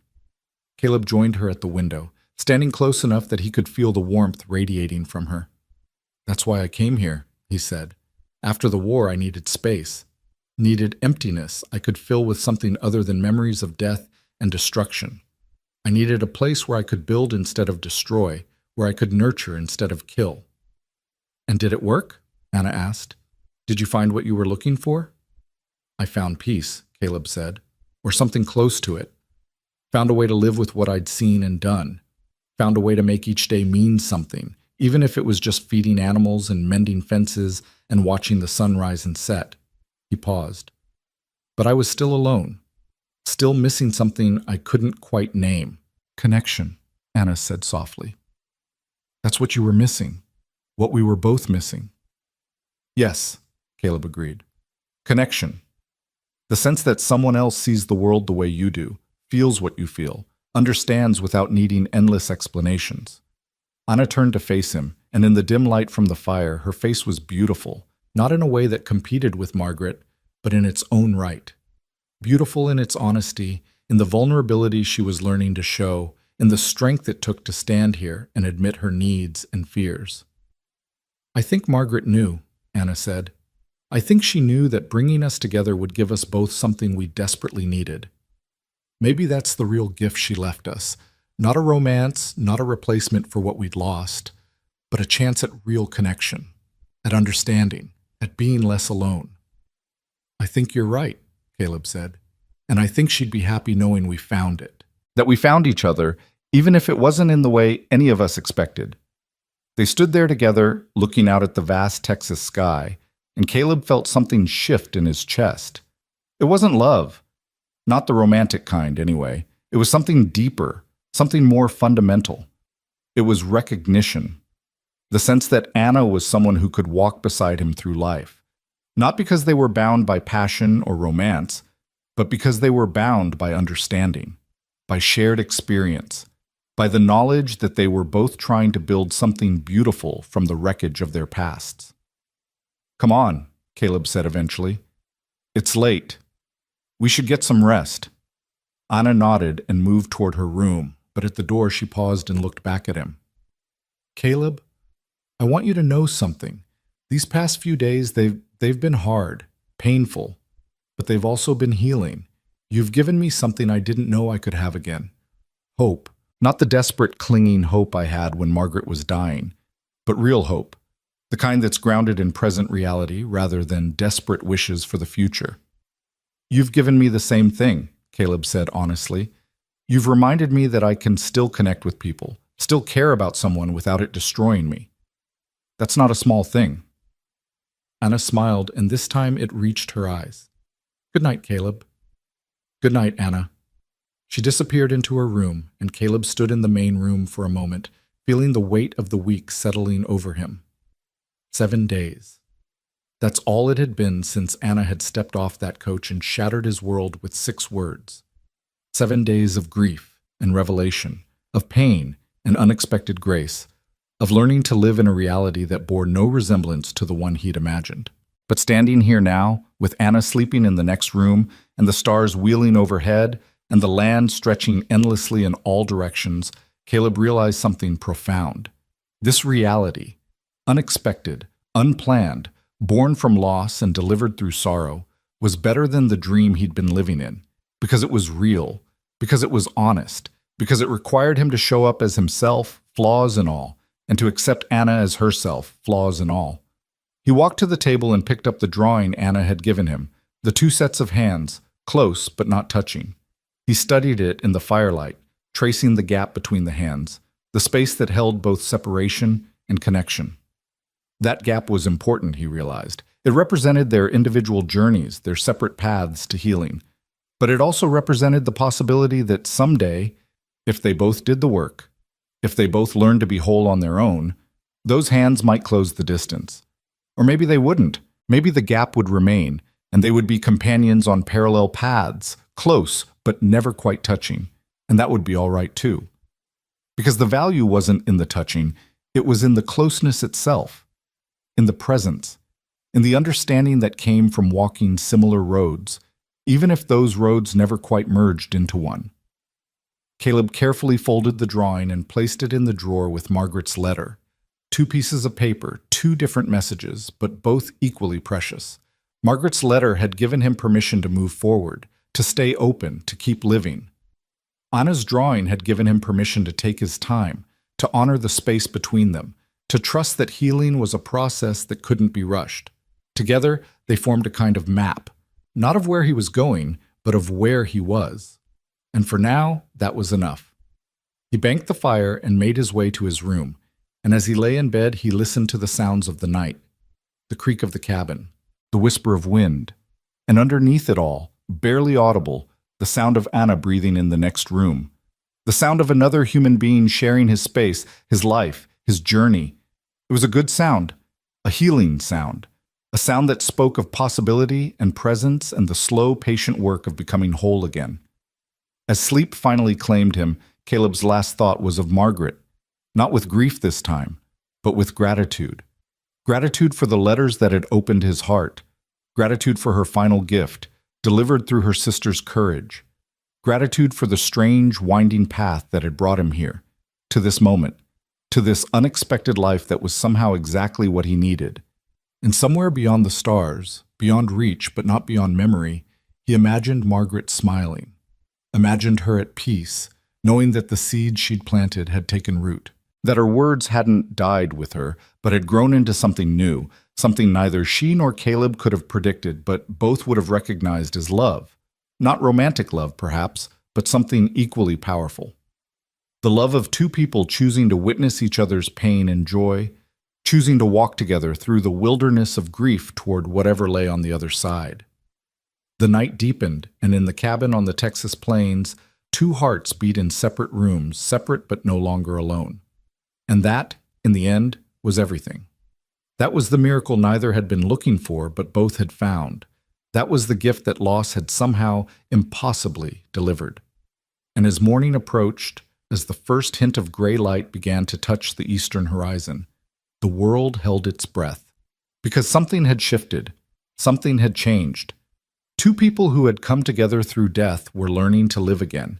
Caleb joined her at the window, standing close enough that he could feel the warmth radiating from her. "That's why I came here," he said. "After the war, I needed space. Needed emptiness I could fill with something other than memories of death and destruction. I needed a place where I could build instead of destroy, where I could nurture instead of kill." "And did it work?" Anna asked. "Did you find what you were looking for?" "I found peace," Caleb said, "or something close to it. Found a way to live with what I'd seen and done. Found a way to make each day mean something, even if it was just feeding animals and mending fences and watching the sun rise and set. He paused. But I was still alone, still missing something I couldn't quite name. Connection, Anna said softly. That's what you were missing, what we were both missing. Yes, Caleb agreed. Connection. The sense that someone else sees the world the way you do, feels what you feel, understands without needing endless explanations. Anna turned to face him, and in the dim light from the fire, her face was beautiful, not in a way that competed with Margaret, but in its own right. Beautiful in its honesty, in the vulnerability she was learning to show, in the strength it took to stand here and admit her needs and fears. I think Margaret knew, Anna said. I think she knew that bringing us together would give us both something we desperately needed. Maybe that's the real gift she left us. Not a romance, not a replacement for what we'd lost, but a chance at real connection, at understanding, at being less alone. I think you're right, Caleb said, and I think she'd be happy knowing we found it. That we found each other, even if it wasn't in the way any of us expected. They stood there together, looking out at the vast Texas sky, and Caleb felt something shift in his chest. It wasn't love. Not the romantic kind, anyway. It was something deeper, something more fundamental. It was recognition. The sense that Anna was someone who could walk beside him through life. Not because they were bound by passion or romance, but because they were bound by understanding, by shared experience, by the knowledge that they were both trying to build something beautiful from the wreckage of their pasts. Come on, Caleb said eventually. It's late. We should get some rest. Anna nodded and moved toward her room, but at the door she paused and looked back at him. Caleb, I want you to know something. These past few days, they've been hard, painful, but they've also been healing. You've given me something I didn't know I could have again. Hope. Not the desperate, clinging hope I had when Margaret was dying, but real hope. The kind that's grounded in present reality rather than desperate wishes for the future. You've given me the same thing, Caleb said honestly. You've reminded me that I can still connect with people, still care about someone without it destroying me. That's not a small thing. Anna smiled, and this time it reached her eyes. Good night, Caleb. Good night, Anna. She disappeared into her room, and Caleb stood in the main room for a moment, feeling the weight of the week settling over him. 7 days. That's all it had been since Anna had stepped off that coach and shattered his world with 6 words. 7 days of grief and revelation, of pain and unexpected grace, of learning to live in a reality that bore no resemblance to the one he'd imagined. But standing here now, with Anna sleeping in the next room and the stars wheeling overhead and the land stretching endlessly in all directions, Caleb realized something profound. This reality, unexpected, unplanned, born from loss and delivered through sorrow, was better than the dream he'd been living in, because it was real, because it was honest, because it required him to show up as himself, flaws and all, and to accept Anna as herself, flaws and all. He walked to the table and picked up the drawing Anna had given him, the 2 sets of hands, close but not touching. He studied it in the firelight, tracing the gap between the hands, the space that held both separation and connection. That gap was important, he realized. It represented their individual journeys, their separate paths to healing. But it also represented the possibility that someday, if they both did the work, if they both learned to be whole on their own, those hands might close the distance. Or maybe they wouldn't. Maybe the gap would remain, and they would be companions on parallel paths, close but never quite touching, and that would be all right too. Because the value wasn't in the touching, it was in the closeness itself, in the presence, in the understanding that came from walking similar roads, even if those roads never quite merged into one. Caleb carefully folded the drawing and placed it in the drawer with Margaret's letter. 2 pieces of paper, 2 different messages, but both equally precious. Margaret's letter had given him permission to move forward, to stay open, to keep living. Anna's drawing had given him permission to take his time, to honor the space between them, to trust that healing was a process that couldn't be rushed. Together, they formed a kind of map, not of where he was going, but of where he was. And for now, that was enough. He banked the fire and made his way to his room. And as he lay in bed, he listened to the sounds of the night, the creak of the cabin, the whisper of wind, and underneath it all, barely audible, the sound of Anna breathing in the next room, the sound of another human being sharing his space, his life, his journey. It was a good sound, a healing sound, a sound that spoke of possibility and presence and the slow, patient work of becoming whole again. As sleep finally claimed him, Caleb's last thought was of Margaret, not with grief this time, but with gratitude. Gratitude for the letters that had opened his heart, gratitude for her final gift, delivered through her sister's courage, gratitude for the strange, winding path that had brought him here, to this moment, to this unexpected life that was somehow exactly what he needed. And somewhere beyond the stars, beyond reach but not beyond memory, he imagined Margaret smiling, imagined her at peace, knowing that the seed she'd planted had taken root, that her words hadn't died with her, but had grown into something new, something neither she nor Caleb could have predicted, but both would have recognized as love. Not romantic love, perhaps, but something equally powerful. The love of two people choosing to witness each other's pain and joy, choosing to walk together through the wilderness of grief toward whatever lay on the other side. The night deepened, and in the cabin on the Texas plains, two hearts beat in separate rooms, separate but no longer alone. And that, in the end, was everything. That was the miracle neither had been looking for, but both had found. That was the gift that loss had somehow, impossibly delivered. And as morning approached, as the first hint of gray light began to touch the eastern horizon, the world held its breath. Because something had shifted, something had changed. Two people who had come together through death were learning to live again,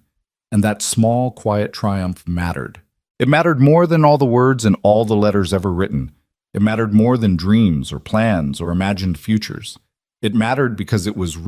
and that small, quiet triumph mattered. It mattered more than all the words and all the letters ever written. It mattered more than dreams or plans or imagined futures. It mattered because it was